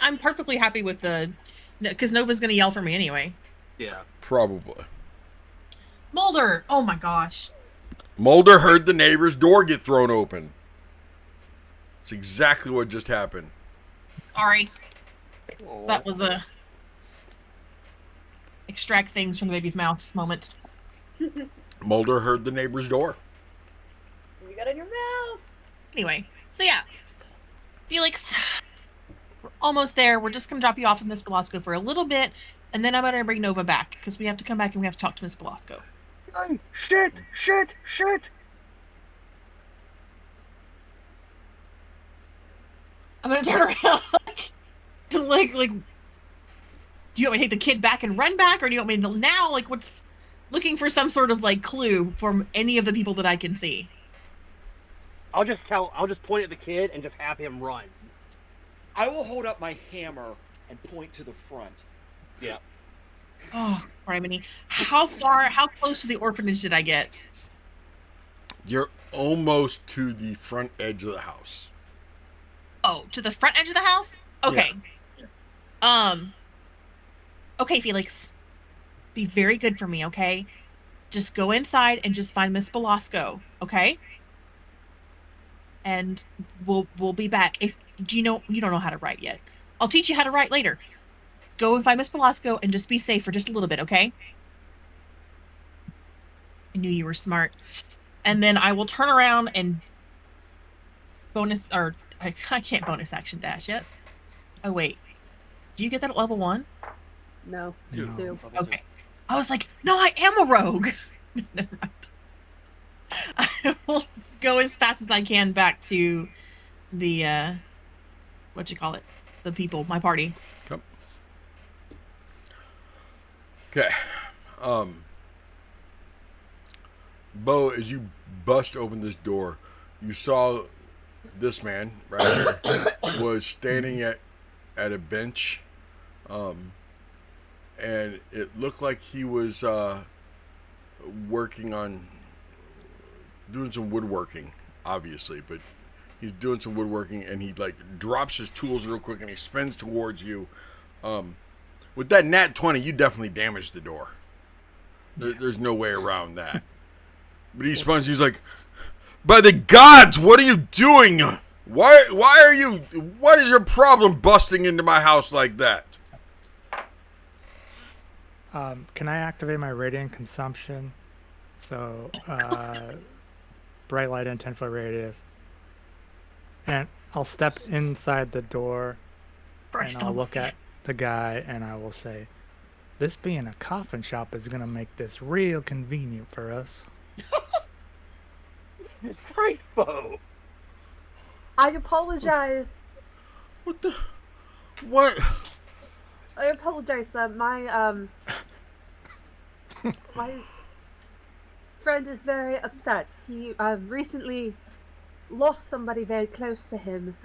I'm perfectly happy with because Nova's going to yell for me anyway. Yeah. Probably. Mulder! Oh my gosh. Mulder heard the neighbor's door get thrown open. It's exactly what just happened. Sorry. Aw. That was a extract things from the baby's mouth moment. Mulder heard the neighbor's door. You got it in your mouth. Anyway, so yeah. Felix, we're almost there. We're just going to drop you off in Miss Belasco for a little bit, and then I'm going to bring Nova back, because we have to come back and we have to talk to Miss Belasco. Ay, shit! I'm going to turn around, like, do you want me to take the kid back and run back, or do you want me to now, like, what's, looking for some sort of, like, clue from any of the people that I can see. I'll just point at the kid and just have him run. I will hold up my hammer and point to the front. Yeah. Oh, criminy. How close to the orphanage did I get? You're almost to the front edge of the house. Oh, to the front edge of the house? Okay. Okay, Felix. Be very good for me, okay? Just go inside and just find Miss Belasco, okay? and we'll be back. If you don't know how to write yet, I'll teach you how to write later. Go and find Miss Belasco and just be safe for just a little bit, okay? I knew you were smart. And then I will turn around and I can't bonus action dash yet. Oh wait, do you get that at level 1? No, Two. 2. Okay. I was like, no, I am a rogue. Never mind. I will go as fast as I can back to the the people, my party. Okay. Bo, as you bust open this door, you saw this man right here was standing at a bench, and it looked like he was working on doing some woodworking, obviously, but he's doing some woodworking, and he like drops his tools real quick and he spins towards you. With that nat 20, you definitely damaged the door. There's no way around that. But he spins. He's like, "By the gods, what are you doing? Why are you? What is your problem busting into my house like that?" Can I activate my radiant consumption? So, bright light and 10-foot radius. And I'll step inside the door, and I'll look at the guy, and I will say, "This being a coffin shop is going to make this real convenient for us." Jesus Christ, Bo! I apologize. What? I apologize. My my friend is very upset. He recently lost somebody very close to him,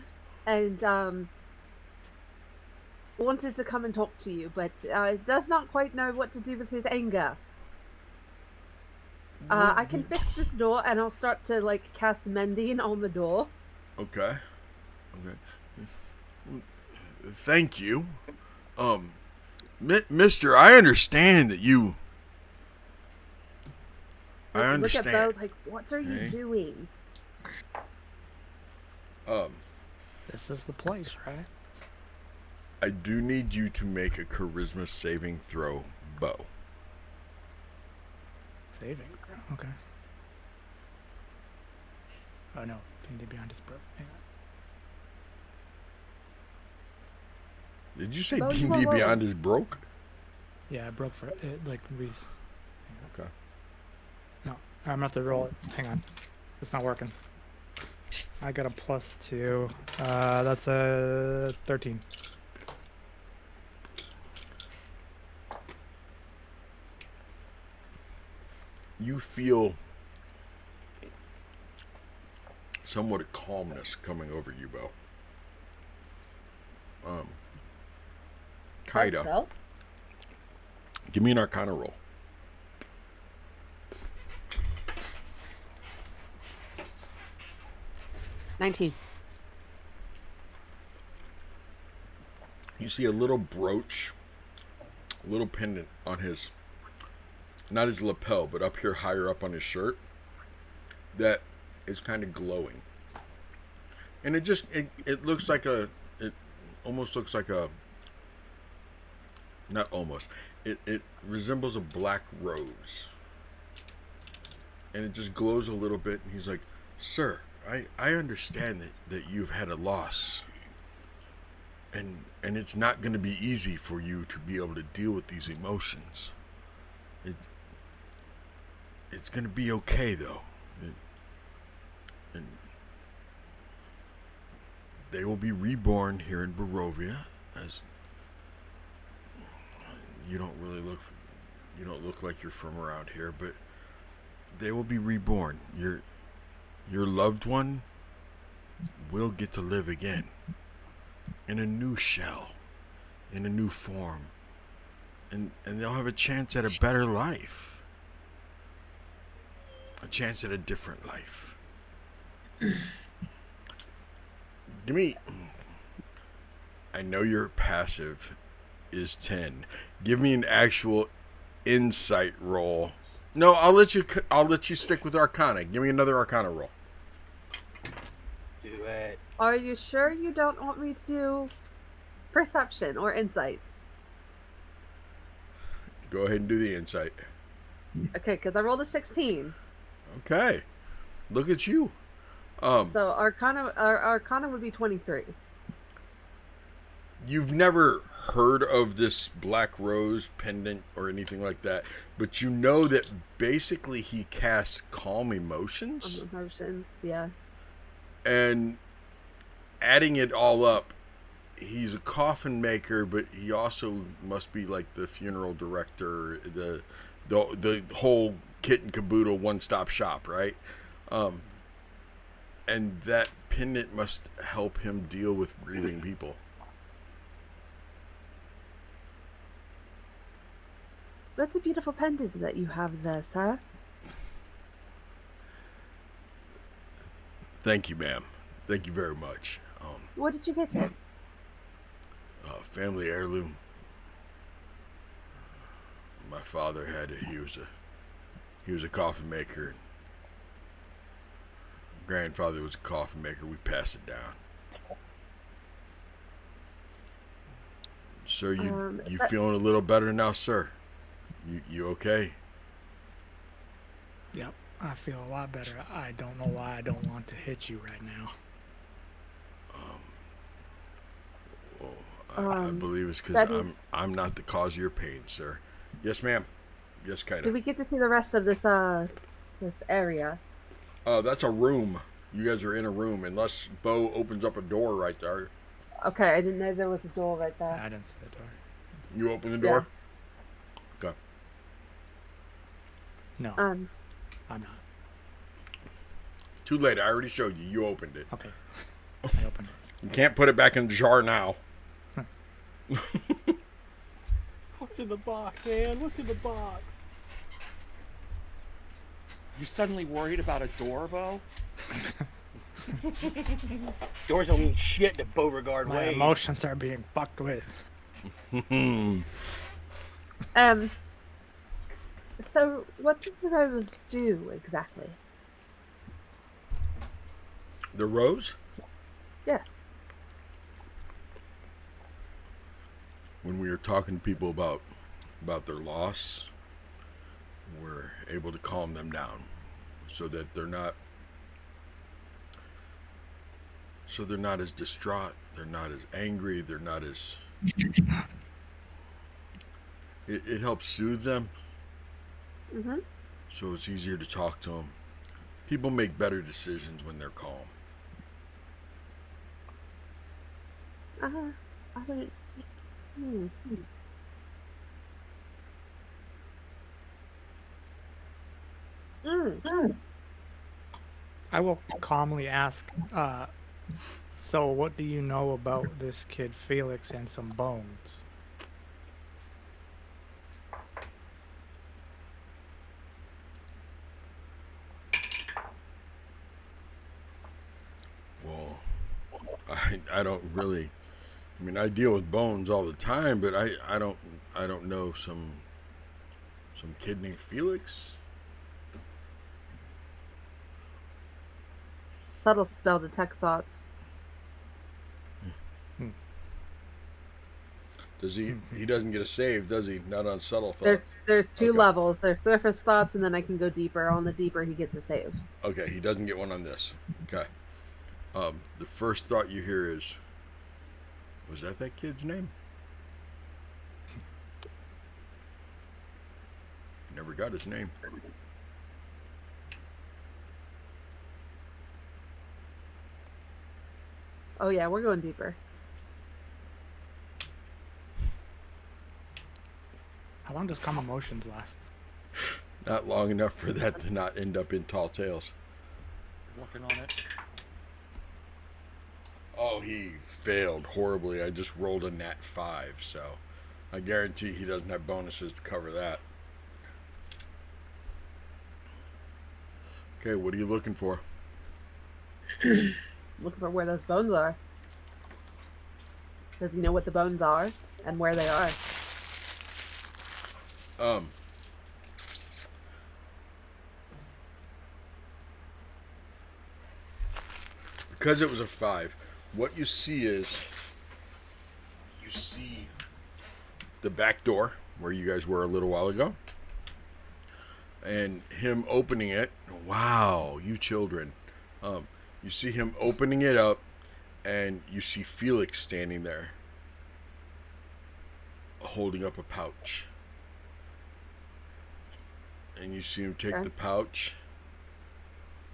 and wanted to come and talk to you, but does not quite know what to do with his anger. I can fix this door, and I'll start to like cast mending on the door. Okay. Thank you. Mister, I understand that you. I understand. Look at Bo, like, what are you doing? This is the place, right? I do need you to make a charisma saving throw, Bo. Saving throw. Okay. Oh no, D&D Beyond is broke. Hang on. Did you say D&D Beyond is broke? Yeah, I broke for it. Like Reese. Okay. No, I'm gonna have to roll it. Hang on, it's not working. I got a +2. That's a 13. You feel somewhat of calmness coming over you, Bo. Kaida, give me an Arcana roll. $19. You see a little brooch, a little pendant on his, not his lapel, but up here higher up on his shirt, that is kind of glowing. And it looks like it almost looks like not almost, it resembles a black rose. And it just glows a little bit, and he's like, "Sir, I understand that you've had a loss. And it's not going to be easy for you to be able to deal with these emotions. It's going to be okay, though. And they will be reborn here in Barovia, as you don't look like you're from around here, but they will be reborn. Your loved one will get to live again in a new shell, in a new form, and they'll have a chance at a better life, a chance at a different life. I know your passive is 10. Give me an actual insight roll. No, I'll let you stick with Arcana. Give me another Arcana roll. it. Are you sure you don't want me to do perception or insight? Go ahead and do the insight. Okay, because I rolled a 16. Okay. Look at you. So Arcana would be 23. You've never heard of this black rose pendant or anything like that, but you know that basically he casts calm emotions. Emotions, yeah. And adding it all up, he's a coffin maker, but he also must be like the funeral director, the whole kit and caboodle one-stop shop, right? And that pendant must help him deal with grieving people. That's a beautiful pendant that you have there, sir. Thank you, ma'am. Thank you very much. Where did you get it? Family heirloom. My father had it. He was a coffin maker. Grandfather was a coffin maker. We passed it down. Sir, you feeling a little better now, sir? You okay? Yep, I feel a lot better. I don't know why I don't want to hit you right now. I believe it's because I'm not the cause of your pain, sir. Yes, ma'am. Yes, Kaida. Did we get to see the rest of this area? That's a room. You guys are in a room, unless Bo opens up a door right there. Okay, I didn't know there was a door right there. I didn't see the door. You open the door? Yeah. Okay. No. I'm not. Too late. I already showed you. You opened it. Okay. I opened it. You can't put it back in the jar now. What's in the box, man? What's in the box? You suddenly worried about a door, Bo? Doors don't mean shit to Beauregard My Wade. emotions are being fucked with. So what does the rose do exactly? The rose? Yes. When we are talking to people about their loss, we're able to calm them down so that they're not as distraught, they're not as angry, they're not as it helps soothe them. So it's easier to talk to them. People make better decisions when they're calm. I don't. I will calmly ask, so what do you know about this kid Felix and some bones? Well, I don't really. I mean, I deal with bones all the time, but I don't know some kid named Felix. Subtle spell detect thoughts. Does he? He doesn't get a save, does he? Not on subtle thoughts. There's two Okay. levels. There's surface thoughts, and then I can go deeper. On the deeper, he gets a save. Okay, he doesn't get one on this. Okay. The first thought you hear is, was that kid's name? Never got his name. Oh yeah, we're going deeper. How long does calm emotions last? Not long enough for that to not end up in tall tales. Working on it. Oh, he failed horribly. I just rolled a nat 5, so I guarantee he doesn't have bonuses to cover that. Okay, what are you looking for? Looking for where those bones are. Does he know what the bones are and where they are? because it was a 5, what you see is you see the back door where you guys were a little while ago, and him opening it. Wow, you children! You see him opening it up, and you see Felix standing there, holding up a pouch. And you see him take the pouch.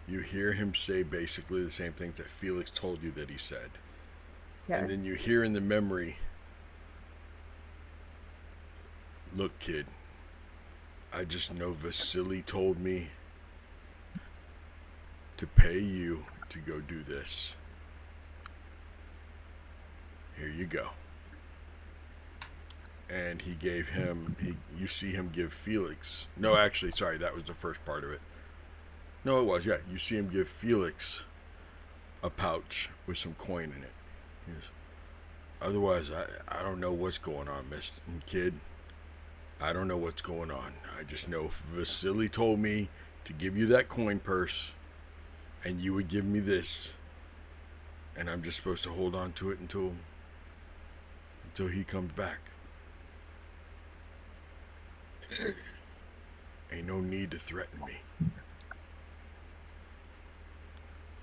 You hear him say basically the same things that Felix told you that he said. Okay. And then you hear in the memory, look, kid, I just know Vasily told me to pay you to go do this. Here you go. And he gave him, you see him give Felix, no, actually, sorry, that was the first part of it. No, it was, yeah. You see him give Felix a pouch with some coin in it. He goes, otherwise, I don't know what's going on, Mr. Kid. I don't know what's going on. I just know Vasily told me to give you that coin purse, and you would give me this. And I'm just supposed to hold on to it until he comes back. Ain't no need to threaten me.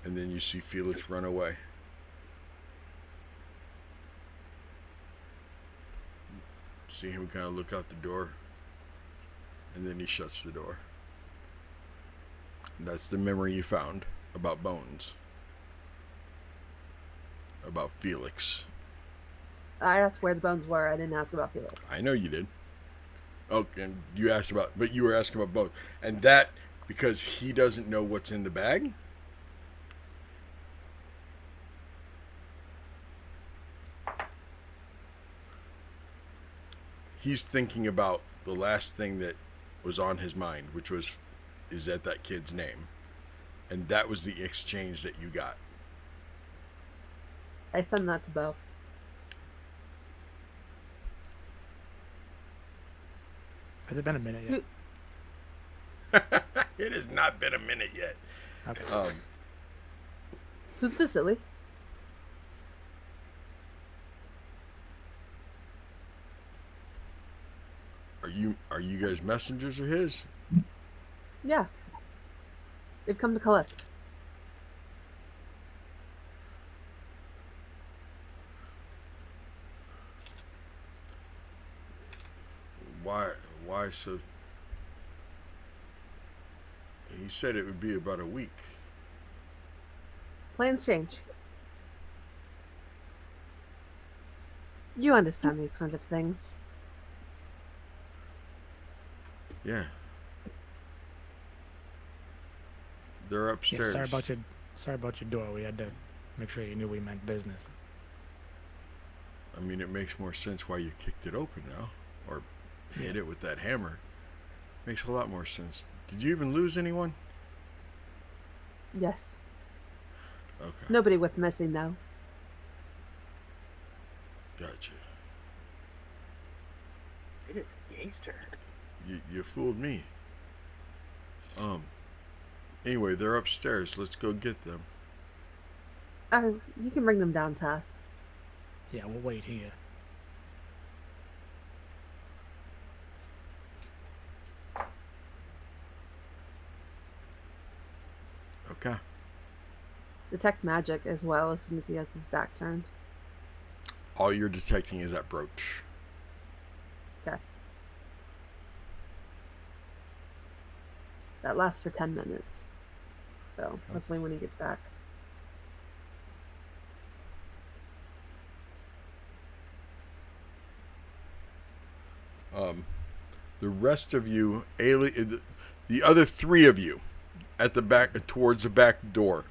And then you see Felix run away. See him kind of look out the door, and then he shuts the door. And that's the memory you found about Bones. About Felix. I asked where the bones were. I didn't ask about Felix. I know you did. Oh, and you asked about, but you were asking about Bones. And that, because he doesn't know what's in the bag? He's thinking about the last thing that was on his mind, which was, is that kid's name? And that was the exchange that you got. I send that to Bo. Has it been a minute yet? It has not been a minute yet. Okay. Who's Vasily? Are you guys messengers of his? Yeah. They've come to collect. Why so? He said it would be about a week. Plans change. You understand these kinds of things. Yeah. They're Yeah, upstairs. sorry about your door. We had to make sure you knew we meant business. I mean, it makes more sense why you kicked it open now, or hit it with that hammer. Makes a lot more sense. Did you even lose anyone? Yes. Okay. Nobody with missing, though. Gotcha. It's gangster. You fooled me. Anyway, they're upstairs. Let's go get them. Oh, you can bring them down to us. Yeah, we'll wait here. Okay. Detect magic as well as soon as he has his back turned. All you're detecting is that brooch. Okay. That lasts for 10 minutes. So, hopefully when he gets back. The rest of you, Eilidh, the other 3 of you, at the back, towards the back door.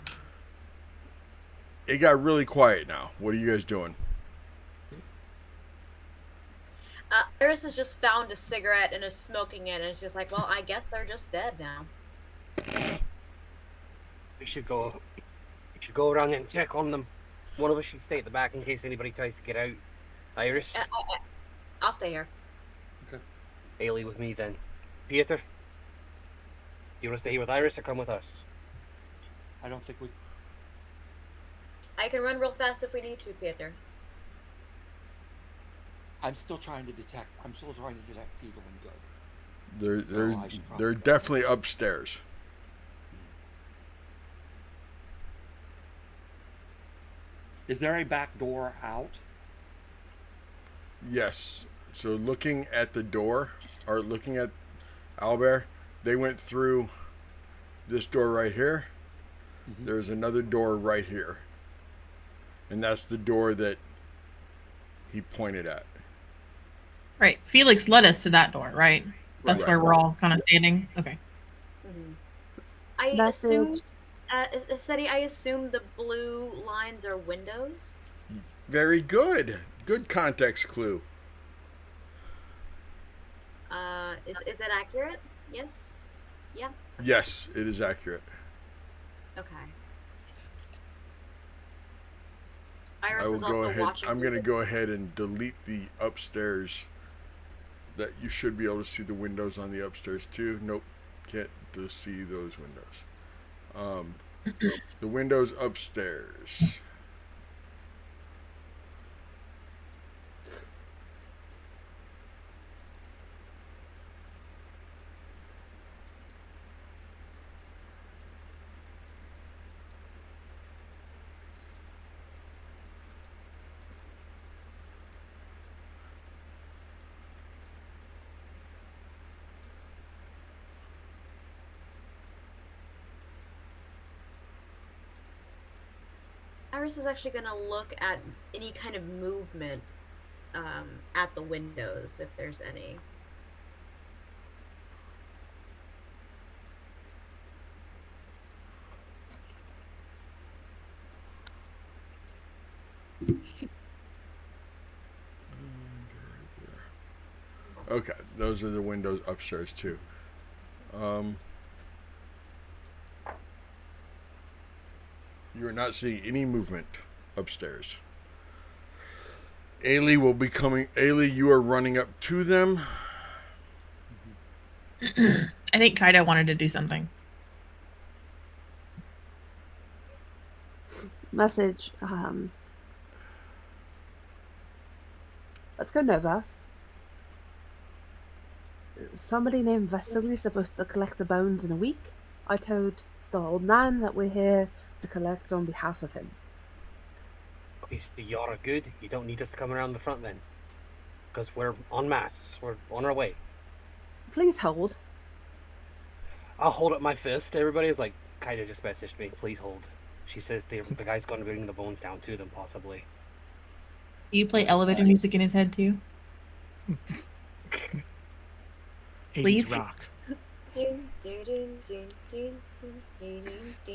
It got really quiet now. What are you guys doing? Iris has just found a cigarette and is smoking it, and it's just like, well, I guess they're just dead now. We should go around and check on them. One of us should stay at the back in case anybody tries to get out. Iris? I'll stay here. Okay. Eilidh with me then. Piotr? Do you want to stay here with Iris or come with us? I don't think we. I can run real fast if we need to, Piotr. I'm still trying to detect evil and good. They're definitely upstairs. Is there a back door out? Yes. So looking at the door, or looking at Albert, they went through this door right here. Mm-hmm. There's another door right here. And that's the door that he pointed at. Right. Felix led us to that door, right? That's Right. where we're all kind of standing. Okay. Mm-hmm. I Message. assume, Seti, I assume the blue lines are windows. Very good. Good context clue. Is that accurate? Yes? Yeah? Yes, it is accurate. Okay. I Iris will is go also ahead. watching. I'm going to go ahead and delete the upstairs. That you should be able to see the windows on the upstairs too. Nope, can't see those windows. The windows upstairs. Iris is actually going to look at any kind of movement at the windows, if there's any. Okay, those are the windows upstairs too. You are not seeing any movement upstairs. Eilidh will be coming. Eilidh, you are running up to them. I think Kaida wanted to do something. Message. Let's go, Nova. Somebody named Vasily is supposed to collect the bones in a week. I told the old man that we're here to collect on behalf of him. Okay, so you're good. You don't need us to come around the front then. Because we're en masse. We're on our way. Please hold. I'll hold up my fist. Everybody's like, Kaida just messaged me. Please hold. She says the guy's going to bring the bones down to them, possibly. Do you play elevator music in his head too? 80s Please? rock.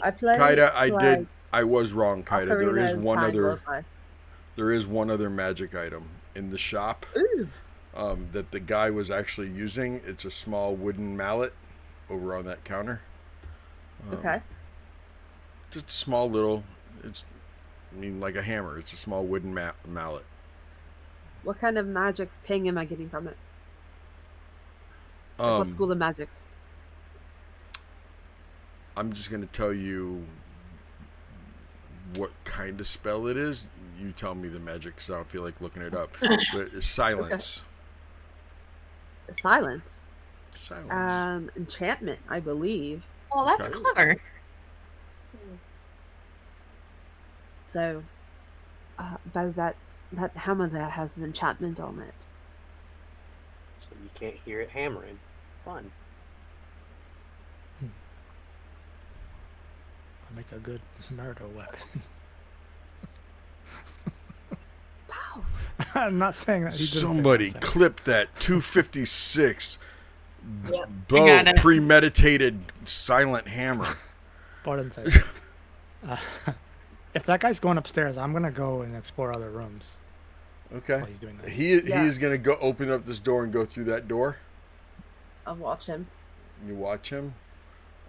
I play. Kaida, I was wrong, Kaida. There Ocarina is of one Time other. lo-fi. There is one other magic item in the shop Ooh. that the guy was actually using. It's a small wooden mallet over on that counter. Okay. Just a small little. Like a hammer. It's a small wooden mallet. What kind of magic ping am I getting from it? Like what school of magic? I'm just going to tell you what kind of spell it is. You tell me the magic because I don't feel like looking it up. But it's silence. Okay. Silence. Silence. Enchantment, I believe. Oh, that's Okay. clever. So, by that hammer there has an enchantment on it. So you can't hear it hammering. Fun. I'll make a good murder weapon. Wow. I'm not saying that. He didn't say Somebody that. clip that 256 Yep. bow I got it. premeditated silent hammer. Pardon say. If that guy's going upstairs, I'm gonna go and explore other rooms Okay. while he's doing that. He is going to go open up this door and go through that door. I'll watch him. You watch him.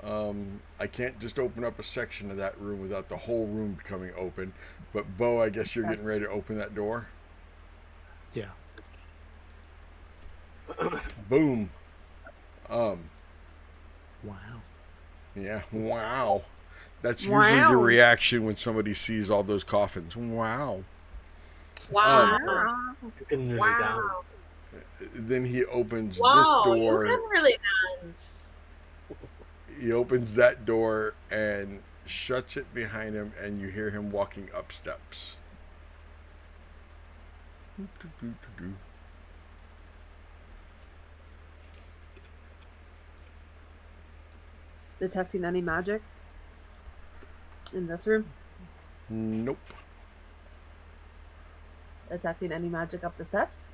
I can't just open up a section of that room without the whole room becoming open. But Bo, I guess you're getting ready to open that door. Yeah. Boom. Wow. Yeah. Wow. That's usually the Wow. reaction when somebody sees all those coffins. Wow. Wow. You can really Wow. down. Then he opens this Wow, you door. can really dance. He opens that door and shuts it behind him, and you hear him walking up steps. Detecting any magic in this room? Nope. Detecting any magic up the steps?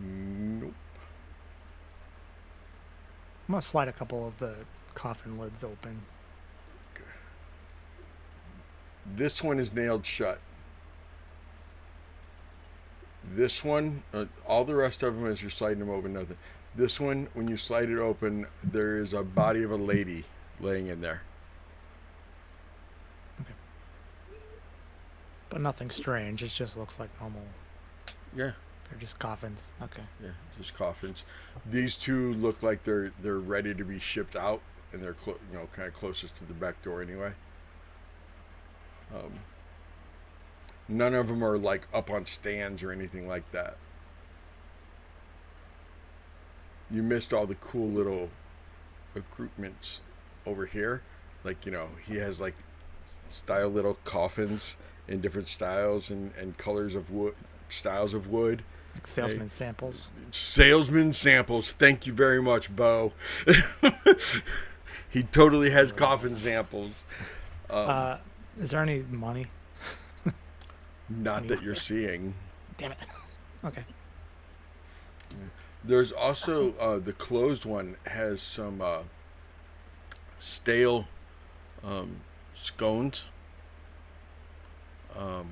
Nope. I'm gonna slide a couple of the coffin lids open. This one is nailed shut. This one, all the rest of them, as you're sliding them open, nothing. This one, when you slide it open, there is a body of a lady laying in there. But nothing strange. It just looks like normal. Yeah. They're just coffins. Okay. Yeah, just coffins. These two look like they're ready to be shipped out, and they're kind of closest to the back door anyway. None of them are like up on stands or anything like that. You missed all the cool little accoutrements over here. Like, he has like style little coffins in different styles and colors of wood, styles of wood. Like salesman samples. Salesman samples. Thank you very much, Bo. He totally has coffin samples. Is there any money? Not that you're seeing. Damn it. Okay. There's also the closed one has some stale scones and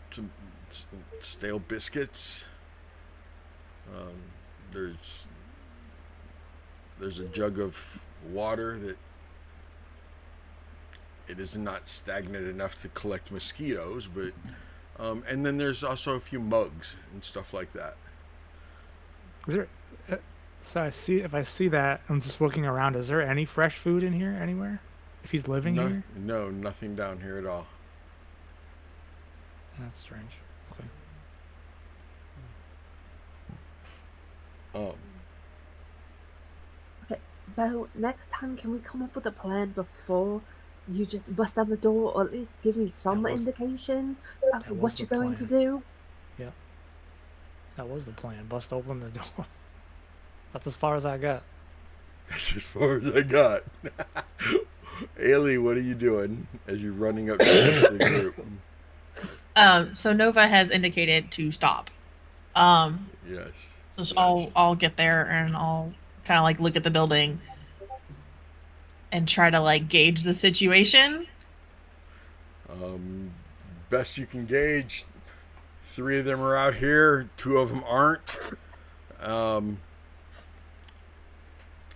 some stale biscuits. There's a jug of water that it is not stagnant enough to collect mosquitoes, but and then there's also a few mugs and stuff like that. Is there? So if I see that, I'm just looking around. Is there any fresh food in here anywhere? If he's living here? No, nothing down here at all. That's strange. Okay. Okay, Bo, next time can we come up with a plan before you just bust down the door, or at least give me some indication of what you're going to do? Yeah. That was the plan. Bust open the door. That's as far as I got. That's as far as I got. Eilidh, what are you doing as you're running up to the group? So Nova has indicated to stop. Yes. So I'll get there and I'll kind of like look at the building and try to like gauge the situation. Best you can gauge. 3 of them are out here. 2 of them aren't.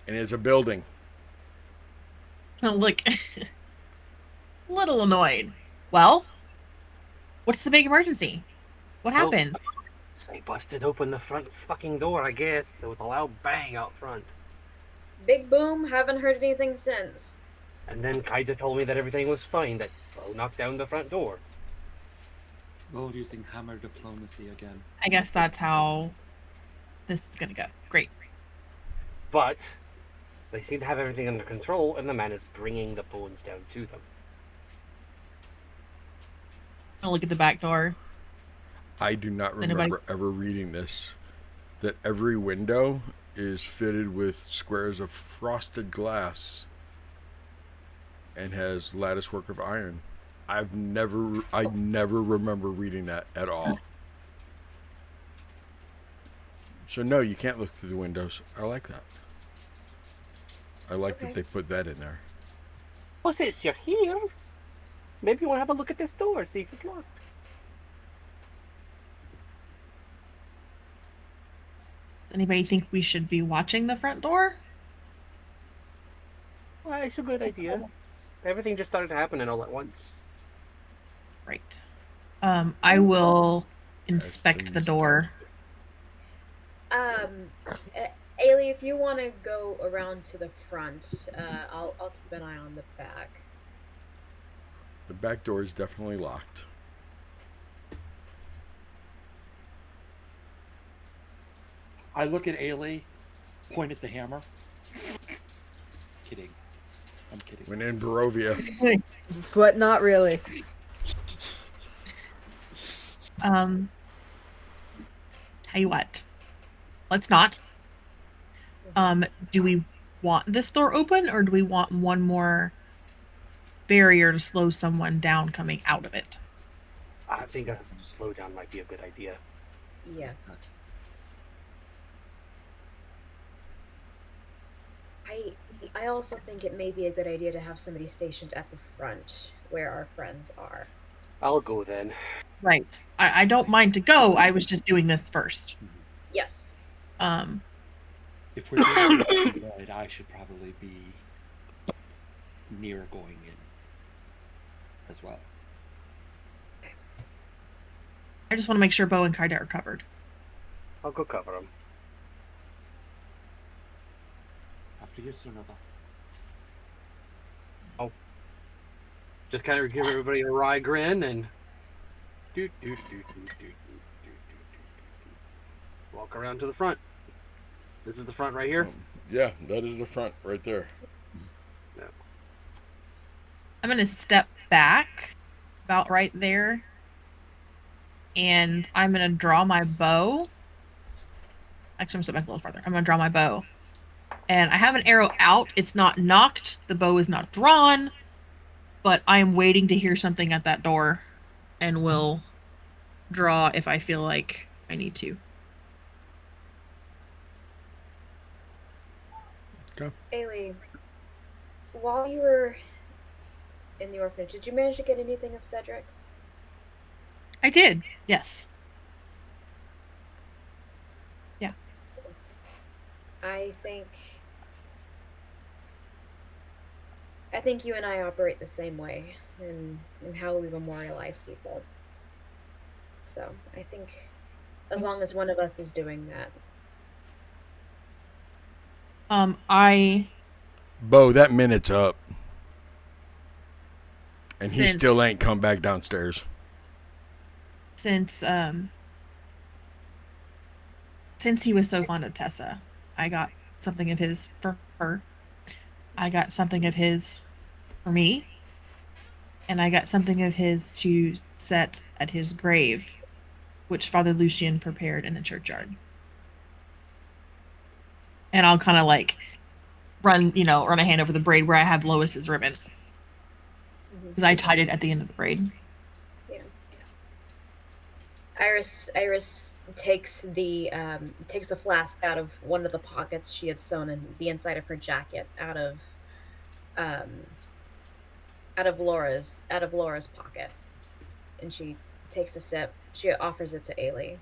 And it's a building. Look, a little annoyed. Well, what's the big emergency? What happened? They busted open the front fucking door, I guess. There was a loud bang out front. Big boom, haven't heard anything since. And then Kaida told me that everything was fine, that Bo knocked down the front door. Roll using hammer diplomacy again. I guess that's how this is gonna go. Great. But they seem to have everything under control, and the man is bringing the bones down to them. I'll look at the back door. I do not remember ever reading this. That every window is fitted with squares of frosted glass and has lattice work of iron. I never remember reading that at all. So no, you can't look through the windows. I like that. I like that they put that in there. Well, since you're here, maybe you want to have a look at this door, see if it's locked. Does anybody think we should be watching the front door? Well, it's a good idea. Everything just started happening all at once. Right. I will inspect the door. Ailey, if you want to go around to the front, I'll keep an eye on the back. The back door is definitely locked. I look at Ailey, point at the hammer. Kidding. I'm kidding. When in Barovia. But not really. Tell you what. Let's not. Do we want this door open, or do we want one more barrier to slow someone down coming out of it? I think a slowdown might be a good idea. Yes. I also think it may be a good idea to have somebody stationed at the front where our friends are. I'll go then. Right. I don't mind to go. I was just doing this first. Yes. If we're doing it, I should probably be near going in as well. I just want to make sure Bo and Kaida are covered. I'll go cover them. After you, Sunova. Oh. Just kind of give everybody a wry grin and walk around to the front. This is the front right here? Yeah, that is the front right there. Yeah. I'm going to step back about right there. And I'm going to draw my bow. Actually, I'm going to step back a little farther. I'm going to draw my bow. And I have an arrow out. It's not knocked. The bow is not drawn. But I am waiting to hear something at that door. And will draw if I feel like I need to. Okay. Ailey, while you were in the orphanage, did you manage to get anything of Cedric's? I did, yes. Yeah. I think you and I operate the same way in how we memorialize people. So I think as long as one of us is doing that. Bo, that minute's up. And he still ain't come back downstairs. Since he was so fond of Tessa, I got something of his for her. I got something of his for me. And I got something of his to set at his grave, which Father Lucian prepared in the churchyard. And I'll kind of like run a hand over the braid where I have Lois's ribbon. Because I tied it at the end of the braid. Yeah. Iris takes a flask out of one of the pockets she had sewn in the inside of her jacket, out of Laura's pocket, and she takes a sip. She offers it to Ailey.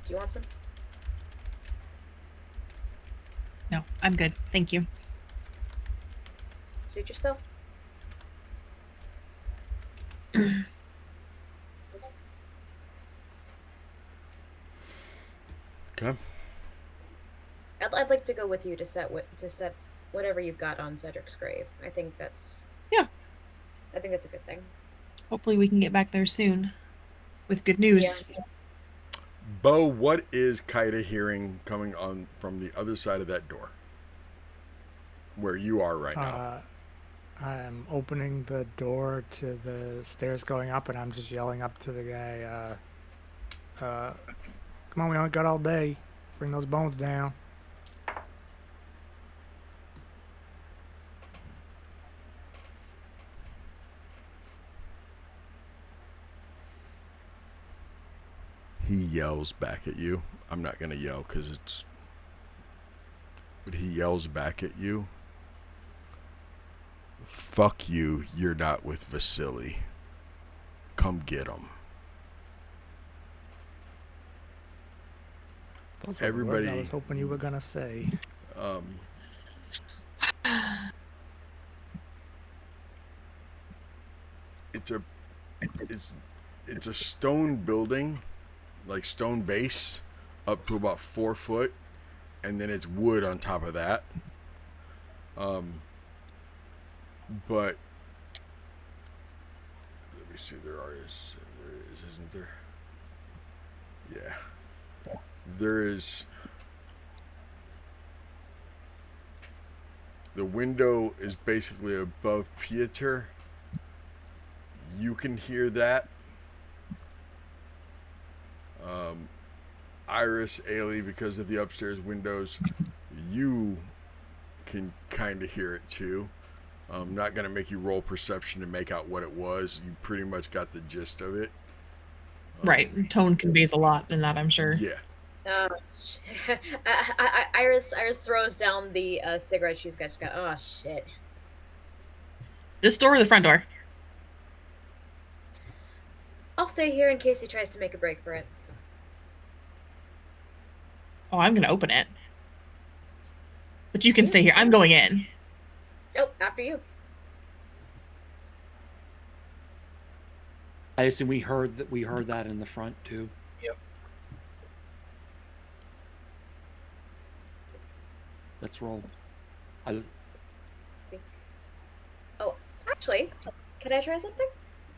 Do you want some? No, I'm good. Thank you. Suit yourself. Okay. I'd like to go with you to set whatever you've got on Cedric's grave. I think that's a good thing. Hopefully we can get back there soon with good news. Yeah. Bo, what is Kaida hearing coming on from the other side of that door? Where you are right now. I'm opening the door to the stairs going up, and I'm just yelling up to the guy, come on, we only got all day. Bring those bones down. He yells back at you. I'm not going to yell because it's... But he yells back at you. Fuck you, you're not with Vasily. Come get him. Those were the words I was hoping you were going to say. It's a stone building, like stone base, up to about 4 foot, and then it's wood on top of that. But let me see. There is, isn't there? Yeah, there is. The window is basically above Piotr. You can hear that. Iris, Eilidh, because of the upstairs windows, you can kind of hear it too. I'm not going to make you roll perception to make out what it was. You pretty much got the gist of it. Right. Tone conveys a lot in that, I'm sure. Yeah. Iris throws down the cigarette she's got. She's got. Oh shit. This door or the front door? I'll stay here in case he tries to make a break for it. Oh, I'm gonna open it. But you can stay here. I'm going in. Oh, after you. I assume we heard that in the front too. Yep. Let's roll. See. Oh, actually, can I try something?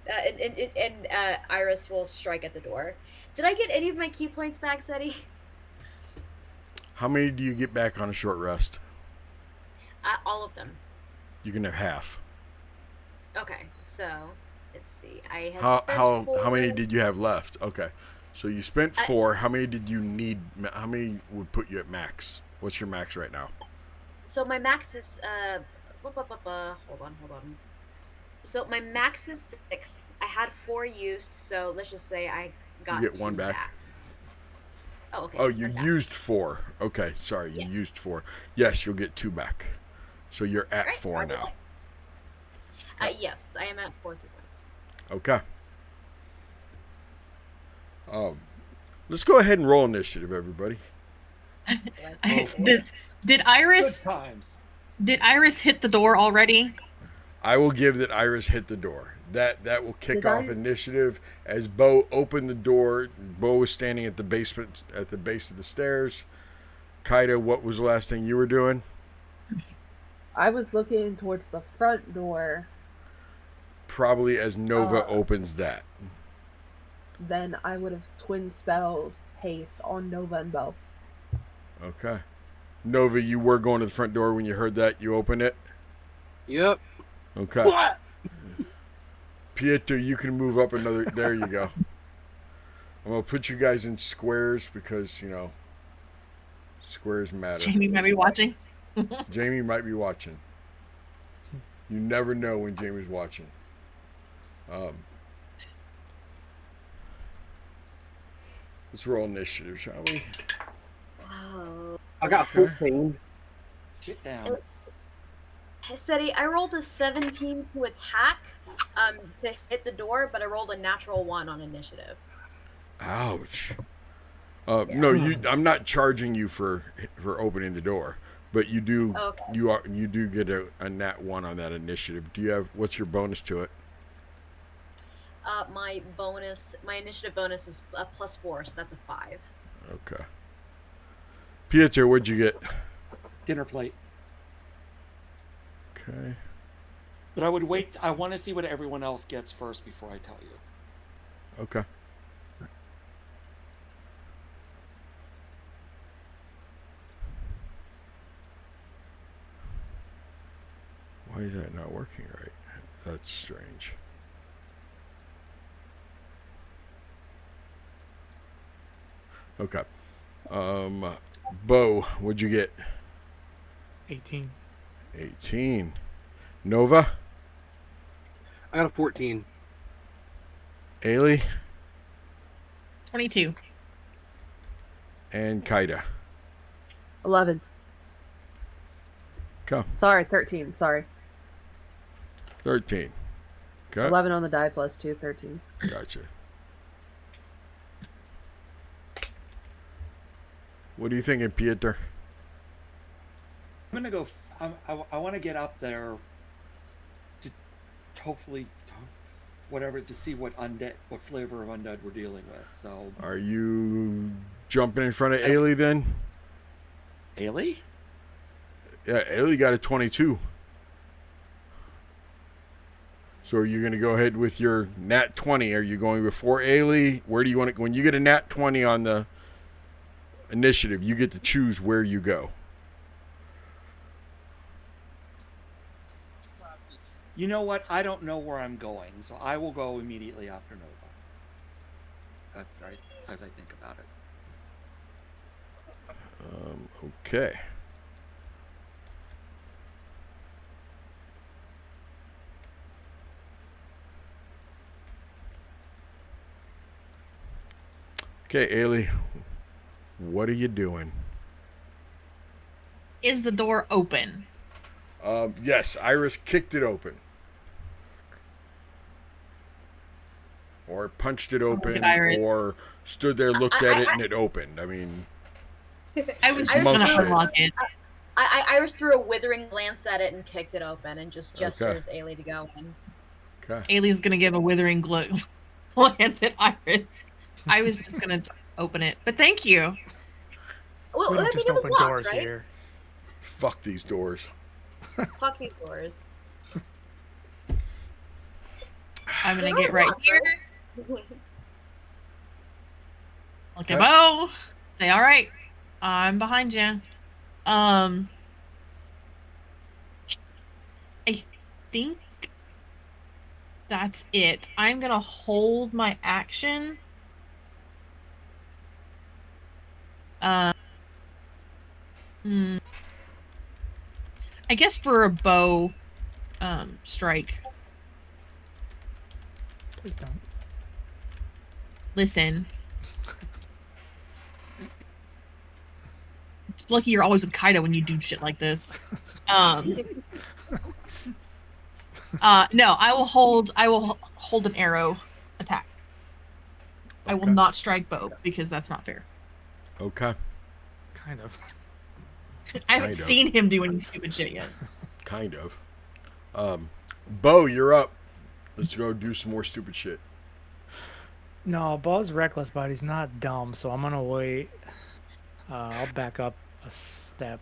And Iris will strike at the door. Did I get any of my key points back, Seti? How many do you get back on a short rest? All of them. You can have half. Okay, so let's see. I have How many did you have left? Okay, so you spent 4. How many did you need? How many would put you at max? What's your max right now? So my max is hold on. So my max is 6. I had 4 used, so let's just say I got. You get 1 back. Oh, okay. Oh, you used 4. Okay, sorry, you used 4. Yes, you'll get 2 back. So you're at 4 now. Yes, I am at 4 key points. Okay. Let's go ahead and roll initiative, everybody. Did Iris? Good times. Did Iris hit the door already? I will give that Iris hit the door. That will kick off initiative as Bo opened the door. Bo was standing at the basement, at the base of the stairs. Kaida, what was the last thing you were doing? I was looking towards the front door. Probably as Nova opens that. Then I would have twin spelled haste on Nova and Bo. Okay. Nova, you were going to the front door when you heard that. You opened it? Yep. Okay. What? Piotr, you can move up another. There you go. I'm going to put you guys in squares because, squares matter. Jamie might be watching. Jamie might be watching. You never know when Jamie's watching. Let's roll initiative, shall we? Wow. I got 14. Sit down. Seti, I rolled a 17 to attack, to hit the door, but I rolled a natural 1 on initiative. Ouch. No, I'm not charging you for opening the door, but you do. Okay. You do get a nat 1 on that initiative. Do you have? What's your bonus to it? My initiative bonus is a +4, so that's a 5. Okay. Piotr, what'd you get? Dinner plate. Okay. But I would wait. I want to see what everyone else gets first before I tell you. Okay. Why is that not working right? That's strange. Okay. Bo, what'd you get? 18. 18. Nova? I got a 14. Eilidh? 22. And Kaida? 11. Okay. Sorry, 13. Sorry. 13. Okay. 11 on the die plus 2, 13. Gotcha. What are you thinking, Piotr? I'm gonna go. I want to get up there to hopefully whatever to see what flavor of undead we're dealing with. So, Are you jumping in front of Eilidh then? Eilidh? Yeah, Eilidh got a 22. So are you going to go ahead with your nat 20? Are you going before Eilidh? Where do you want to? When you get a nat 20 on the initiative, you get to choose where you go. You know what? I don't know where I'm going, so I will go immediately after Nova. Right, as I think about it. Okay. Okay, Eilidh, what are you doing? Is the door open? Yes, Iris kicked it open. Or punched it open, or stood there, looked at it, and it opened. I mean, I was just going to unlock it. Iris threw a withering glance at it and kicked it open and just gestures Eilidh to go in. Okay. Eilidh's going to give a withering glance at Iris. I was just going to open it, but thank you. Well, We don't just open locked, doors right? here. Fuck these doors. Fuck these doors. I'm going to get right locked, here. right? Look at Bo. Say, all right, I'm behind you. I think that's it. I'm going to hold my action. I guess for a bow strike. Please don't. Listen. It's lucky you're always with Kaida when you do shit like this. No, I will hold an arrow attack. I will not strike bow because that's not fair. Okay. Kind of. I haven't seen him do any stupid shit yet. Kind of. Bo, you're up. Let's go do some more stupid shit. No, Bo's reckless, but he's not dumb, so I'm gonna wait. I'll back up a step.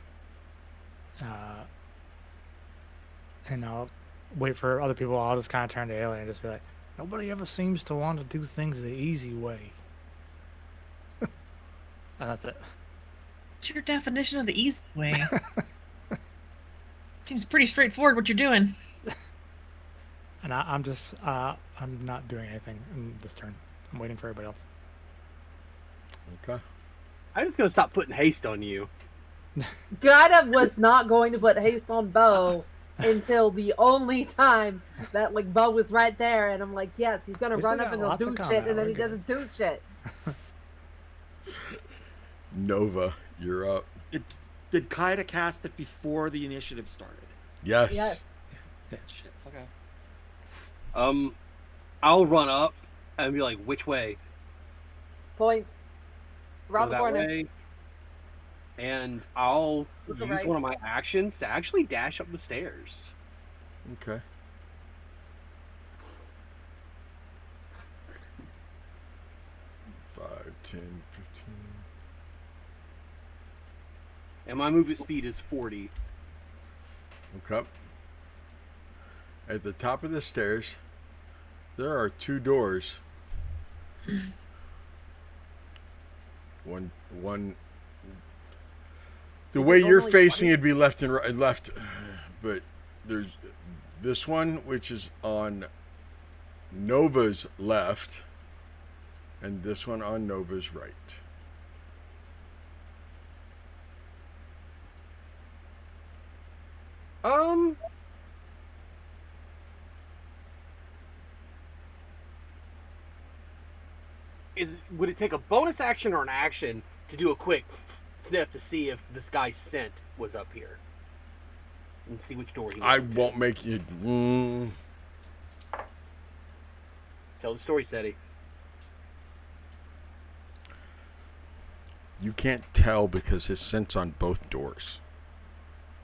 And I'll wait for other people. I'll just kind of turn to Eilidh and just be like, nobody ever seems to want to do things the easy way. And that's it. What's your definition of the easy way? Seems pretty straightforward what you're doing. And I'm just, I'm not doing anything in this turn. I'm waiting for everybody else. Okay. I'm just gonna stop putting haste on you. Kaida was not going to put haste on Bo until the only time that like Bo was right there, and I'm like, yes, he's gonna run up and he'll do shit, and then he doesn't do shit. Nova, you're up. Did Kaida cast it before the initiative started? Yes. Yes. Yeah, shit. Okay. I'll run up and be like, which way? Points. Around Go the that corner. way. And I'll Look use right. one of my actions to actually dash up the stairs. Okay. Five, 10, 15. And my movement speed is 40. Okay. At the top of the stairs, there are two doors. One. The way you're facing, it'd be left and right, left, but there's this one, which is on Nova's left, and this one on Nova's right. Would it take a bonus action or an action to do a quick sniff to see if this guy's scent was up here? And see which door he I went won't make you. Tell the story, Seti. You can't tell because his scent's on both doors.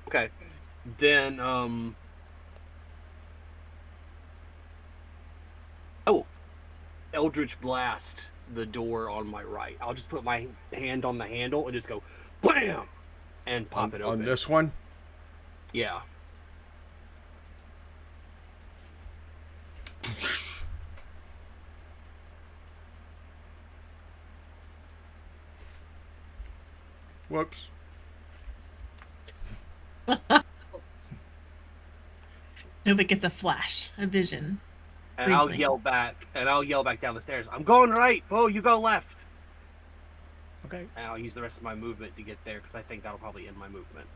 Okay. Then, Oh, Eldritch Blast the door on my right. I'll just put my hand on the handle and just go BAM! And pop it open. On this one? Yeah. Whoops. Nova gets a flash, a vision. And Briefly. I'll yell back down the stairs. I'm going right. Bo, you go left. Okay. And I'll use the rest of my movement to get there because I think that'll probably end my movement.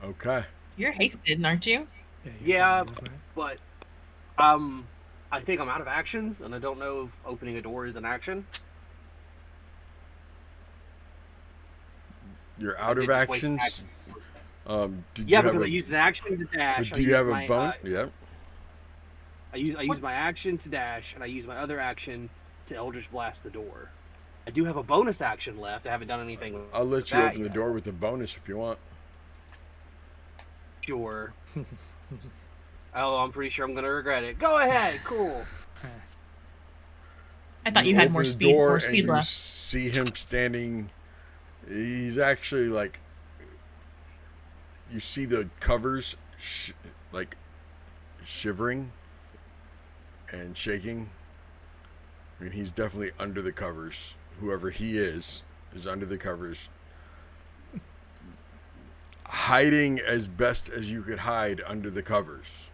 Okay. You're hasted, aren't you? Yeah, but I think I'm out of actions, and I don't know if opening a door is an action. You're out of actions. Did yeah, you because have I used an action to dash. Do you have a bone? Yep. I use my action to dash, and I use my other action to Eldritch Blast the door. I do have a bonus action left. I haven't done anything. I'll let you open the door with a bonus if you want. Sure. Oh, I'm pretty sure I'm gonna regret it. Go ahead. Cool. I thought you had more speed. More speed left. left. See him standing. He's actually like. You see the covers, like shivering and shaking. I mean, he's definitely under the covers. Whoever he is under the covers, hiding as best as you could hide under the covers.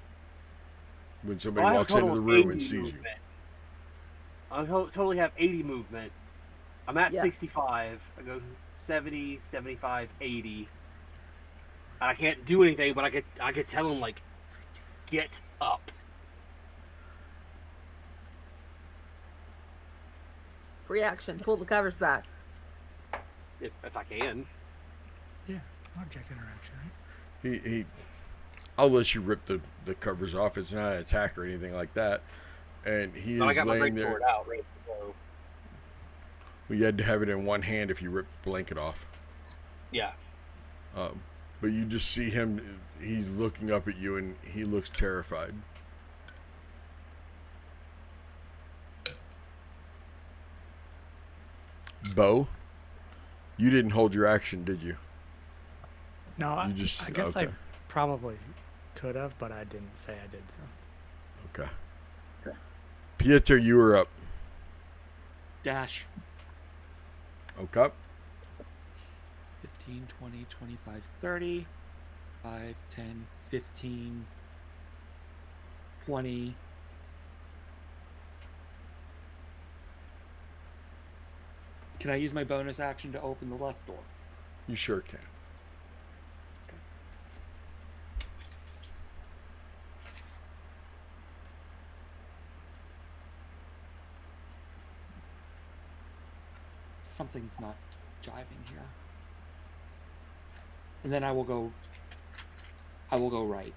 When somebody walks into the room and sees movement. I totally have 80 movement. I'm at 65. I go 70, 75, 80. And I can't do anything, but I could tell him, like, get up. Free action. Pull the covers back. If I can. Yeah, object interaction, right? He I'll let you rip the covers off. It's not an attack or anything like that. And he is laying there. Out, right? So. Well, you had to have it in one hand if you rip the blanket off. Yeah. But you just see him. He's looking up at you, and he looks terrified. Bo, you didn't hold your action, did you? No, I guess okay. I probably could have, but I didn't say I did so. Okay. Piotr, you were up. Dash. Okay. 15, 20, 25, 30, 5, 10, 15, 20. Can I use my bonus action to open the left door? You sure can. Okay. Something's not jiving here. And then I will go right.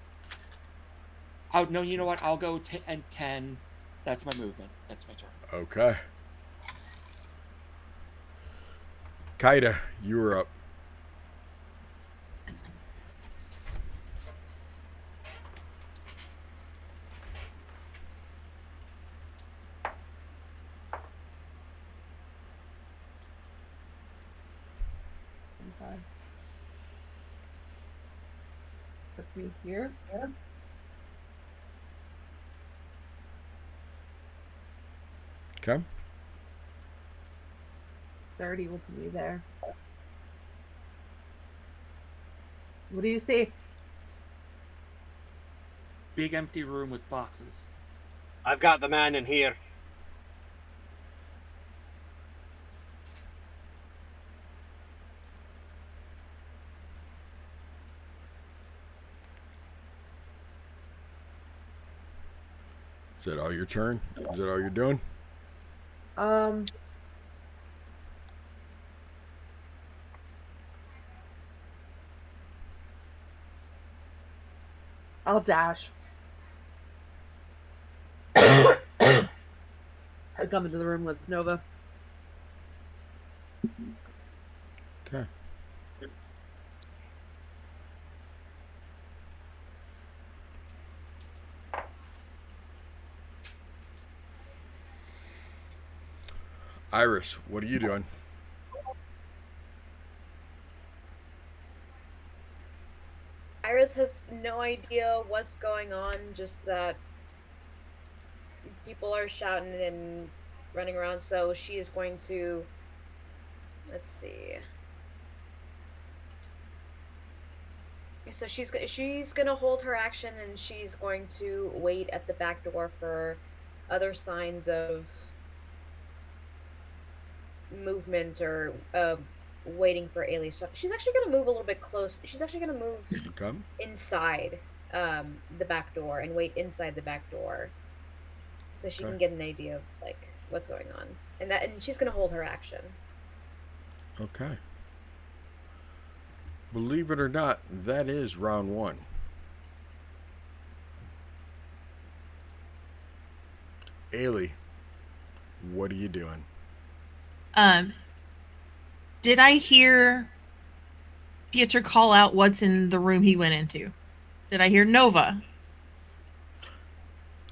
Oh, no, you know what? I'll go 10. That's my movement. That's my turn. Okay. Kaida, you were up. That's me here. Yeah. Okay. 30 will put me there. What do you see? Big empty room with boxes. I've got the man in here. Is that all your turn? Is that all you're doing? I'll dash. I come into the room with Nova. Okay. Iris, what are you doing? Iris has no idea what's going on, just that people are shouting and running around, so she is going to, let's see. So she's gonna hold her action, and she's going to wait at the back door for other signs of movement or waiting for Ailidh stuff. She's actually gonna move a little bit close. She's actually gonna move Come. inside the back door and wait inside the back door, so she Okay. can get an idea of like what's going on, and she's gonna hold her action. Okay. Believe it or not, that is round 1. Eilidh, what are you doing? Did I hear Piotr call out what's in the room he went into? Did I hear Nova?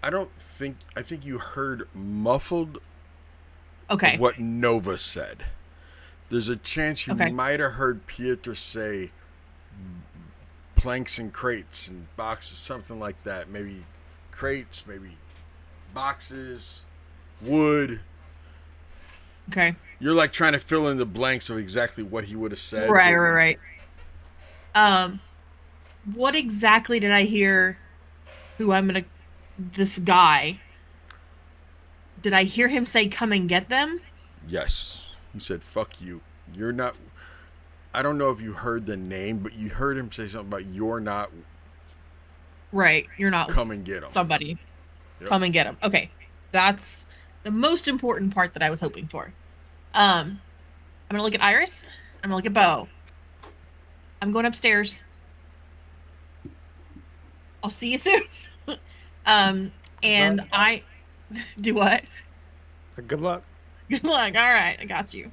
I think you heard muffled Okay. what Nova said. There's a chance you Okay. might have heard Piotr say planks and crates and boxes, something like that. Maybe crates, maybe boxes, wood. Okay. You're like trying to fill in the blanks of exactly what he would have said. Right. What exactly did I hear? This guy. Did I hear him say, "Come and get them"? Yes. He said, "Fuck you. You're not." I don't know if you heard the name, but you heard him say something about "you're not." Right. You're not. Come and get them. Somebody. Yep. Come and get them. Okay. That's the most important part that I was hoping for. I'm gonna look at Iris. I'm gonna look at Bo. I'm going upstairs. I'll see you soon. And I do what? Good luck. Good luck. All right, I got you.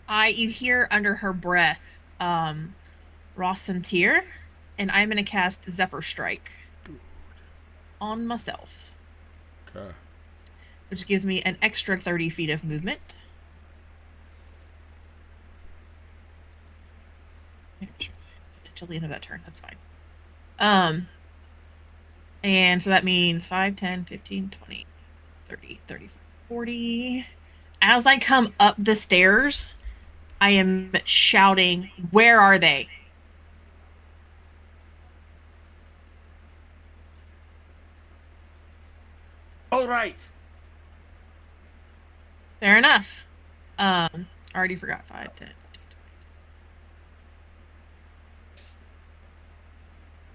You hear under her breath, Rossentir, and I'm gonna cast Zephyr Strike on myself. Okay. Which gives me an extra 30 feet of movement. Until the end of that turn, that's fine. And so that means 5, 10, 15, 20, 30, 35, 40. As I come up the stairs, I am shouting, "Where are they?" All right. Fair enough. Already forgot 5, 10, 15,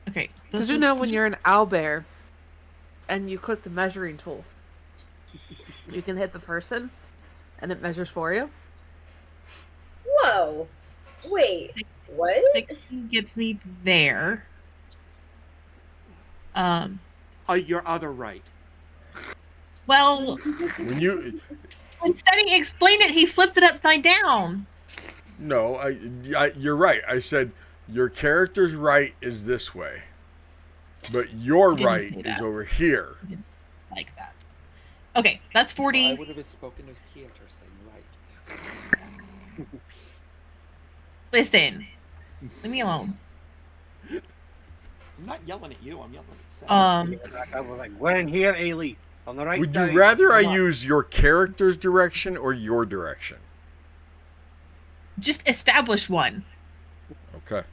20. Okay. Did you know when you're an owlbear and you click the measuring tool, you can hit the person and it measures for you? Whoa! Wait, what? 16 gets me there. Your other right. Well, When you instead he explained it, he flipped it upside down. No, you're right. I said your character's right is this way, but your didn't right say is that. over here. Like that. Okay, that's 40. I would have spoken to Piotr, saying right. Listen, leave me alone. I'm not yelling at you. I'm yelling at Sam. I was like, "We're in here, Ailidh, on the right Would side." you rather I Come on." use your character's direction or your direction? Just establish one. Okay.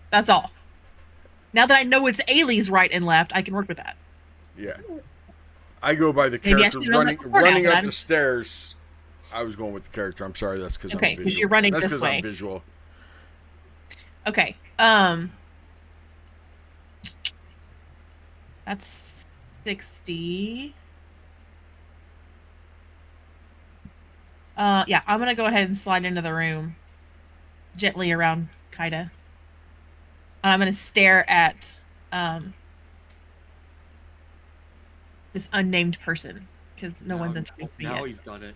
That's all. Now that I know it's Ailey's right and left, I can work with that. Yeah. I go by the Maybe I character should have done that before running now, up then. the stairs. I was going with the character. I'm sorry. That's because Okay, I'm 'cause visual. you're running That's this because way. I'm visual. Okay. That's 60. Yeah, I'm gonna go ahead and slide into the room gently around Kaida. And I'm gonna stare at this unnamed person because no one's introduced me Now yet. he's done it.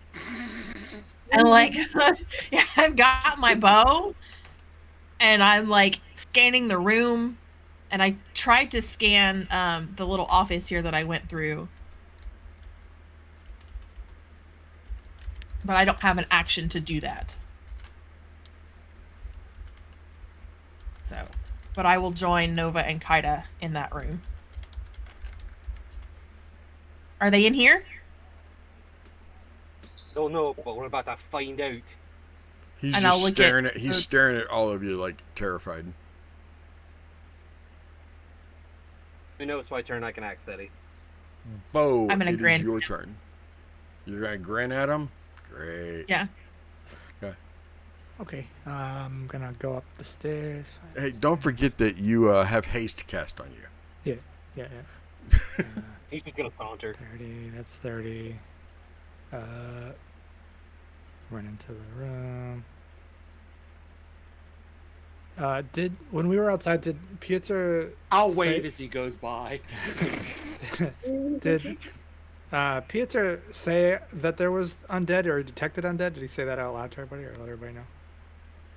And like, yeah, I've got my bow, and I'm like scanning the room, and I tried to scan the little office here that I went through, but I don't have an action to do that. So, but I will join Nova and Kaida in that room. Are they in here? Don't know, but we're about to find out. He's And just I'll look staring at- at. He's staring at all of you like terrified. We know it's my turn. I can act steady. Bo, I'm gonna it is grin. your turn. You're gonna grin at him. Great. Yeah. Okay, I'm gonna go up the stairs. Hey, don't forget that you have haste cast on you. Yeah. He's just gonna taunt her. 30, that's 30. Run into the room. When we were outside, did Piotr I'll wait as he goes by. did Piotr say that there was undead or detected undead? Did he say that out loud to everybody or let everybody know?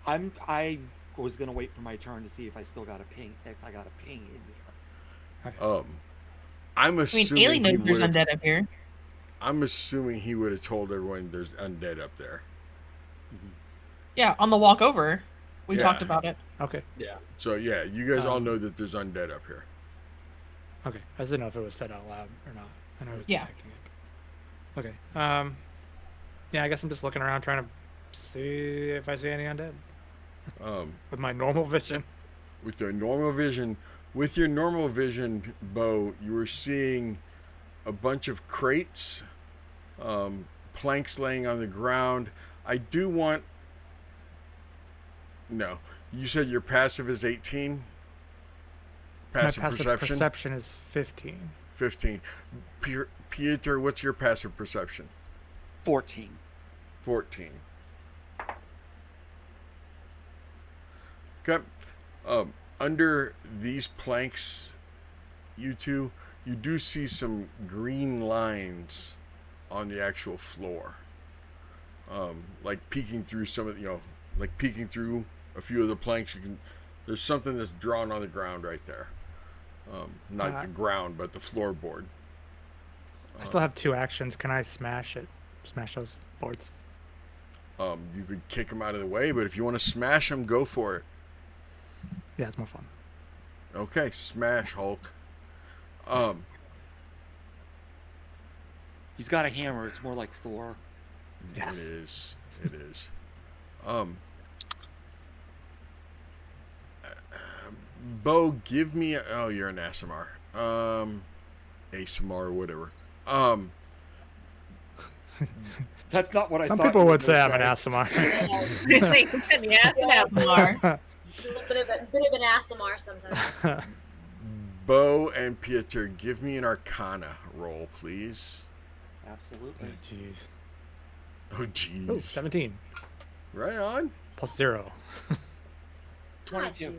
I was gonna wait for my turn to see if I still got a ping. If I got a ping in here. Okay. I'm I assuming. mean, Ailey knows he there's would've- undead up here. I'm assuming he would have told everyone there's undead up there. Yeah, on the walk over, we Yeah. talked about it. Okay. Yeah. So yeah, you guys all know that there's undead up here. Okay. I just didn't know if it was said out loud or not. I know I was Yeah. detecting it. Okay. Yeah, I guess I'm just looking around trying to see if I see any undead with my normal vision. With your normal vision, Bo, you were seeing a bunch of crates, planks laying on the ground. I do want. No, you said your passive is 18. Passive my passive perception. perception is 15. 15. Piotr, what's your passive perception? 14. 14. Okay. Under these planks, you two, you do see some green lines on the actual floor. Like peeking through some of, like peeking through a few of the planks. There's something that's drawn on the ground right there. Not the ground, but the floorboard. I still have 2 actions. Can I smash those boards? You could kick them out of the way, but if you want to smash them, go for it. Yeah, it's more fun. Okay, smash, Hulk. He's got a hammer. It's more like Thor. Yeah. It is. Bo, give me oh, you're an ASMR. ASMR or whatever. That's not what I Some thought. people you would were say gonna I'm an ASMR. A little bit of an ASMR sometimes. Bo and Piotr, give me an Arcana roll, please. Absolutely. Jeez. Oh, jeez. Oh, 17. Right on. Plus 0. 22.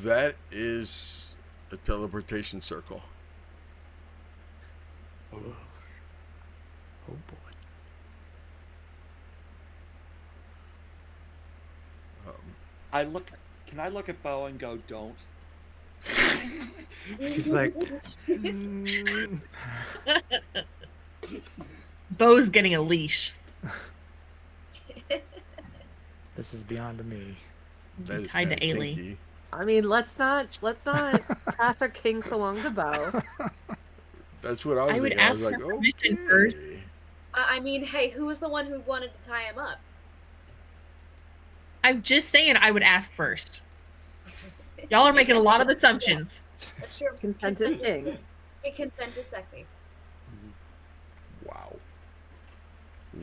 That is a teleportation circle. Oh boy. Can I look at Bo and go, don't? She's like, Bo's getting a leash. this is beyond me. That is Tied to kinda Ailey. kinky. I mean, let's not pass our kinks along to Bo. That's what I was I would thinking. I was ask like, for permission okay. first. I mean, hey, who was the one who wanted to tie him up? I'm just saying I would ask first. Y'all are making a lot of assumptions. That's true. Consent is king. Consent is sexy.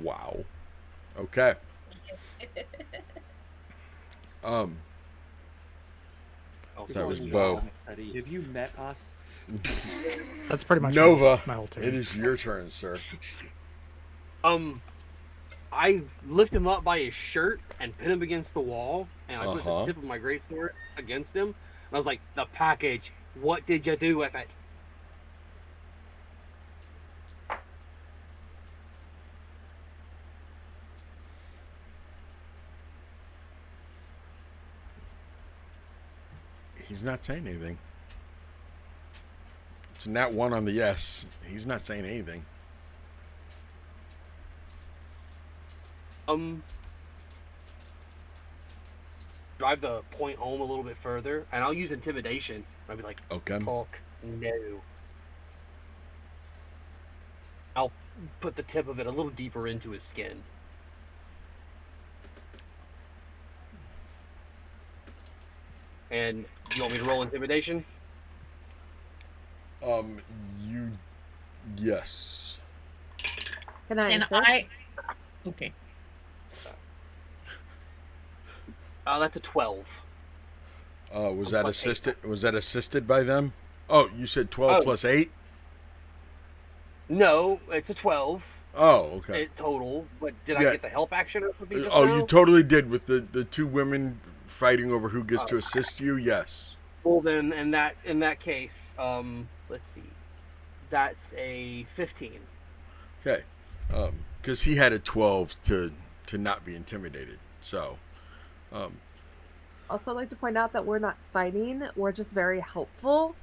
Wow. Okay. That was Bo. Have you met us? That's pretty much Nova. my whole turn. It is your turn, sir. I lift him up by his shirt and pin him against the wall, and I put the tip of my greatsword against him. And I was like, "The package. What did you do with it?" He's not saying anything. It's a nat 1 on the yes. He's not saying anything. Drive the point home a little bit further, and I'll use intimidation. I'll be like, Okay. talk no. I'll put the tip of it a little deeper into his skin. And you want me to roll intimidation? You, yes. Can I And assist? Okay. That's a 12. Was I'm that plus 8. assisted? Was that assisted by them? Oh, you said 12 plus 8? No, it's a 12 Oh, okay. total. But did I Yeah. get the help action or something just Oh, now? you totally did with the two women fighting over who gets to assist you. Yes. Well, then, in that case, let's see. That's a 15. Okay. Because he had a 12 to not be intimidated. So, Also, I'd like to point out that we're not fighting, we're just very helpful.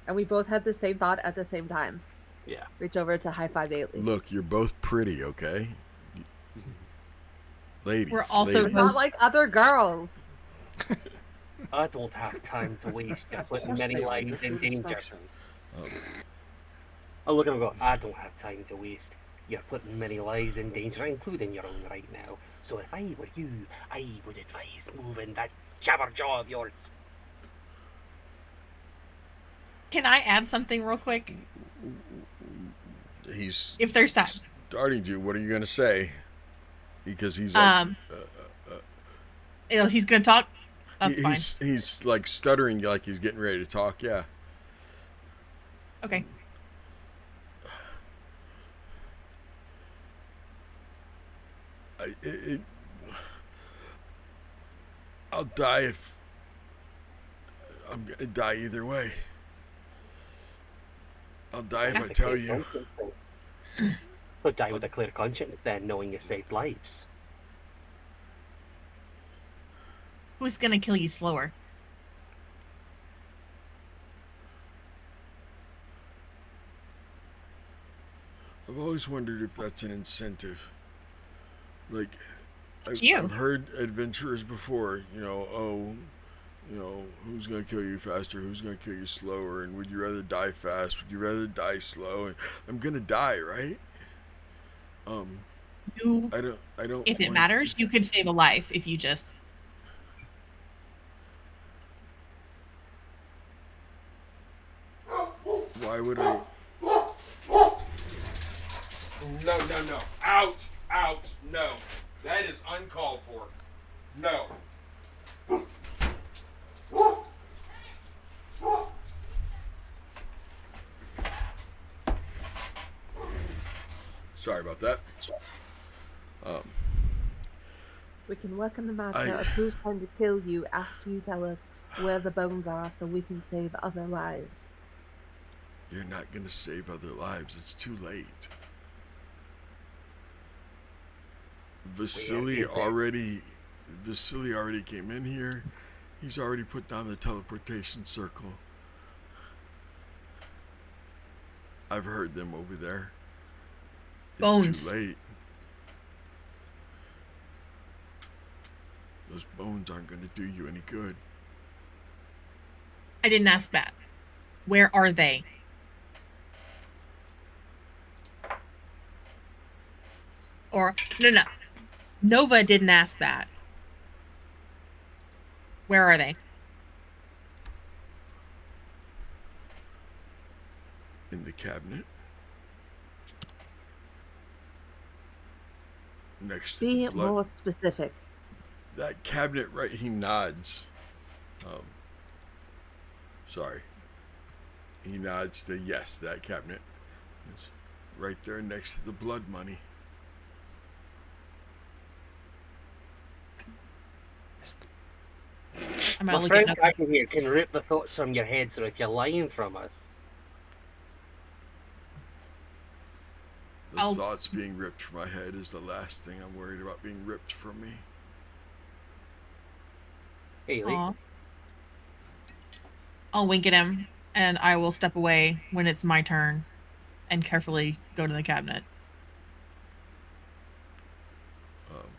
And we both had the same thought at the same time. Yeah. Reach over to high five Eilidh. look, you're both pretty, okay? Ladies. We're also ladies. We're not like other girls. I don't have time to waste and Of put course many they are. lives You're in the danger. Smokeshows. I'll look at him and go, I don't have time to waste. You're putting many lives in danger, including your own right now. So if I were you, I would advise moving that jabberjaw of yours. Can I add something real quick? He's If there's time. starting to. What are you going to say? Because he's like, He's gonna talk. That's fine. he's like stuttering, like he's getting ready to talk. Yeah. Okay. I'll die if I'm gonna die either way. I'll die if I tell you. But die with a clear conscience then, knowing you saved lives. Who's gonna kill you slower? I've always wondered if that's an incentive. Like, You. I've heard adventurers before, who's going to kill you faster? Who's going to kill you slower? And would you rather die fast? Would you rather die slow? And I'm going to die, right? You, I don't. if it want matters, to- you could save a life if you just. Why would I? No. Out. No. That is uncalled for. No. Sorry about that. We can work on the matter of who's trying to kill you after you tell us where the bones are so we can save other lives. You're not going to save other lives. It's too late. Vasily already came in here. He's already put down the teleportation circle. I've heard them over there. It's Bones. too late. Those bones aren't going to do you any good. I didn't ask that. Where are they? Or no. Nova didn't ask that. Where are they? In the cabinet. Next to Be the blood. more specific. That cabinet right, he nods. Sorry. He nods to yes, that cabinet. It's right there next to the blood money. I'm My gonna look friend at Kaida here can rip the thoughts from your head, so if you're lying from us, The I'll- thoughts being ripped from my head is the last thing I'm worried about being ripped from me. Eilidh, Aw. I'll wink at him, and I will step away when it's my turn, and carefully go to the cabinet.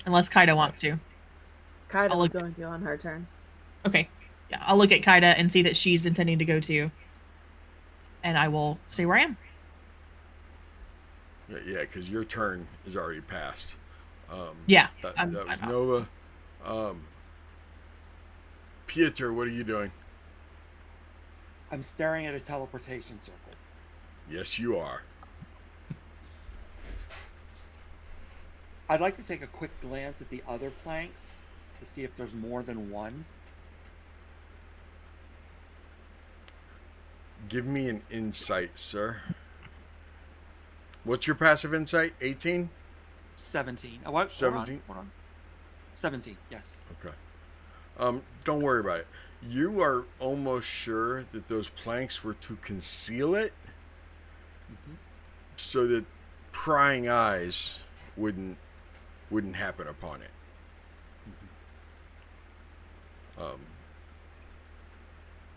Unless Kaida wants to. Kaida I'll was look- going to on her turn. Okay. Yeah, I'll look at Kaida and see that she's intending to go too. And I will stay where I am. Yeah, because your turn is already passed. Yeah, That I'm was out. Nova. Piotr, what are you doing? I'm staring at a teleportation circle. Yes, you are. I'd like to take a quick glance at the other planks to see if there's more than one. Give me an insight, sir. What's your passive insight? 18? 17. Oh, what? 17? Hold on. 17, yes. Okay. Don't worry about it. You are almost sure that those planks were to conceal it so that prying eyes wouldn't happen upon it.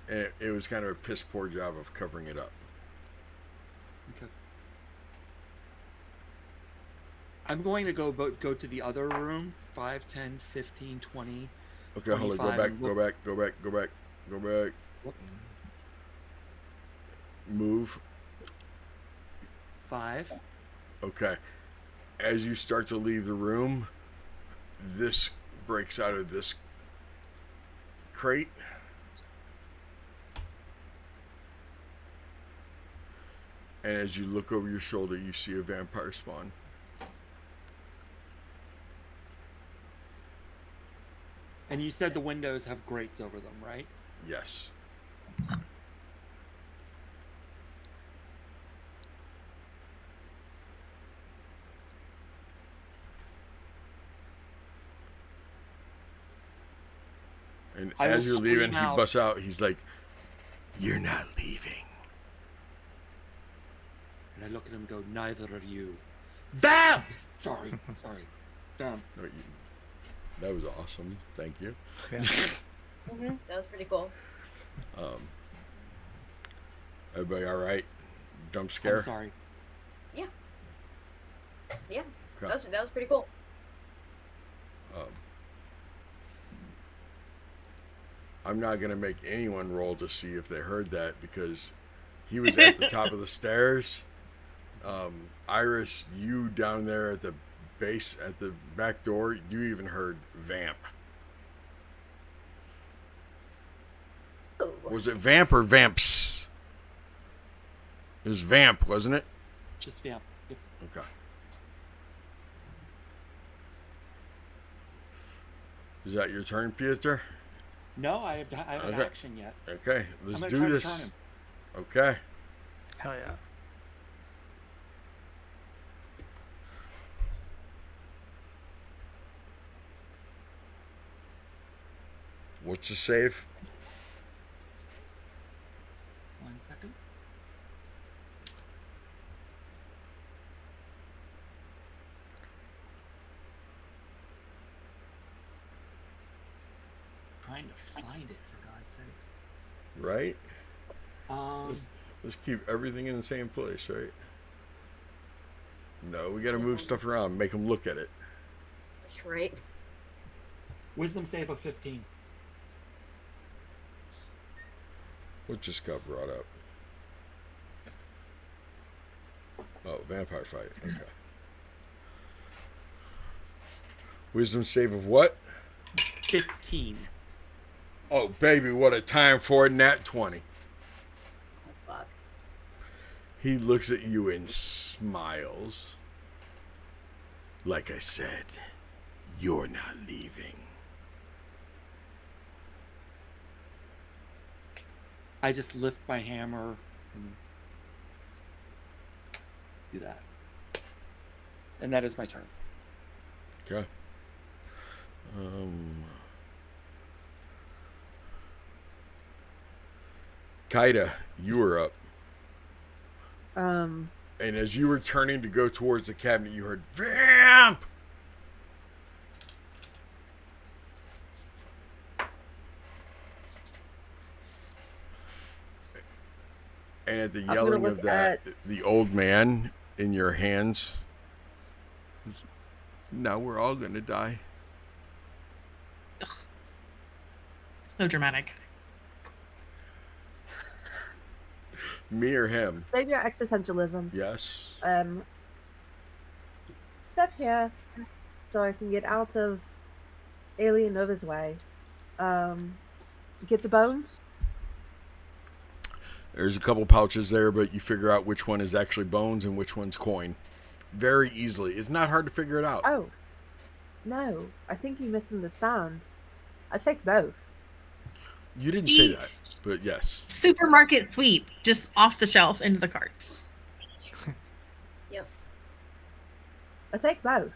And it was kind of a piss poor job of covering it up. Okay. I'm going to go to the other room, 5, 10, 15, 20. Okay, hold on. Go 25, back. and Go look- back. Go back. Go back. Go back. What? Move. 5. Okay. As you start to leave the room, this breaks out of this crate. And as you look over your shoulder, you see a vampire spawn. And you said the windows have grates over them, right? Yes. And I as will you're leaving, scream he out. busts out. He's like, "You're not leaving." And I look at him and go, neither are you. Vamp! Sorry. Vamp. No, that was awesome. Thank you. Yeah. That was pretty cool. Everybody all right? Jump scare? I'm sorry. Yeah. Okay. That was pretty cool. I'm not going to make anyone roll to see if they heard that because he was at the top of the stairs. Iris, you down there at the base, at the back door, you even heard vamp. Ooh. Was it vamp or vamps? It was vamp, wasn't it? Just vamp. Yep. Okay. Is that your turn, Piotr? No, I haven't Okay. action yet. Okay, let's I'm gonna do try to this. turn him. Okay. Hell yeah. What's the save? 1 second. Trying to find it, for God's sakes. Right? Um, Let's keep everything in the same place, right? No, we gotta move stuff around, make them look at it. Right. wisdom save of 15. What just got brought up? Oh, vampire fight. Okay. Wisdom save of what? 15. Oh, baby, what a time for it. Nat 20. Fuck. He looks at you and smiles. Like I said, you're not leaving. I just lift my hammer and do that. And that is my turn. Okay. Kaida, you were up. Um, And as you were turning to go towards the cabinet, you heard vamp. And at the gonna yelling of look that, the old man in your hands Now we're all gonna die. Ugh. So dramatic. Me or him? Save your existentialism. Yes. Step here so I can get out of Alien Nova's way. Get the bones. There's a couple pouches there, but you figure out which one is actually bones and which one's coin. Very easily. It's not hard to figure it out. Oh. No, I think you misunderstand. I take both. You didn't say that, but yes. Supermarket sweep, just off the shelf into the cart. Yep. I take both.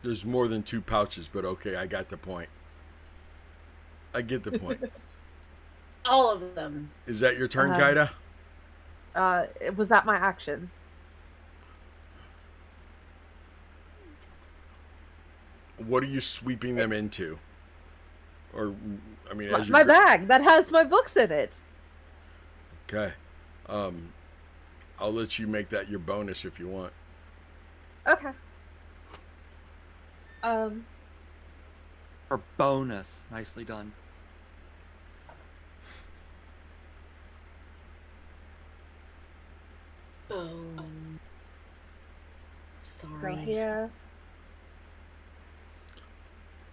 There's more than 2 pouches, but okay, I got the point. I get the point. All of them. Is that your turn, Kaida? Was that my action? What are you sweeping them into? Or, I mean, as my bag that has my books in it. Okay. I'll let you make that your bonus if you want. Okay. Or bonus. Nicely done. Sorry. Go here.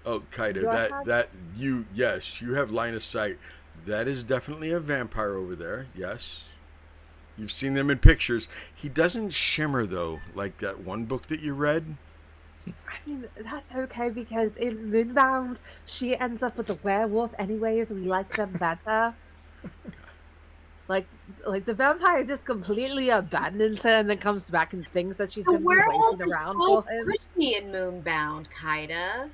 Oh, Kaida, yes, you have line of sight. That is definitely a vampire over there. Yes. You've seen them in pictures. He doesn't shimmer, though, like that one book that you read. I mean, that's okay because in Moonbound, she ends up with a werewolf anyways. We like them better. Like the vampire just completely abandons her and then comes back and thinks that she's The going to be werewolf waiting is around so for him. pretty in Moonbound, Kaida.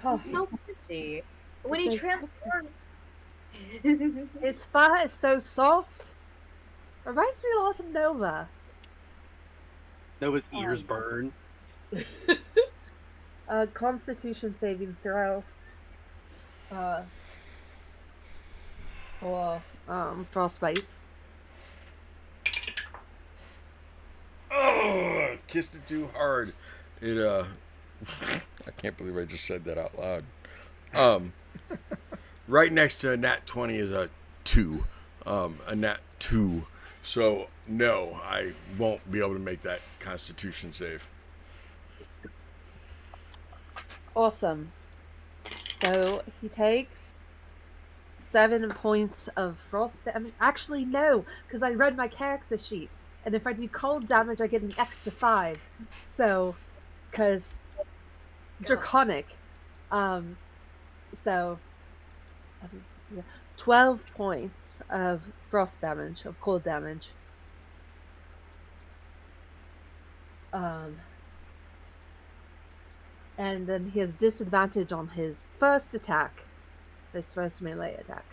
Oh, So pretty. When he transforms. his fur is so soft. Reminds me a lot of Nova. Nova's ears burn. Constitution saving throw. Or frostbite. Oh, kissed it too hard. It I can't believe I just said that out loud. Right next to a nat 20 is a 2. A nat 2. So no, I won't be able to make that Constitution save. Awesome. So he takes 7 points of frost damage. Actually, no, because I read my character sheet, and if I do cold damage, I get an extra 5. So, because draconic. So 12 points of frost damage, of cold damage. And then he has disadvantage on his first attack, his first melee attack.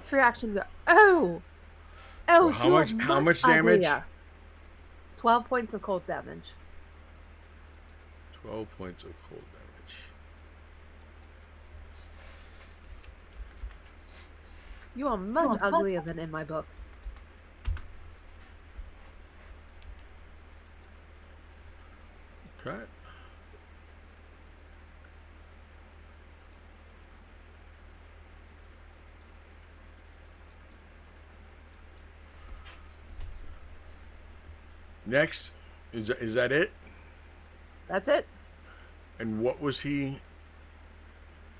Free action go. Oh, Well, how much damage? 12 points of cold damage. 12 points of cold damage. You are much uglier than in my books. Okay. Next, is that it? That's it. And what was he?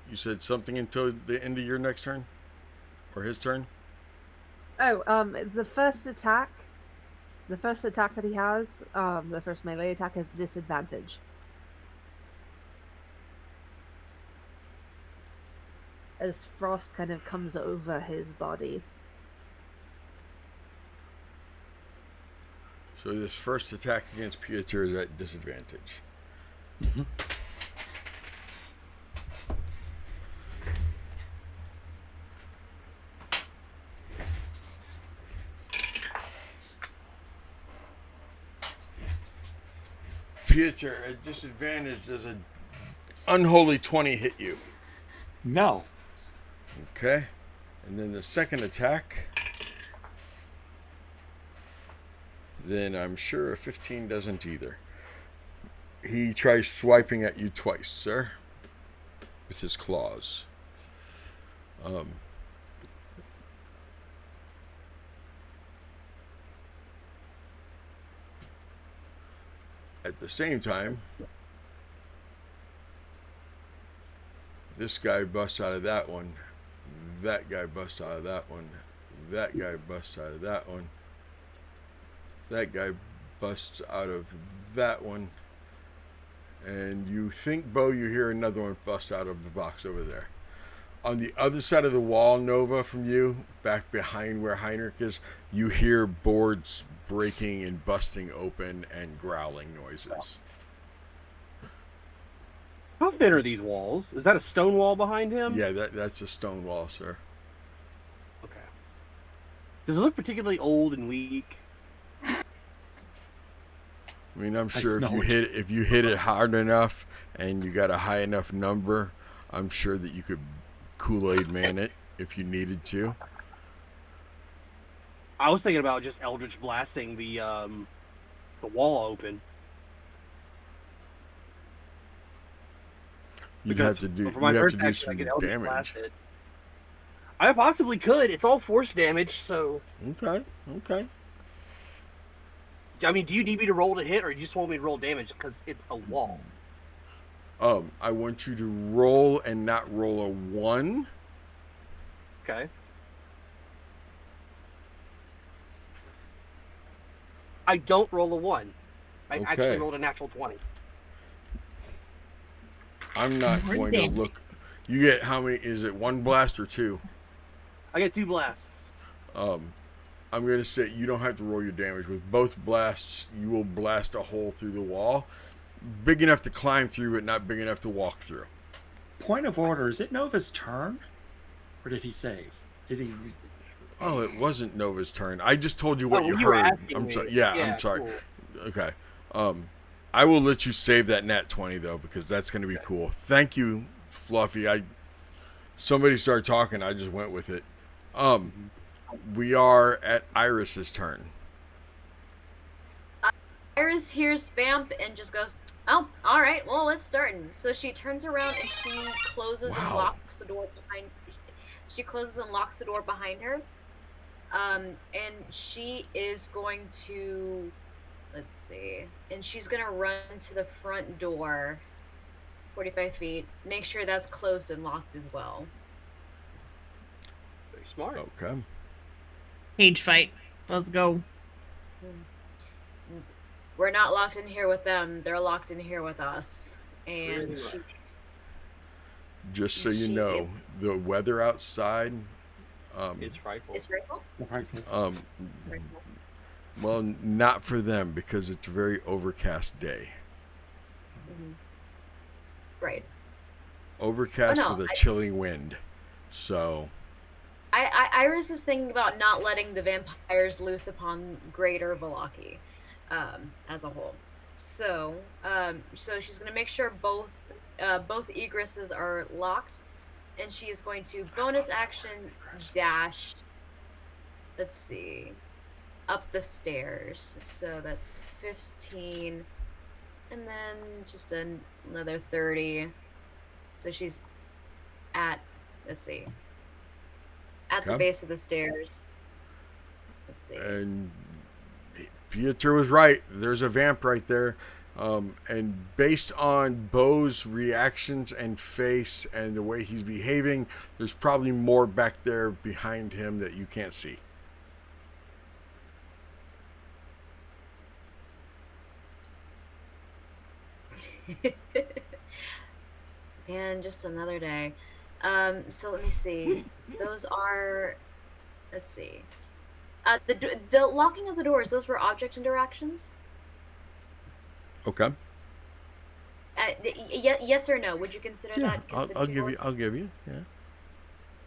You said something until the end of your next turn? Or his turn? Oh, the first attack that he has, the first melee attack has disadvantage. As frost kind of comes over his body. So this first attack against Piotr is at disadvantage. Mm-hmm. Piotr, at disadvantage, does an unholy 20 hit you? No. Okay. And then the second attack. Then I'm sure a 15 doesn't either. He tries swiping at you twice, sir, with his claws. At the same time, this guy busts out of that one. That guy busts out of that one. That guy busts out of that one. That guy busts out of that one. And you think, Bo, you hear another one bust out of the box over there. On the other side of the wall, Nova, from you, back behind where Heinrich is, you hear boards breaking and busting open and growling noises. How thin are these walls? Is that a stone wall behind him? Yeah, that's a stone wall, sir. Okay. Does it look particularly old and weak? I mean, I'm sure if you hit it hard enough and you got a high enough number, I'm sure that you could Kool-Aid man it if you needed to. I was thinking about just Eldritch blasting the wall open. You'd have to do some damage. I possibly could. It's all force damage, so. Okay. I mean, do you need me to roll to hit, or you just want me to roll damage because it's a wall? I want you to roll and not roll a 1. Okay. I don't roll a 1. I actually rolled a natural 20. I'm not going to look. You get how many? Is it 1 blast or 2? I get 2 blasts. I'm going to say you don't have to roll your damage. With both blasts, you will blast a hole through the wall. Big enough to climb through, but not big enough to walk through. Point of order, is it Nova's turn? Or did he save? Did he... Oh, it wasn't Nova's turn. I just told you what you heard. I'm sorry. Yeah, I'm sorry. Cool. Okay. I will let you save that nat 20, though, because that's going to be cool. Thank you, Fluffy. Somebody started talking. I just went with it. We are at Iris's turn. Iris hears Vamp and just goes, "Oh, all right. Well, let's start." So she turns around and she closes and locks the door behind. She closes and locks the door behind her. And she is going to, let's see, and she's gonna run to the front door, 45 feet. Make sure that's closed and locked as well. Very smart. Okay. Cage fight. Let's go. We're not locked in here with them. They're locked in here with us. And just so you know, the weather outside is frightful. It's frightful? Well, not for them because it's a very overcast day. Mm-hmm. Right. Overcast with a chilling wind. So Iris is thinking about not letting the vampires loose upon Greater Vallaki as a whole. So she's going to make sure both egresses are locked, and she is going to bonus action dash. Let's see, up the stairs. So that's 15, and then just another 30. So she's at, let's see, at the base of the stairs. Let's see. And Piotr was right. There's a vamp right there. And based on Bo's reactions and face and the way he's behaving, there's probably more back there behind him that you can't see. Man, just another day. So let me see. Those are, let's see. The locking of the doors, those were object interactions? Okay. Yes or no? Would you consider that? I'll give you. Yeah.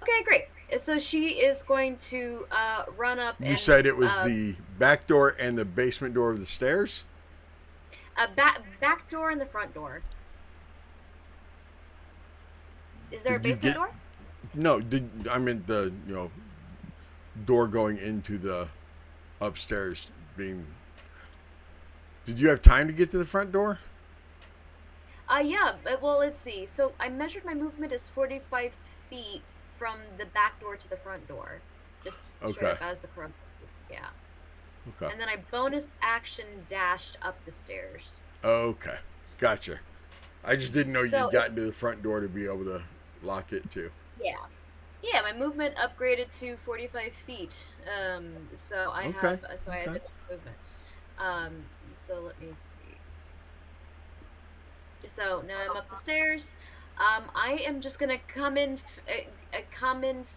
Okay, great. So she is going to run up. You said it was the back door and the basement door of the stairs? Back door and the front door. Is there a basement door? No, I meant the door going into the upstairs being. Did you have time to get to the front door? Yeah, well, let's see. So I measured my movement as 45 feet from the back door to the front door. Just straight Okay. up as the crow goes. Yeah. Okay. And then I bonus action dashed up the stairs. Okay. Gotcha. I just didn't know So you'd gotten to the front door to be able to lock it too. Yeah. Yeah, my movement upgraded to 45 feet. So I Okay, have I have okay. enough movement. So let me see. So now I'm up the stairs. I am just gonna come in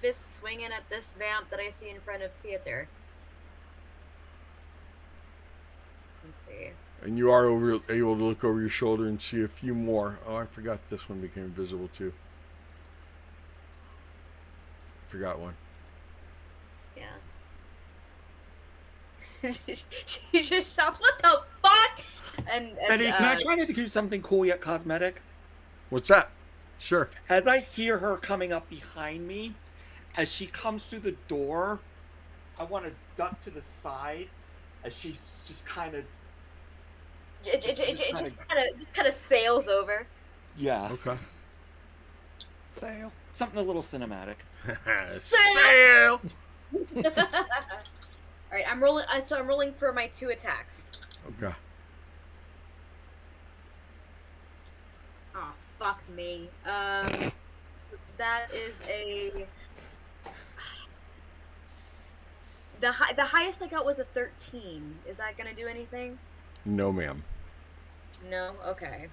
fist swinging at this vamp that I see in front of Piotr. Let's see. And you are able to look over your shoulder and see a few more. Oh, I forgot this one became visible too. Forgot one. Yeah. She just shouts, "What the fuck?" And Betty, can I try to do something cool yet cosmetic? What's that? Sure. As I hear her coming up behind me, as she comes through the door, I want to duck to the side as she just kind of. just kind of sails over. Yeah. Okay. Sail. Something a little cinematic. Sail. All right, I'm rolling. So I'm rolling for my 2 attacks. Okay. Oh, fuck me. That is a. The highest I got was a 13. Is that gonna do anything? No, ma'am. No. Okay.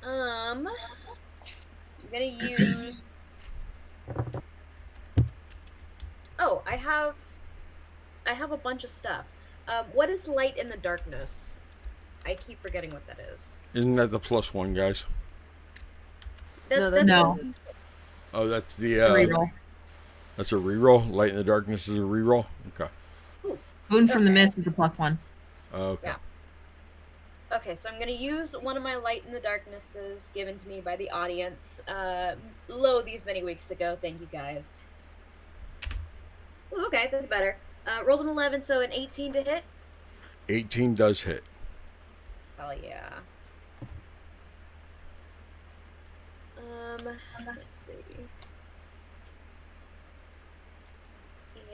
I'm gonna use. Oh, I have a bunch of stuff. What is light in the darkness? I keep forgetting what that is. Isn't that the +1, guys? That's No. Oh, that's the Reroll. That's a reroll. Light in the darkness is a reroll. Okay. Boon from the mist is a +1. Okay. Yeah. Okay, so I'm gonna use one of my light in the darknesses given to me by the audience. These many weeks ago. Thank you guys. Ooh, okay, that's better. Rolled an 11, so an 18 to hit. 18 does hit. Hell yeah. Let's see.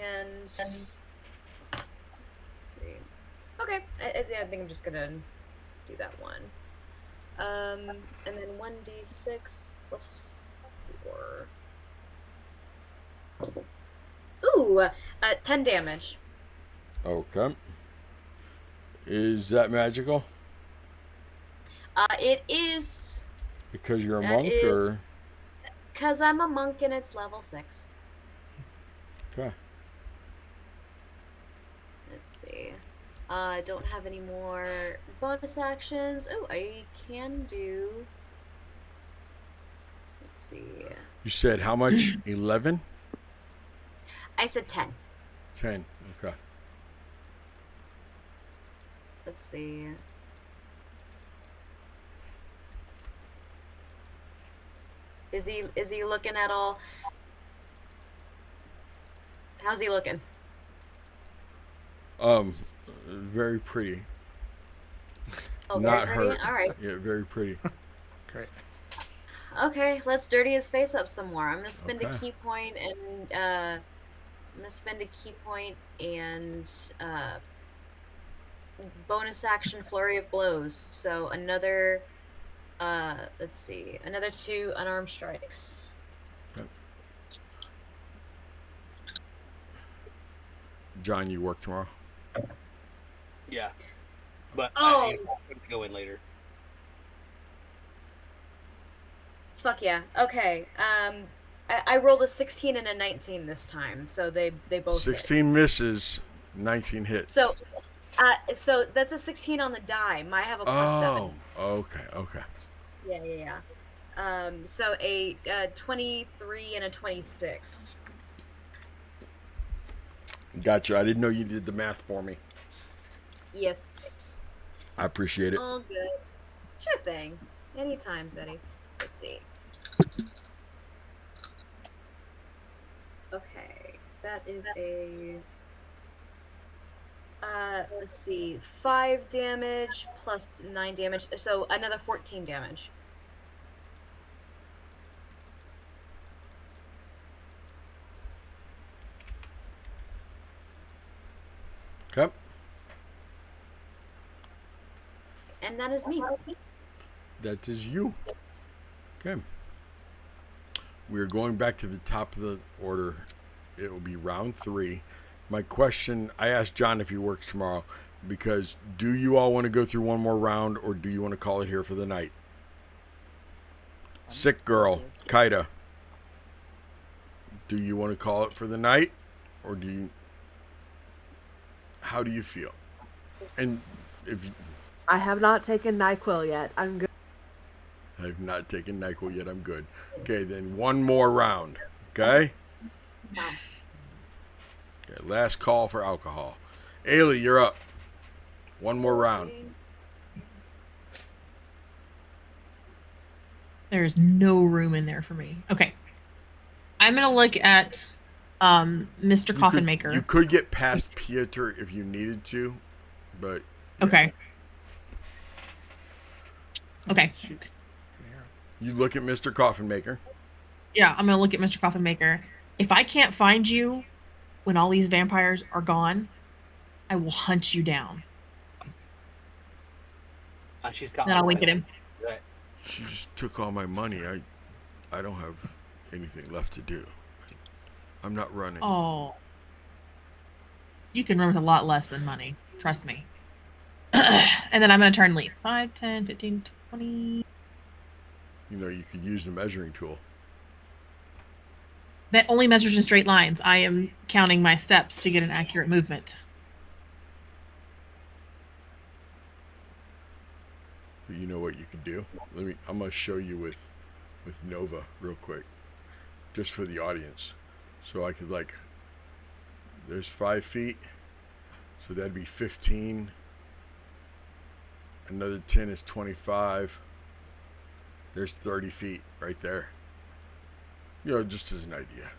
And let's see. Okay, I think I'm just gonna do that one. And then 1d6 plus 4. Ooh, 10 damage. Okay. Is that magical? It is. Because you're a That monk, is- or? Because I'm a monk and it's level 6. Okay. Let's see. I don't have any more bonus actions. Oh, I can do. Let's see. You said how much? 11? I said 10. 10. Okay. Let's see. Is he looking at all? How's he looking? Very pretty. Oh, Not very pretty? hurt. All right. Yeah, very pretty. Great. Okay, let's dirty his face up some more. I'm gonna spend a Okay. key point and bonus action flurry of blows. So another let's see, another 2 unarmed strikes. Okay. John, you work tomorrow? Yeah. But Oh. I want to go in later. Fuck yeah. Okay. I rolled a 16 and a 19 this time, so they both 16 misses, 19 hits. hit. So that's a 16 on the die. I have a +7. Oh, okay. Yeah. So a 23 and a 26. Gotcha. I didn't know you did the math for me. Yes. I appreciate it. All good. Sure thing. Anytime, Zeddy. Let's see. Okay, that is a. Let's see, 5 damage plus 9 damage, so another 14 damage. Okay. And that is me. That is you. Okay. We're going back to the top of the order. It will be round 3. My question, I asked John if he works tomorrow, because do you all want to go through one more round, or do you want to call it here for the night? Sick girl, Kaida. Do you want to call it for the night, or do you? How do you feel? And if you, I have not taken NyQuil yet. I'm good. I've not taken NyQuil yet, I'm good. Okay, then one more round. Okay. Okay, last call for alcohol. Eilidh, you're up. One more round. There's no room in there for me. Okay. I'm going to look at Mr. Coffin Maker. You could get past Piotr if you needed to, but... Yeah. Okay. Okay. You look at Mr. Coffin Maker. Yeah, I'm going to look at Mr. Coffin Maker. If I can't find you when all these vampires are gone, I will hunt you down. She's got. Then I'll wink at him. Right. She just took all my money. I don't have anything left to do. I'm not running. Oh. You can run with a lot less than money. Trust me. And then I'm going to turn and leave. 5, 10, 15, 20. You know, you could use the measuring tool. That only measures in straight lines. I am counting my steps to get an accurate movement. But you know what you could do? I'm going to show you with Nova real quick. Just for the audience. So I could there's 5 feet. So that'd be 15. Another 10 is 25. There's 30 feet right there. You know, just as an idea.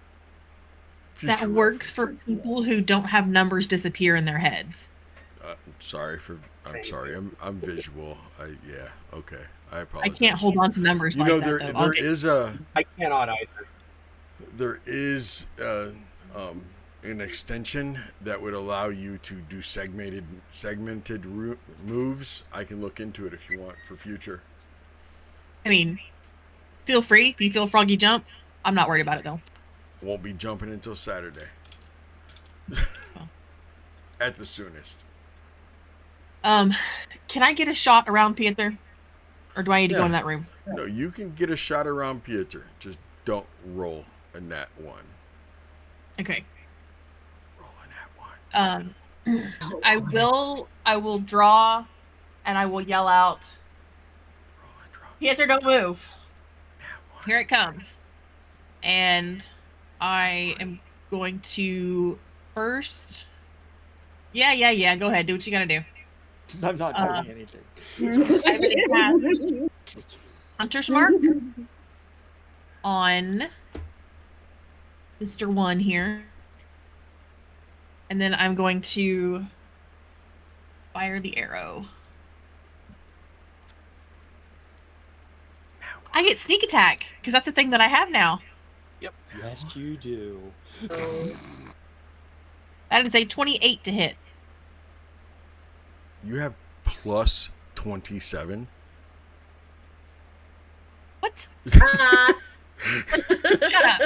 That works for people who don't have numbers disappear in their heads. I'm sorry. I'm visual. Okay. I apologize. I can't hold on to numbers like that. There is I cannot either. There is an extension that would allow you to do segmented moves. I can look into it if you want for future. I mean, feel free. If you feel froggy jump, I'm not worried about it though. Won't be jumping until Saturday. At the soonest. Can I get a shot around Piotr? Or do I need to go in that room? No, you can get a shot around Piotr. Just don't roll a nat 1. Okay. Roll a nat 1. I will draw and I will yell out, Piotr, don't move. Here it comes. And I am going to first... Yeah. Go ahead. Do what you gotta do. I'm not doing anything. I'm going to cast Hunter's Mark on Mr. 1 here. And then I'm going to fire the arrow. I get sneak attack, because that's a thing that I have now. Yep. Yes, you do. That is a 28 to hit. You have plus 27. What? Shut up.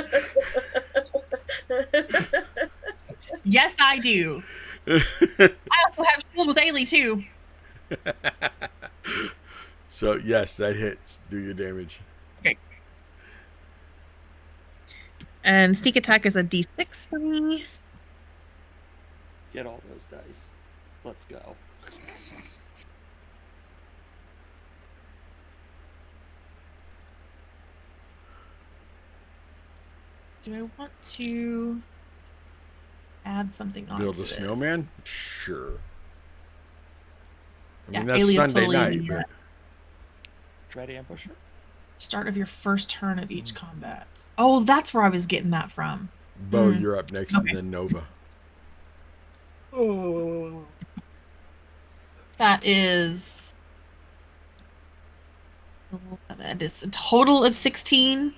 Yes, I do. I also have shield with Eilidh too. So yes, that hits. Do your damage. Okay. And sneak attack is a d6 for me. Get all those dice. Let's go. Do I want to add something on? Build a snowman? Sure. I mean, Yeah, that's Eilidh Sunday totally night, but... Try to ambush her. Start of your first turn of each combat. Oh, that's where I was getting that from. Bo, you're up next, Okay. and then Nova. Oh. That is a total of 16.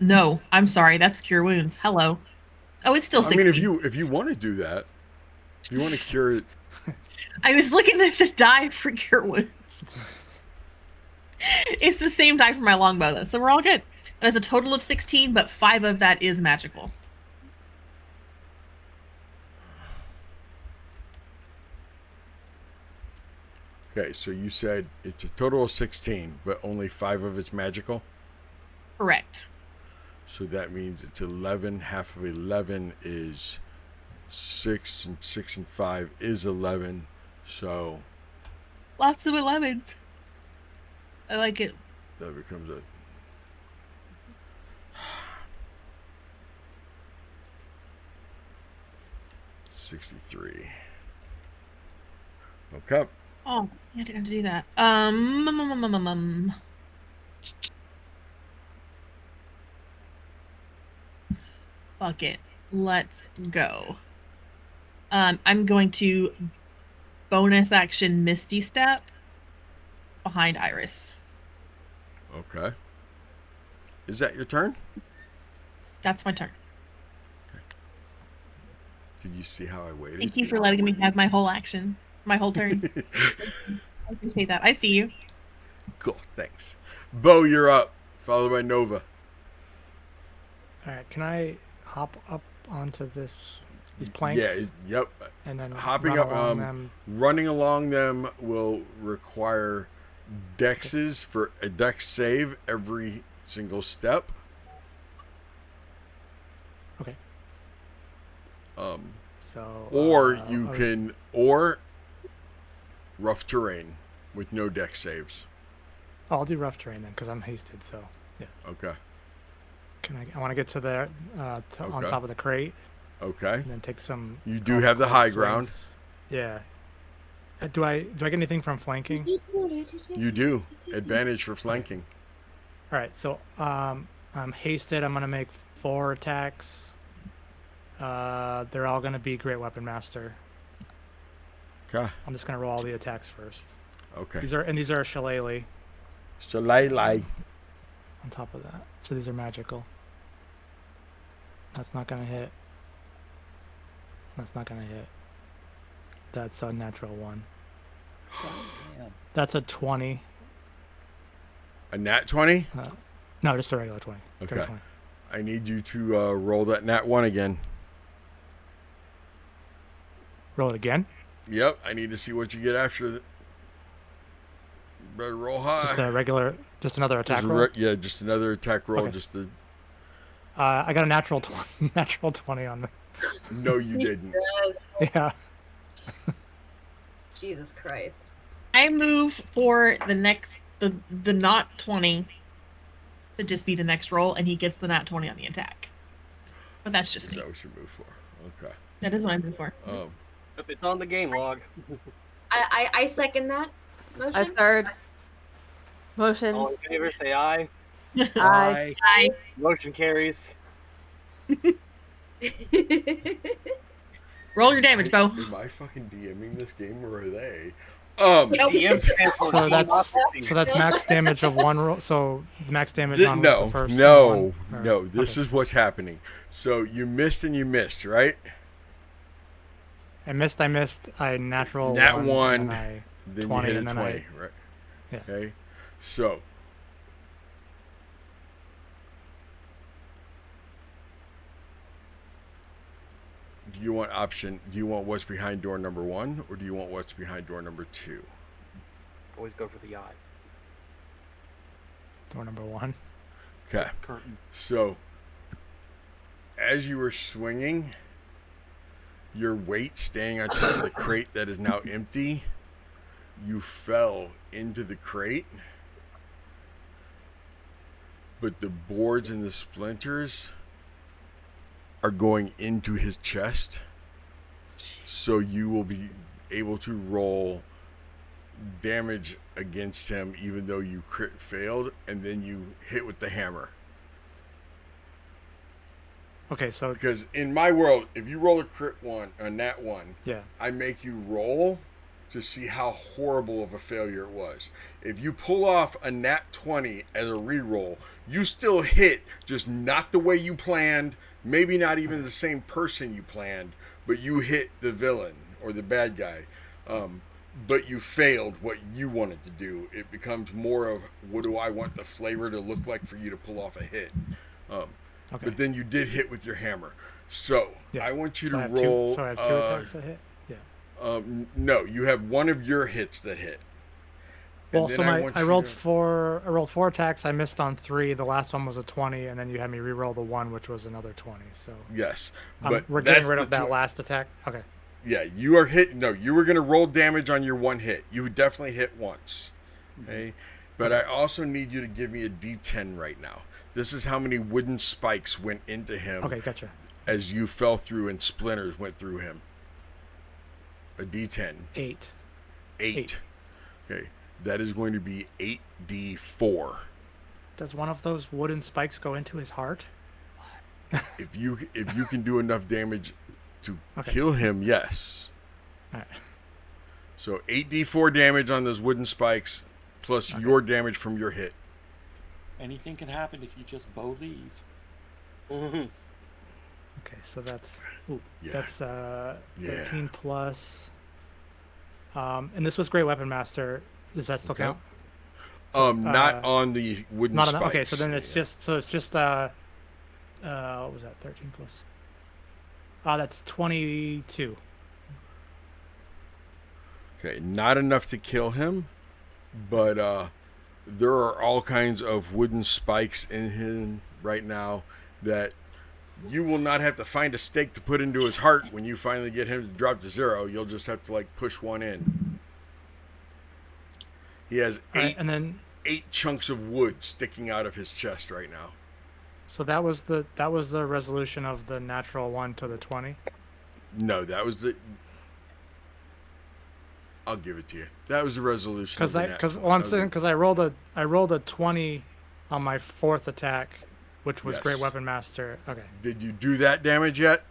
No, I'm sorry. That's cure wounds. Hello. Oh, it's still 16. I mean, if you want to do that, if you want to cure it, I was looking at this die for cure wounds. It's the same die for my longbow, though, so we're all good. That is a total of 16, but 5 of that is magical. okay. So you said it's a total of 16, but only 5 of it's magical. Correct. So that means it's 11. Half of 11 is 6, and 6 and 5 is 11. So Lots of 11s. I like it. that becomes a 63. Okay. Oh, I didn't have to do that. Fuck it. Let's go. I'm going to bonus action Misty Step behind Iris. Okay. Is that your turn? That's my turn. Did you see how I waited? Thank you for letting me have my whole action, my whole turn. I appreciate that. I see you. Cool. Thanks. Bo, you're up. Followed by Nova. All right, can I hop up onto these planks? Yeah. Yep. And then Hopping run up, along them. running along them will require dexes for a dex save every single step. Okay. So. Or you can, or rough terrain with no dex saves. Oh, I'll do rough terrain then, because I'm hasted. So yeah. Okay. I want to get to there, on top of the crate. Okay. And then take some. You do have the high ground. Yeah. Do I get anything from flanking? You do. Advantage for flanking. All right. So I'm hasted. I'm gonna make 4 attacks. They're all gonna be Great Weapon Master. Okay. I'm just gonna roll all the attacks first. Okay. These are Shillelagh. Shillelagh. On top of that, so these are magical. That's not gonna hit. That's not gonna hit. That's a natural 1. Damn. That's a 20. A nat 20? No, just a regular 20. Okay. Regular 20. I need you to roll that nat 1 again. Roll it again. Yep. I need to see what you get after. Better roll high. Just a regular, just another attack roll. Yeah, just another attack roll. Okay. Just to. I got a natural 20, natural 20 on the. No, you didn't. Yeah. Jesus Christ. I move for the next the not 20 to just be the next roll, and he gets the nat 20 on the attack. But that's just Is me. that what you move for? Okay. That is what I move for. If it's on the game log. I second that I motion. third. Motion. All in favor, say aye. Aye. Aye. Motion carries. Roll your damage, Bo. Am I fucking DMing this game or are they? DM stands for So that's democracy. so that's max damage of 1 roll. So max damage on No, the first no, one, or- no. This okay. is what's happening. So you missed and you missed, right? I missed. I natural Nat 1. 1, And I then 20, you hit and a then 20, right? Yeah. Okay. So do you want what's behind door number 1 or do you want what's behind door number 2? Always go for the eye. door number 1. Okay. Curtain. So as you were swinging, your weight staying on top of the crate that is now empty, you fell into the crate, but the boards and the splinters are going into his chest, so you will be able to roll damage against him even though you crit failed, and then you hit with the hammer. Okay, so Because in my world, if you roll a nat 1, yeah. I make you roll to see how horrible of a failure it was. If you pull off a nat 20 as a reroll, you still hit, just not the way you planned, maybe not even the same person you planned, but you hit the villain or the bad guy. But you failed what you wanted to do. It becomes more of, what do I want the flavor to look like for you to pull off a hit? Okay. But then you did hit with your hammer. So Yeah. I want you So to I have roll. Two, so I have 2 attacks that hit. Yeah. No, you have one of your hits that hit. Well, then so I rolled to... 4 attacks. I missed on 3. The last one was a 20, and then you had me re-roll the 1, which was another 20. So yes, but we're getting rid of that last attack. Okay. Yeah, you are hit. No, you were going to roll damage on your one hit. You would definitely hit once. Okay, but I also need you to give me a D10 right now. This is how many wooden spikes went into him. Okay, gotcha. As you fell through and splinters went through him. A D10. 8. 8. Okay, that is going to be 8d4. Does one of those wooden spikes go into his heart? If you can do enough damage to kill him, yes. All right. So 8d4 damage on those wooden spikes, plus your damage from your hit. Anything can happen if you just bow leave. Mm-hmm. Okay, so that's 13 plus. And this was Great Weapon Master. Does that still count? Not on the wooden not spikes. On okay, so then it's just what was that? 13 plus. That's 22. Okay, not enough to kill him, but there are all kinds of wooden spikes in him right now that you will not have to find a stake to put into his heart when you finally get him to drop to 0. You'll just have to push one in. He has 8 chunks of wood sticking out of his chest right now. So that was the resolution of the natural 1 to the 20? No, that was the... I'll give it to you. That was the resolution. Because I'm saying I rolled a 20 on my 4th attack, which was Great Weapon Master. Okay. Did you do that damage yet?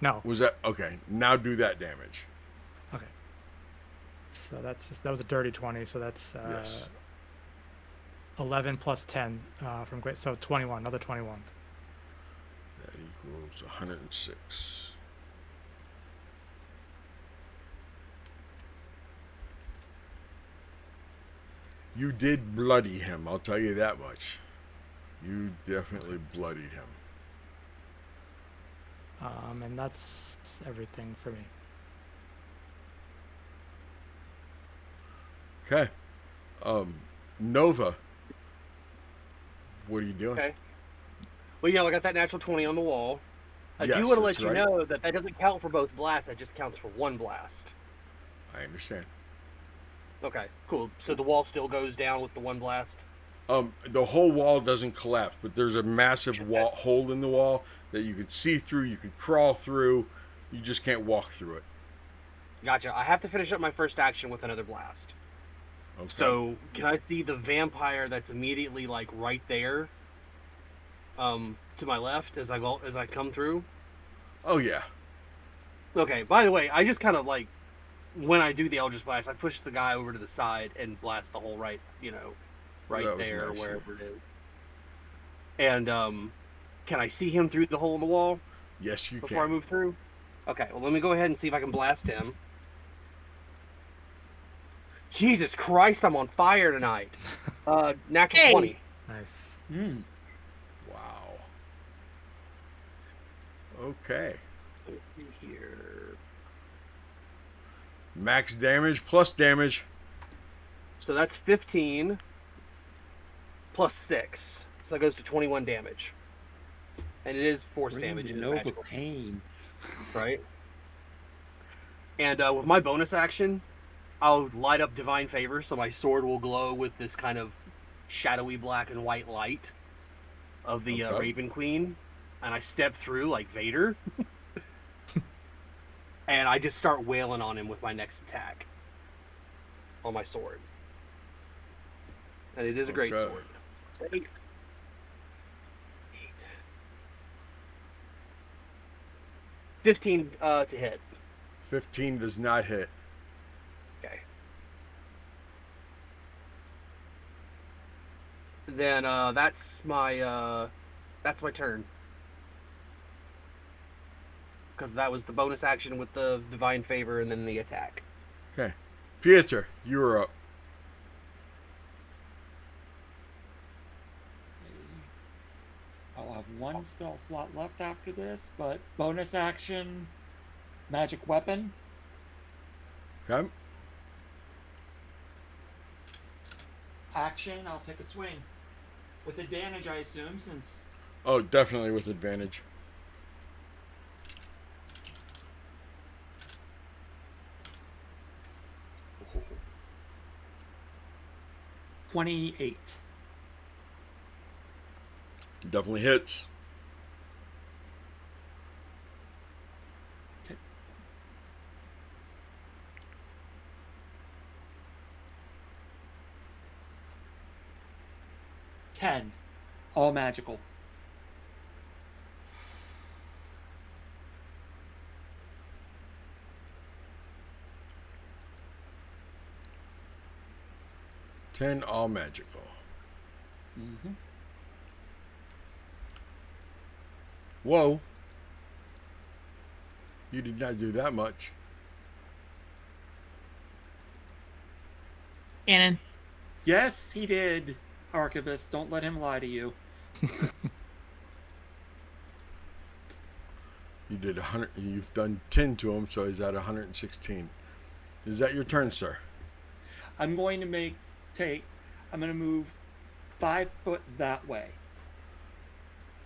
No. Was that okay? Now do that damage. Okay. So that was a dirty 20. So that's 11 plus 10 from Great. So 21. Another 21. That equals 106. You did bloody him, I'll tell you that much. You definitely bloodied him. And that's everything for me. Okay. Nova, what are you doing? Okay. Well, I got that natural 20 on the wall. I do want to let you know that doesn't count for both blasts. That just counts for one blast. I understand. Okay, cool. So the wall still goes down with the one blast? The whole wall doesn't collapse, but there's a massive hole in the wall that you could see through, you could crawl through, you just can't walk through it. Gotcha. I have to finish up my first action with another blast. Okay. So, can I see the vampire that's immediately, right there, to my left as I come through? Oh, yeah. Okay, by the way, I just kind of, when I do the Eldritch Blast, I push the guy over to the side and blast the hole right there, or wherever it is. And can I see him through the hole in the wall? Yes, you can. Before I move through? Okay, well, let me go ahead and see if I can blast him. Jesus Christ, I'm on fire tonight. Natural 20. Nice. Wow. Okay. Here. Max damage plus damage. So that's 15 plus 6. So that goes to 21 damage. And it is force damage. Nova pain. Right? And with my bonus action, I'll light up Divine Favor, so my sword will glow with this kind of shadowy black and white light of the Raven Queen. And I step through like Vader. And I just start wailing on him with my next attack on my sword. And it is a great sword. 8. 15 to hit. 15 does not hit. Okay. Then that's my turn. Because that was the bonus action with the divine favor and then the attack. Okay. Piotr, you're up. I'll have one spell slot left after this, but bonus action, magic weapon. Okay. Action, I'll take a swing. With advantage, I assume, since... Oh, definitely with advantage. Oh. 28. Definitely hits. Okay. $10. All magical. $10 all magical. Mm-hmm. Whoa. You did not do that much. Cannon. Yes, he did. Archivist, don't let him lie to you. You did 100. You've done 10 to him, so he's at 116. Is that your turn, sir? I'm going to I'm going to move 5 foot that way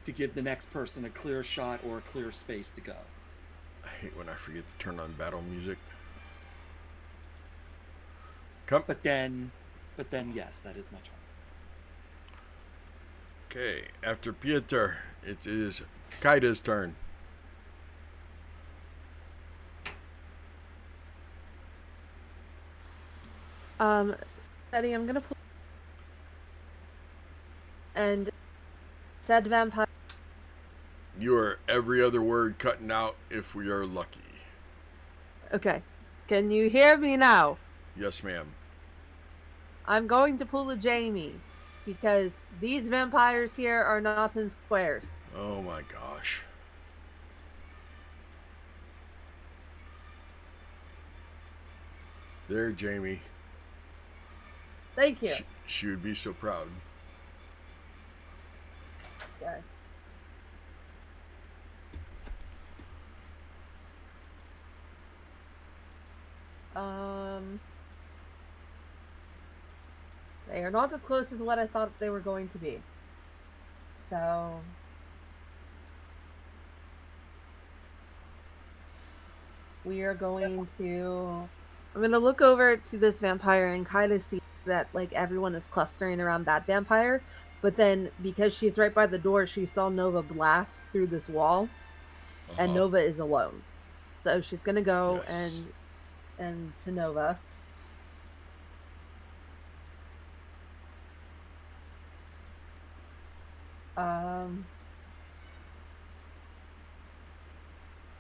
to give the next person a clear shot or a clear space to go. I hate when I forget to turn on battle music. Come. But then, yes, that is my turn. Okay, after Piotr, it is Kaida's turn. Eddie, I'm gonna pull and said vampire. You are every other word cutting out if we are lucky. Okay, can you hear me now? Yes, ma'am. I'm going to pull a Jamie because these vampires here are not in squares. Oh my gosh. There, Jamie. Thank you. She would be so proud. Okay. They are not as close as what I thought they were going to be. So we are going to... I'm going to look over to this vampire and kind of see that like everyone is clustering around that vampire. But then because she's right by the door, she saw Nova blast through this wall. And Nova is alone. So she's going to go and to Nova.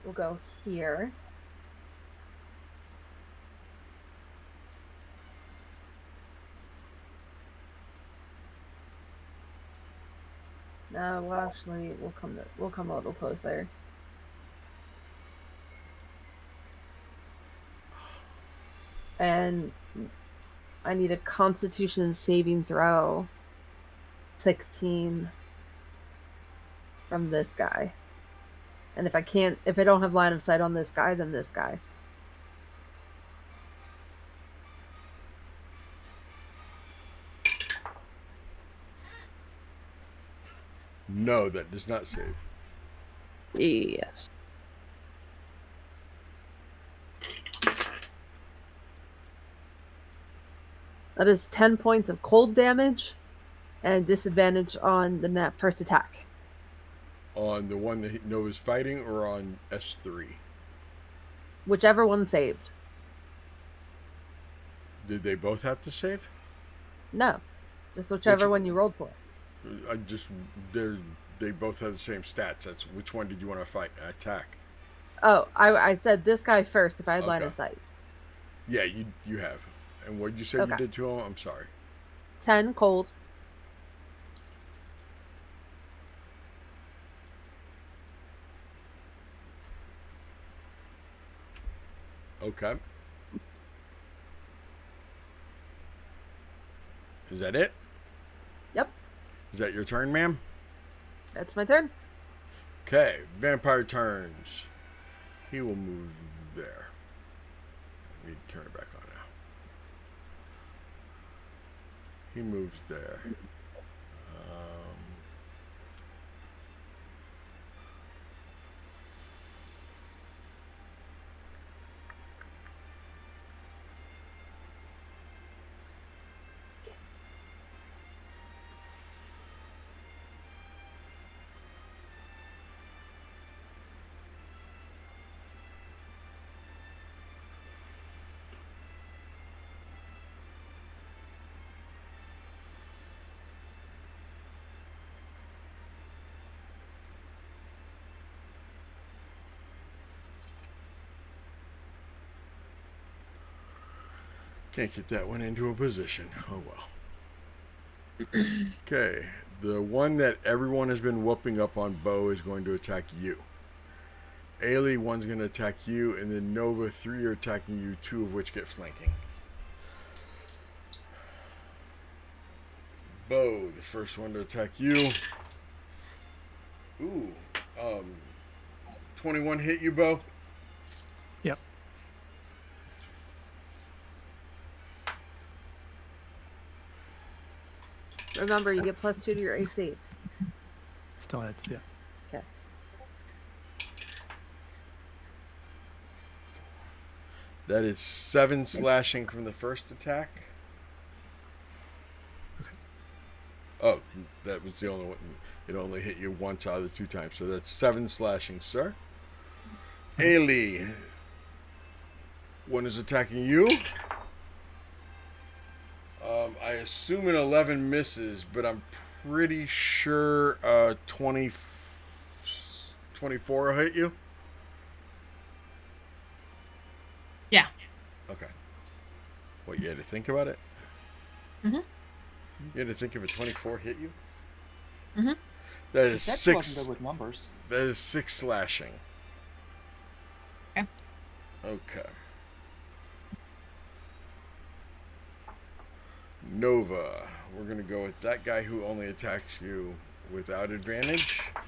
We'll go here. No, well, actually, we'll come a little closer. And I need a Constitution saving throw. 16 from this guy. And if I don't have line of sight on this guy, then this guy. No, that does not save. Yes. That is 10 points of cold damage and disadvantage on the first attack. On the one that Nova's fighting or on S3? Whichever one saved. Did they both have to save? No. Just whichever one you rolled for. They both have the same stats. That's which one did you want to attack? Oh, I said this guy first if I had line Okay. of sight. Yeah, you have. And what did you say you Okay. did to him? I'm sorry. 10 cold. Okay. Is that it? Yep, Is that your turn, ma'am? that's my turn. Okay. Vampire turns. He will move there. I need to turn it back on now. He moves there. Can't get that one into a position. Oh well. Okay. The one that everyone has been whooping up on Bo is going to attack you. Eilidh, one's going to attack you, and then Nova, 3 are attacking you, 2 of which get flanking. Bo, the first one to attack you. Ooh. 21 hit you, Bo? Yep. Remember, you get +2 to your AC. Still hits, yeah. Okay. That is 7 slashing from the first attack. Oh, that was the only one. It only hit you once out of the 2 times. So that's 7 slashing, sir. Eilidh. One is attacking you. I assume an 11 misses, but I'm pretty sure 24 will hit you. Yeah. Okay. What, you had to think about it? Mm-hmm. You had to think if a 24 hit you? Mm-hmm. That is That's 6. wasn't good with numbers. That is 6 slashing. Okay. Okay. Nova. We're going to go with that guy who only attacks you without advantage. I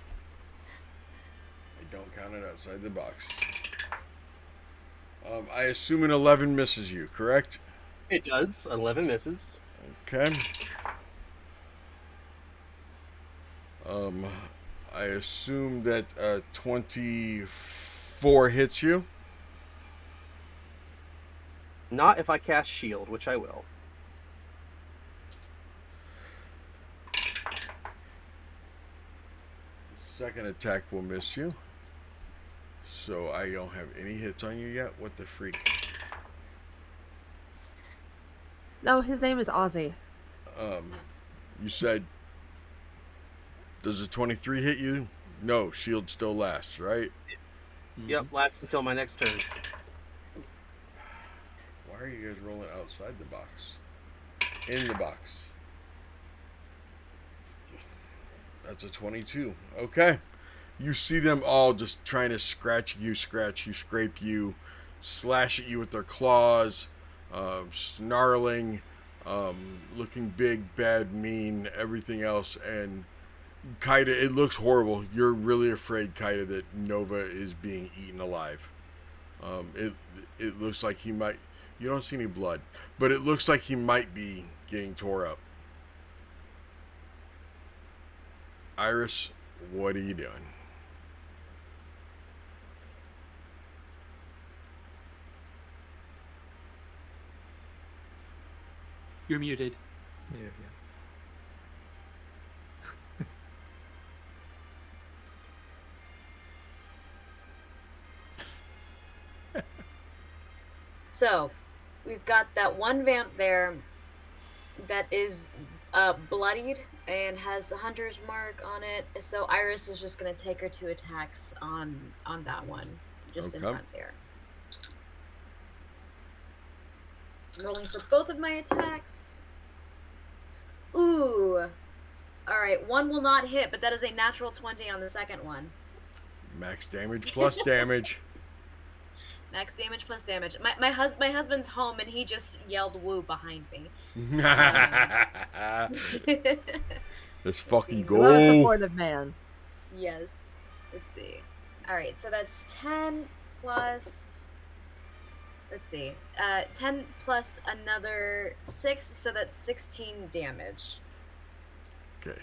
don't count it outside the box. I assume an 11 misses you, correct? It does. 11 misses. Okay. I assume that 24 hits you. Not if I cast shield, which I will. Second attack will miss you. So I don't have any hits on you yet. What the freak? No, his name is Ozzy. You said, does a 23 hit you? No, shield still lasts, right? Yep, lasts until my next turn. Why are you guys rolling outside the box? In the box. That's a 22. Okay. You see them all just trying to scratch you, scrape you, slash at you with their claws, snarling, looking big, bad, mean, everything else. And Kaida, it looks horrible. You're really afraid, Kaida, that Nova is being eaten alive. It looks like he might. You don't see any blood, but it looks like he might be getting tore up. Iris, what are you doing? You're muted. Yeah. So, we've got that one vamp there that is bloodied and has a hunter's mark on it. So Iris is just gonna take her 2 attacks on that one. just in Okay. front there. Rolling for both of my attacks. Ooh. Alright, one will not hit, but that is a natural 20 on the second one. Max damage plus damage. Max damage plus damage. My husband's home and he just yelled woo behind me. Let's fucking I love a go. supportive man. Yes. Let's see. Alright, so that's 10 plus... Let's see. 10 plus another 6, so that's 16 damage. Okay.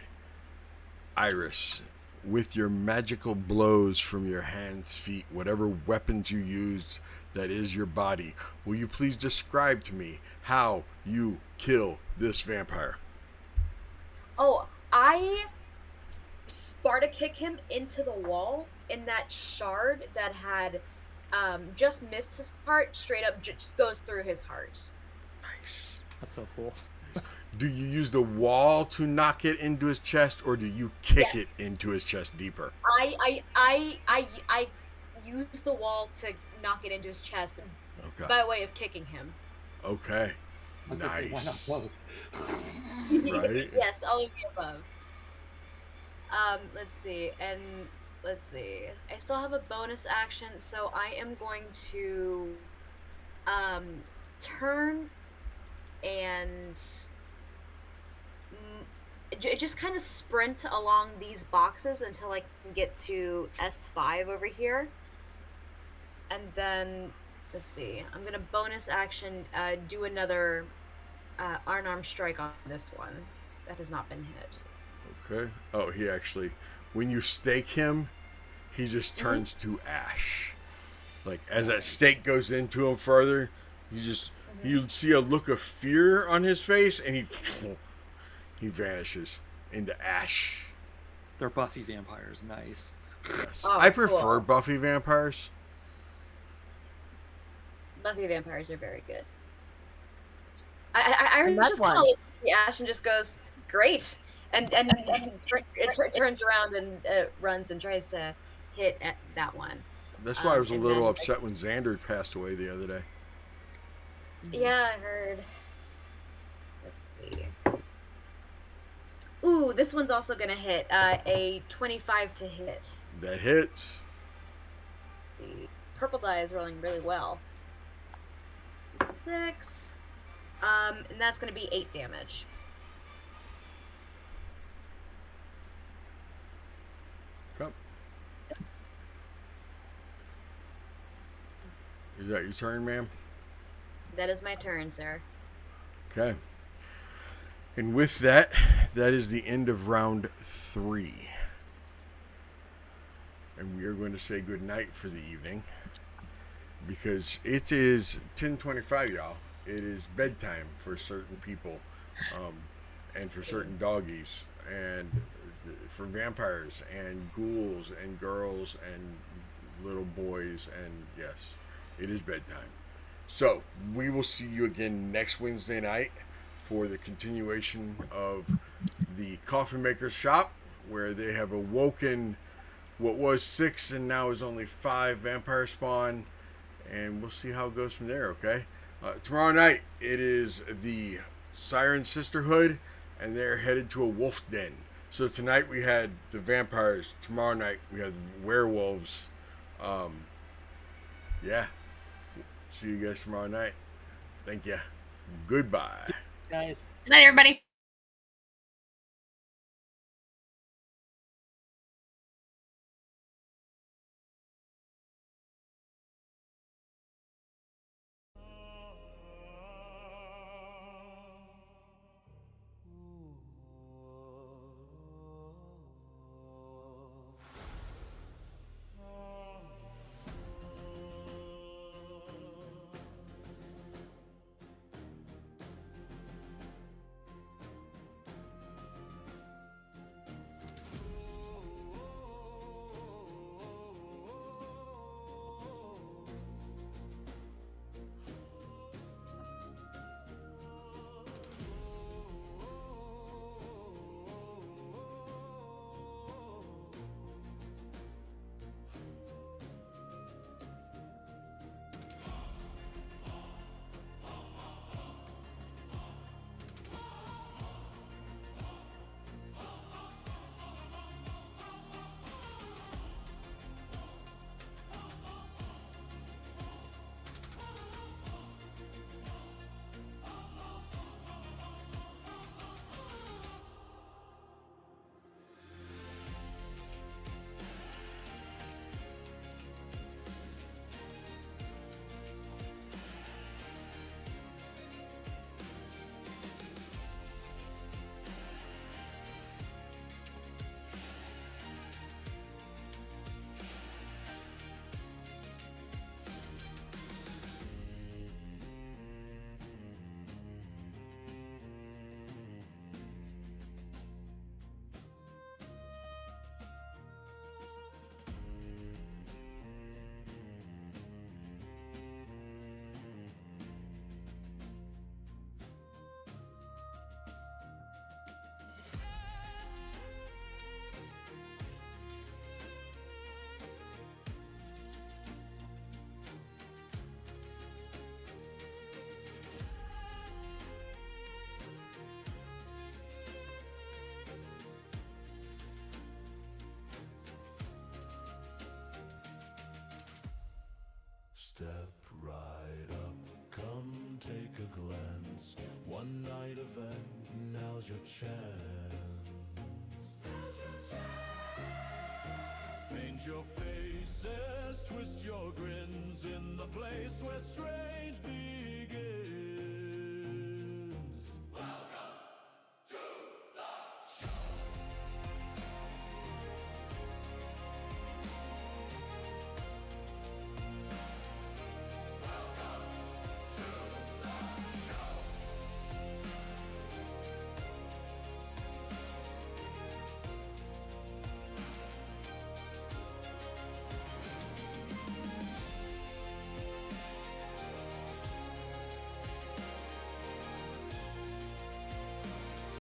Iris, with your magical blows from your hands, feet, whatever weapons you used that is your body, will you please describe to me how you kill this vampire? Oh, I Sparta kick him into the wall, and that shard that had just missed his heart straight up just goes through his heart. Nice. That's so cool. Do you use the wall to knock it into his chest, or do you kick Yes. it into his chest deeper? I use the wall to knock it into his chest Okay. by way of kicking him. Okay. I was gonna say, why Nice. not both? Right? Yes, all of the above. Let's see, I still have a bonus action, so I am going to turn and just kind of sprint along these boxes until I can get to S5 over here. And then, let's see, I'm gonna bonus action do another unarmed strike on this one. That has not been hit. Okay. Oh, he actually, when you stake him, he just turns to ash. Like, as that stake goes into him further, you see a look of fear on his face, and he vanishes into ash. They're Buffy vampires. Nice. Yes. Oh, I prefer cool. Buffy vampires. Buffy vampires are very good. I that's just kind one. of looks at the ash and just goes, "Great," and it turns around and runs and tries to hit at that one. That's why I was a And little then, upset when Xander passed away the other day. Yeah, I heard. Let's see. Ooh, this one's also gonna hit. A 25 to hit. That hits. Let's see. Purple die is rolling really well. 6. And that's gonna be 8 damage. Come. Is that your turn, ma'am? That is my turn, sir. Okay. And with that, that is the end of round 3. And we are going to say good night for the evening. Because it is 10:25, y'all. It is bedtime for certain people. And for certain doggies. And for vampires and ghouls and girls and little boys. And yes, it is bedtime. So, we will see you again next Wednesday night for the continuation of the Coffin Maker's Shop, where they have awoken what was 6 and now is only 5 vampire spawn, and we'll see how it goes from there, okay? Tomorrow night, it is the Siren Sisterhood, and they're headed to a wolf den. So tonight we had the vampires, tomorrow night we have the werewolves. Yeah. See you guys tomorrow night. Thank you. Goodbye. Guys. Good night, everybody. Step right up, come take a glance. One night event, now's your chance. Paint your faces, twist your grins in the place where strange begins.